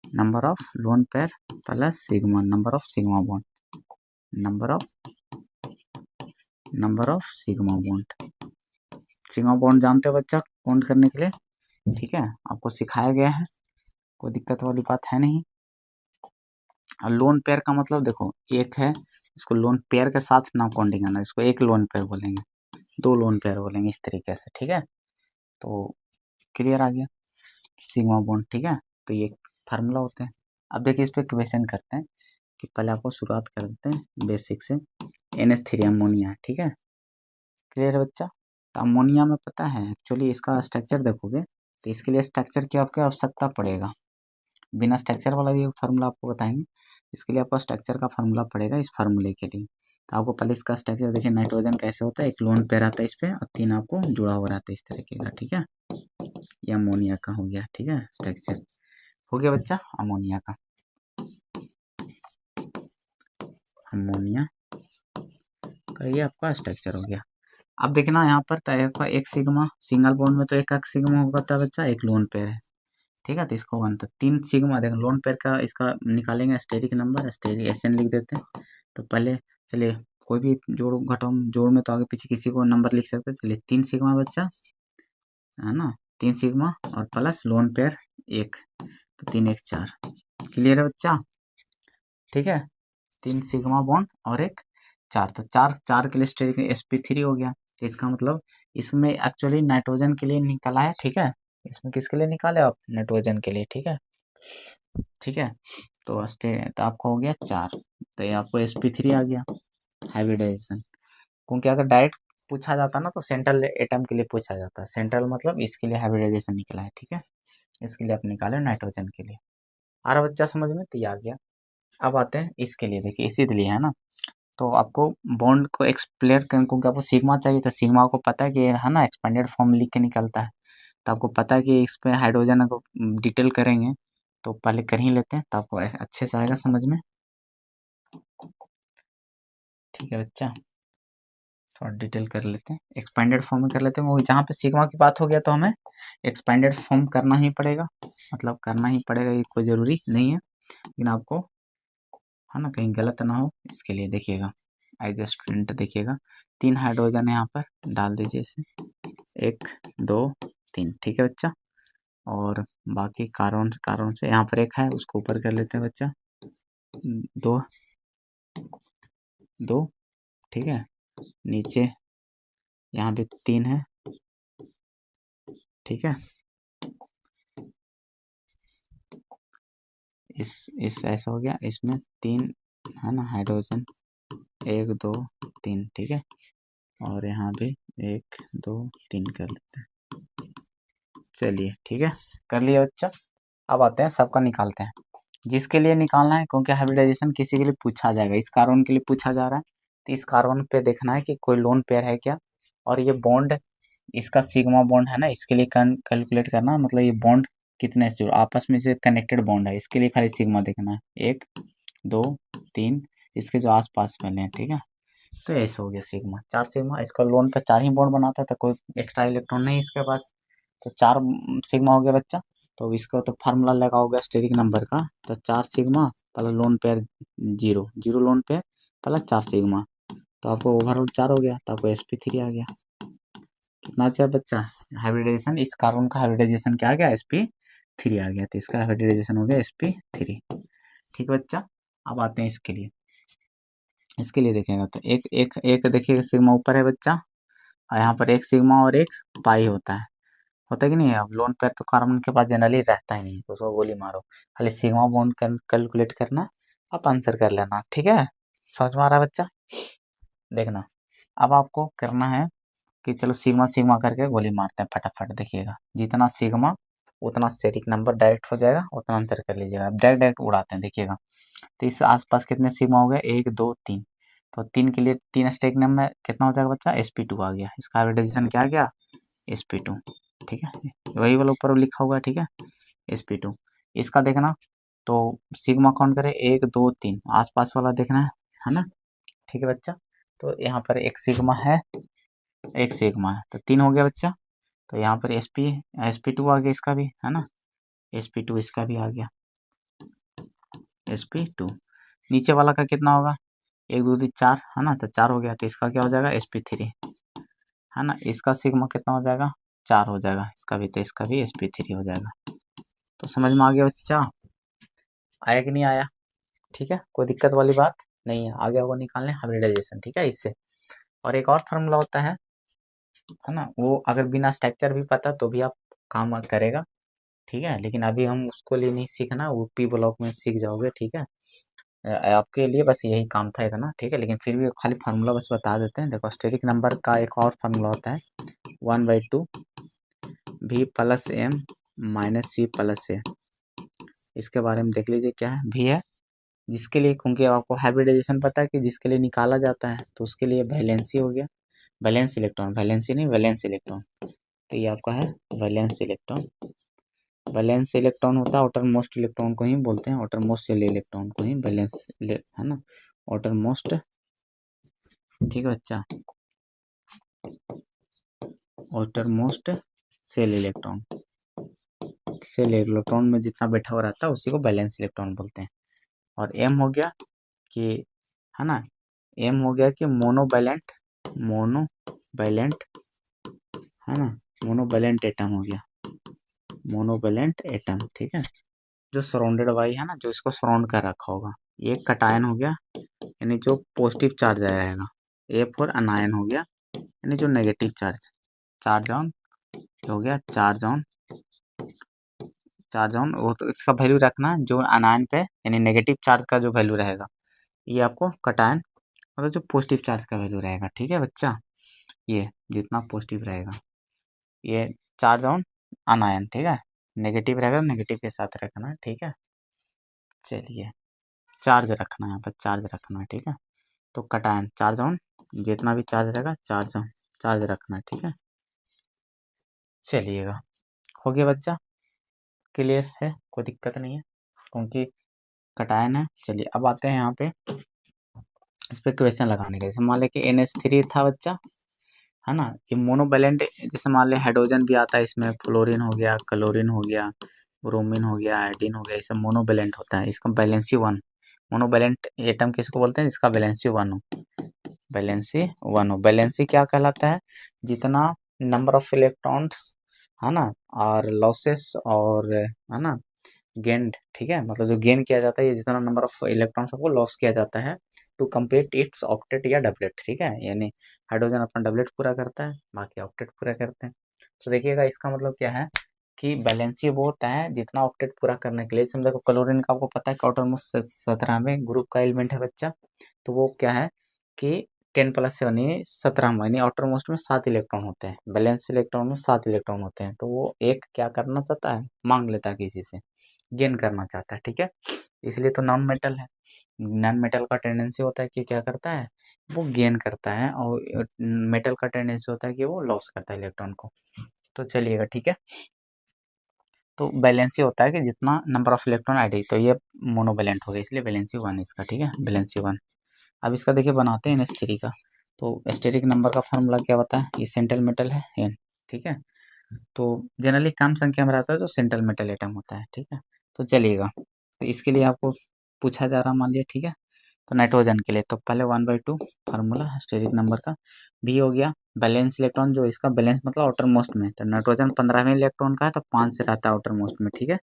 number of loan pair plus sigma, number of sigma bond, number of sigma bond. Sigma bond जानते हो बच्चा काउंट करने के लिए। ठीक है, आपको सिखाया गया है, कोई दिक्कत वाली बात है नहीं। और लोन पेयर का मतलब देखो, एक है, इसको लोन पेयर के साथ ना काउंटिंग करना, इसको एक लोन पेयर बोलेंगे, दो लोन पेयर बोलेंगे, इस तरीके से। ठीक है, तो क्लियर आ गया सिग्मा बॉन्ड। ठीक है, तो ये फार्मूला होते हैं। अब देखिए इस पर क्वेश्चन करते हैं कि पहले आपको शुरुआत कर देते हैं बेसिक से। NH3 ammonia. ठीक है, क्लियर है बच्चा। तो अमोनिया में पता है एक्चुअली इसका स्ट्रक्चर देखोगे तो इसके लिए स्ट्रक्चर की आपको आवश्यकता पड़ेगा, बिना स्ट्रक्चर वाला भी फार्मूला आपको बताएंगे। इसके लिए आपको स्ट्रक्चर का फार्मूला पड़ेगा इस फार्मूले के लिए। तो आपको पहले इसका स्ट्रक्चर देखिए, नाइट्रोजन कैसे होता है, एक लोन पेयर आता है इस पर और 3 आपको जुड़ा हुआ रहता है इस तरीके का। ठीक है, ये अमोनिया का हो गया। ठीक है, स्ट्रक्चर हो गया बच्चा अमोनिया का। अमोनिया का ये आपका स्ट्रक्चर हो गया। अब देखना यहाँ पर तो एक सिग्मा, सिंगल बॉन्ड में तो एक सिग्मा होगा था बच्चा, एक लोन पेयर है। ठीक है, तो इसको 1 तो 3 सिग्मा, देखो लोन पेयर का इसका निकालेंगे स्टेरिक नंबर, स्टेरिक SN लिख देते हैं। तो पहले चलिए कोई भी जोड़ घटाओ, जोड़ में तो आगे पीछे किसी को नंबर लिख सकते हैं। चलिए 3 सिग्मा बच्चा, है ना, 3 सिग्मा और प्लस लोन पेयर 1, तो 3 1 4। क्लियर है बच्चा। ठीक है, 3 सिग्मा बॉन्ड और एक 4, तो 4 4 के लिए स्टेरिक sp3 हो गया। तो इसका मतलब इसमें एक्चुअली नाइट्रोजन के लिए निकाला है। ठीक है, इसमें किसके लिए निकाले आप, नाइट्रोजन के लिए। ठीक है, ठीक है, तो आपका हो गया 4, तो ये आपको sp3 आ गया हाइब्रिडाइजेशन। क्योंकि अगर डायरेक्ट पूछा जाता ना तो सेंट्रल एटम के लिए पूछा जाता है, सेंट्रल मतलब इसके लिए हाइब्रिडाइजेशन निकला है। ठीक है, इसके लिए आप निकाले नाइट्रोजन के लिए। आ रहा बच्चा समझ में? तो ये आ गया। अब आते हैं इसके लिए, देखिए इसी के लिए है ना। तो आपको बॉन्ड को एक्सप्लेन करने, क्योंकि आपको सिग्मा चाहिए था, सिग्मा को पता है कि है ना एक्सपेंडेड फॉर्म लिख के निकलता है। तो आपको पता है कि इस पे हाइड्रोजन को डिटेल करेंगे, तो पहले कर ही लेते हैं तो आपको अच्छे से आएगा समझ में। ठीक है बच्चा, थोड़ा डिटेल कर लेते हैं, एक्सपेंडेड फॉर्म में कर लेते हैं, वो जहाँ पे सिग्मा की बात हो गया तो हमें एक्सपेंडेड फॉर्म करना ही पड़ेगा, मतलब करना ही पड़ेगा, ये कोई ज़रूरी नहीं है, लेकिन आपको है ना कहीं गलत ना हो इसके लिए देखिएगा। एज ए स्टूडेंट देखिएगा, 3 हाइड्रोजन यहाँ पर डाल दीजिए इसे, 1 2 3, ठीक है बच्चा। और बाकी कार्बन से यहाँ पर 1 है, उसको ऊपर कर लेते हैं बच्चा, 2 2, ठीक है। नीचे यहाँ भी 3 है, ठीक है। इस ऐसा हो गया, इसमें 3 है ना हाइड्रोजन, 1 2 3, ठीक है। और यहाँ भी 1 2 3 कर लेते हैं, चलिए ठीक है, कर लिया बच्चा। अब आते हैं सबका निकालते हैं, जिसके लिए निकालना है, क्योंकि हाइब्रिडाइजेशन किसी के लिए पूछा जाएगा, इस कार्बन के लिए पूछा जा रहा है, तो इस कार्बन पे देखना है कि कोई लोन पेयर है क्या, और ये बॉन्ड, इसका सिग्मा बॉन्ड है ना, इसके लिए कैलकुलेट करना, मतलब ये बॉन्ड कितने से जुड़ा, आपस में से कनेक्टेड बॉन्ड है, इसके लिए खाली सिग्मा देखना है, 1 2 3, इसके जो आसपास वाले हैं, ठीक है। तो ऐसा हो गया सिग्मा, 4 सिग्मा, इसका लोन पे 4 ही बॉन्ड बनाता है, तो कोई एक्स्ट्रा इलेक्ट्रॉन नहीं इसके पास, तो 4 सिग्मा हो गया बच्चा। तो इसका तो फार्मूला लगाओगे स्टेरिक नंबर का, तो 4 sigma plus lone pair 0 0 loan pair plus 4 sigma, तो आपको ओवरऑल 4 हो गया, तो आपको sp3 आ गया। कितना अच्छा बच्चा, हाइब्रिडाइजेशन, इस कार्बन का हाइब्रिडाइजेशन क्या आ गया, sp3 आ गया, तो इसका हाइब्रिडाइजेशन हो गया sp3। ठीक है बच्चा। अब आते हैं इसके लिए, इसके लिए देखेंगे तो एक एक एक देखिए सिग्मा ऊपर है बच्चा, और यहाँ पर एक सिग्मा और एक पाई होता है कि नहीं है। अब लोन पेयर तो कार्बन के पास जनरली रहता ही नहीं, तो उसको गोली मारो, खाली सिग्मा बॉन्ड कैलकुलेट करना, आप आंसर कर लेना, ठीक है। समझ में आ रहा है बच्चा? देखना, अब आपको करना है कि चलो सिग्मा सिग्मा करके गोली मारते हैं फटाफट, देखिएगा जितना सिग्मा उतना स्टेरिक नंबर डायरेक्ट हो जाएगा, उतना आंसर कर लीजिएगा। अब डायरेक्ट डायरेक्ट उड़ाते हैं, देखिएगा। तो इस आसपास कितने सिग्मा हो गए, 1 2 3, तो 3 के लिए 3 स्टेरिक नंबर कितना हो जाएगा बच्चा, sp2 आ गया, इसका हाइब्रिडाइजेशन क्या आ गया, sp2, ठीक है। वही वाला ऊपर लिखा हुआ है, ठीक है, sp2। इसका देखना, तो सिग्मा काउंट करें, 1 2 3, आसपास वाला देखना है ना, ठीक है बच्चा। तो यहाँ पर एक सिग्मा है, एक सिग्मा है, तो 3 हो गया बच्चा। तो यहाँ पर sp2 आ गया, इसका भी है ना, sp2 इसका भी आ गया, sp2। नीचे वाला का कितना होगा, 1 2 3 4 है ना, तो 4 हो गया, तो इसका क्या हो जाएगा, sp3 है ना। इसका सिग्मा कितना हो जाएगा, 4 हो जाएगा, इसका भी, तो इसका भी sp3 हो जाएगा। तो समझ में आ गया बच्चा, आया कि नहीं आया? ठीक है, कोई दिक्कत वाली बात नहीं है, आगे होगा निकालने हाइब्रिडाइजेशन, ठीक है इससे। और एक और फार्मूला होता है ना, वो अगर बिना स्ट्रक्चर भी पता तो भी आप काम करेगा, ठीक है, लेकिन अभी हम उसको लिए नहीं सीखना, वो पी ब्लॉक में सीख जाओगे, ठीक है। आपके लिए बस यही काम था इतना, ठीक है, लेकिन फिर भी खाली फार्मूला बस बता देते हैं। देखो स्टेरिक नंबर का एक और फार्मूला होता है, 1/2 v plus m minus c plus a, इसके बारे में देख लीजिए क्या है, v है जिसके लिए, क्योंकि आपको हाइब्रिडाइजेशन पता है कि जिसके लिए निकाला जाता है, तो उसके लिए वैलेंसी हो गया, वैलेंस इलेक्ट्रॉन, वैलेंसी नहीं वैलेंस इलेक्ट्रॉन, तो ये आपका है वैलेंस इलेक्ट्रॉन। वैलेंस इलेक्ट्रॉन होता है आउटर मोस्ट इलेक्ट्रॉन को ही बोलते हैं, आउटर मोस्ट सेल इलेक्ट्रॉन को ही वैलेंस है ना, आउटर मोस्ट, ठीक है बच्चा, outer most shell electron, cell electron में जितना बैठा हुआ रहता है उसी को वैलेंस इलेक्ट्रॉन बोलते हैं। और एम हो गया कि है ना, एम हो गया कि मोनोवैलेंट, मोनोवैलेंट है ना, मोनोवैलेंट एटम हो गया, मोनोवैलेंट एटम, ठीक है, जो सराउंडेड बाई है ना, जो इसको सराउंड कर रखा होगा। ये कटायन हो गया, यानी जो पॉजिटिव चार्ज रहेगा, ए फॉर अनायन हो गया, यानी जो नेगेटिव चार्ज, चार्ज ऑन हो गया, चार्ज ऑन वो तो इसका वैल्यू रखना जो अनायन पे, यानी नेगेटिव चार्ज का जो वैल्यू रहेगा, ये आपको कटायन मतलब जो पॉजिटिव चार्ज का वैल्यू रहेगा, ठीक है बच्चा, ये जितना पॉजिटिव रहेगा, ये चार्ज ऑन अनायन, ठीक है, नेगेटिव रहेगा नेगेटिव के साथ रखना, ठीक है। चलिए, चार्ज रखना है यहाँ पर, चार्ज रखना है, ठीक है। तो कटायन चार्ज ऑन, जितना भी चार्ज रहेगा चार्ज ऑन, चार्ज रखना है, ठीक है। चलिएगा, हो गया बच्चा, क्लियर है, कोई दिक्कत नहीं है, क्योंकि कटायन है। चलिए अब आते हैं यहाँ पे इस पे क्वेश्चन लगाने के। जैसे मान लें कि NH3 था बच्चा, है ना, ये मोनोवैलेंट, जैसे मान लें हाइड्रोजन भी आता है इसमें, फ्लोरीन हो गया, क्लोरीन हो गया, ब्रोमीन हो गया, आयोडीन हो गया, ये सब मोनोवैलेंट होता है। इसका वैलेंसी 1, मोनोवैलेंट एटम किसको बोलते हैं, जिसका वैलेंसी 1 हो, वैलेंसी 1 हो। वैलेंसी क्या कहलाता है, जितना नंबर ऑफ इलेक्ट्रॉन्स, है ना, और लॉसेस, और है ना गेंड, ठीक है, मतलब जो गेन किया जाता है, ये जितना नंबर ऑफ इलेक्ट्रॉन्स को लॉस किया जाता है टू कंप्लीट इट्स ऑक्टेट या डबलेट, ठीक है, यानी हाइड्रोजन अपना डबलेट पूरा करता है, बाकी ऑक्टेट पूरा करते हैं। तो देखिएगा इसका मतलब क्या है कि वैलेंसी वो होता है जितना ऑक्टेट पूरा करने के लिए। समझो क्लोरीन का आपको पता है कि ऑटोनॉमस 17वें ग्रुप का एलिमेंट है बच्चा, तो वो क्या है कि 10+7 यानी 17वां, यानी आउटर मोस्ट में 7 इलेक्ट्रॉन होते हैं, बैलेंस इलेक्ट्रॉन में 7 इलेक्ट्रॉन होते हैं। तो वो एक क्या करना चाहता है, मांग लेता है किसी से, गेन करना चाहता है, ठीक है, इसलिए तो नॉन मेटल है। नॉन मेटल का टेंडेंसी होता है कि क्या करता है, वो गेन करता है, और मेटल का टेंडेंसी होता है कि वो लॉस करता है इलेक्ट्रॉन को। तो चलिएगा, ठीक है, तो बैलेंसी होता है कि जितना नंबर ऑफ इलेक्ट्रॉन ऐड है, तो ये मोनोवैलेंट हो गया, इसलिए बैलेंसी 1 इसका, ठीक है, बैलेंसी 1। अब इसका देखिए बनाते हैं NH3 का। तो स्टेरिक नंबर का फार्मूला क्या होता है, ये सेंट्रल मेटल है N, ठीक है। तो जनरली कम संख्या में रहता है जो सेंट्रल मेटल एटम होता है, ठीक है। तो चलिएगा, तो इसके लिए आपको पूछा जा रहा मान लिया, ठीक है। तो नाइट्रोजन के लिए तो पहले 1/2 फार्मूला स्टेरिक नंबर का, भी हो गया बैलेंस इलेक्ट्रॉन, जो इसका बैलेंस मतलब आउटर मोस्ट में, तो नाइट्रोजन 15वें इलेक्ट्रॉन का है, तो 5 से रहता है आउटर मोस्ट में, ठीक है,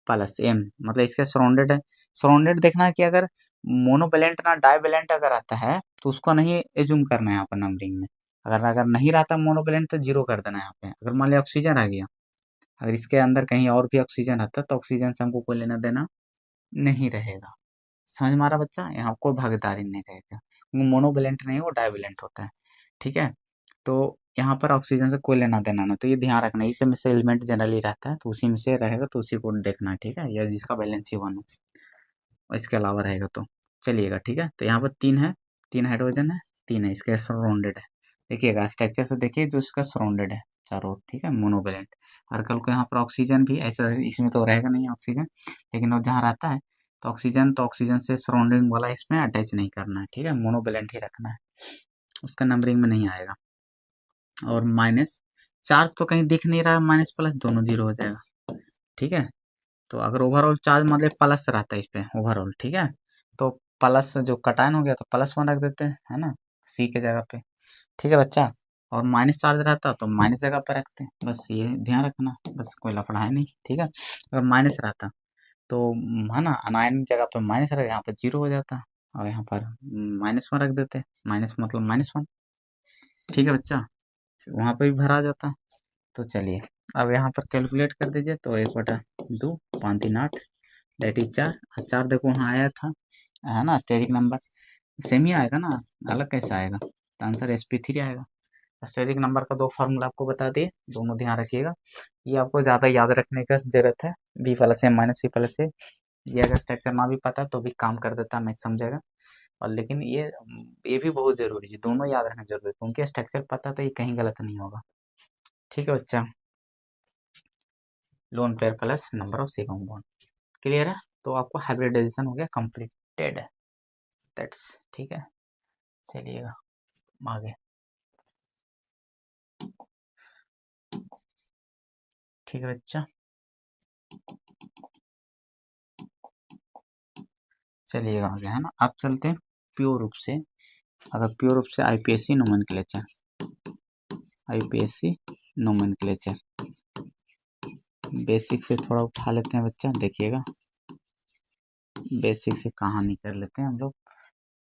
प्लस M, मतलब इसके सराउंडेड है। सराउंडेड देखना है कि अगर मोनोवैलेंट ना डाइवैलेंट अगर आता है तो उसको नहीं एज्यूम करना है यहाँ पर नंबरिंग में। अगर अगर नहीं रहता मोनोवैलेंट तो 0 कर देना है यहाँ पे। अगर मान लिया ऑक्सीजन आ गया, अगर इसके अंदर कहीं और भी ऑक्सीजन आता तो ऑक्सीजन से हमको कोई लेना देना नहीं रहेगा। समझ में आ रहा बच्चा, यहाँ कोई भागीदारी नहीं रहेगा, क्योंकि मोनोवैलेंट नहीं, वो डाइवैलेंट होता है, ठीक है। तो यहाँ पर ऑक्सीजन से कोई लेना देना ना, तो ये ध्यान रखना, इसी में से एलिमेंट जनरली रहता है, तो उसी में से रहेगा, तो उसी को देखना है, ठीक है, या जिसका बैलेंस ही 1 हो, इसके अलावा रहेगा तो। चलिएगा, ठीक है, तो यहाँ पर 3 है, 3 हाइड्रोजन है, 3 है, इसके सराउंडेड है। देखिएगा स्ट्रक्चर से देखिए, जो इसका सराउंडेड है चारों ओर, ठीक है, मोनोवैलेंट। और कल को यहाँ पर ऑक्सीजन भी ऐसा, इसमें तो रहेगा नहीं ऑक्सीजन, लेकिन वो जहाँ रहता है तो ऑक्सीजन से सराउंडिंग वाला इसमें अटैच नहीं करना है, ठीक है, मोनोवैलेंट ही रखना है, उसका नंबरिंग में नहीं आएगा। और माइनस चार्ज तो कहीं दिख नहीं रहा है, माइनस प्लस दोनों 0 हो जाएगा, ठीक है। तो अगर ओवरऑल चार्ज मतलब प्लस रहता है इस पे ओवरऑल, ठीक है, तो प्लस जो कटायन हो गया तो +1 रख देते हैं, है ना, C के जगह पे, ठीक है बच्चा। और माइनस चार्ज रहता तो माइनस जगह पे रखते हैं, बस ये ध्यान रखना, बस कोई लफड़ा है नहीं, ठीक है। अगर माइनस रहता तो है ना, अनायन जगह पे माइनस रख, यहाँ पर 0 हो जाता, और यहाँ पर -1 रख देते, माइनस मतलब -1, ठीक है बच्चा, वहाँ पे भी भरा जाता। तो चलिए अब यहाँ पर कैलकुलेट कर दीजिए, तो 1/2, 5×3 = 8, दैट इज 4। 4 देखो वहाँ आया था, है ना, स्टेरिक नंबर सेम ही आएगा ना, अलग कैसे आएगा, तो आंसर sp3 आएगा। स्टेरिक नंबर का 2 फार्मूला आपको बता दिए, दोनों ध्यान रखिएगा, ये आपको ज़्यादा याद रखने का जरूरत है, B+M -C+A, ये अगर स्ट्रक्चर ना भी पता तो भी काम कर देता, मैं समझेगा। और लेकिन ये भी बहुत जरूरी है, दोनों याद रखना जरूरी है, क्योंकि स्ट्रक्चर पता तो ये कहीं गलत नहीं होगा, ठीक है बच्चा। Lone pair plus number of C compound, clear है, तो आपको हाइब्रिडाइजेशन हो गया कंप्लीटेड, दैट्स ठीक है। चलिएगा आगे, ठीक है बच्चा, चलिएगा आगे, है ना, अब चलते हैं प्योर रूप से। अगर प्योर रूप से IPSC nomenclature, IPSC nomenclature basic से थोड़ा उठा लेते हैं बच्चा, देखिएगा बेसिक से कहानी कर लेते हैं हम लोग।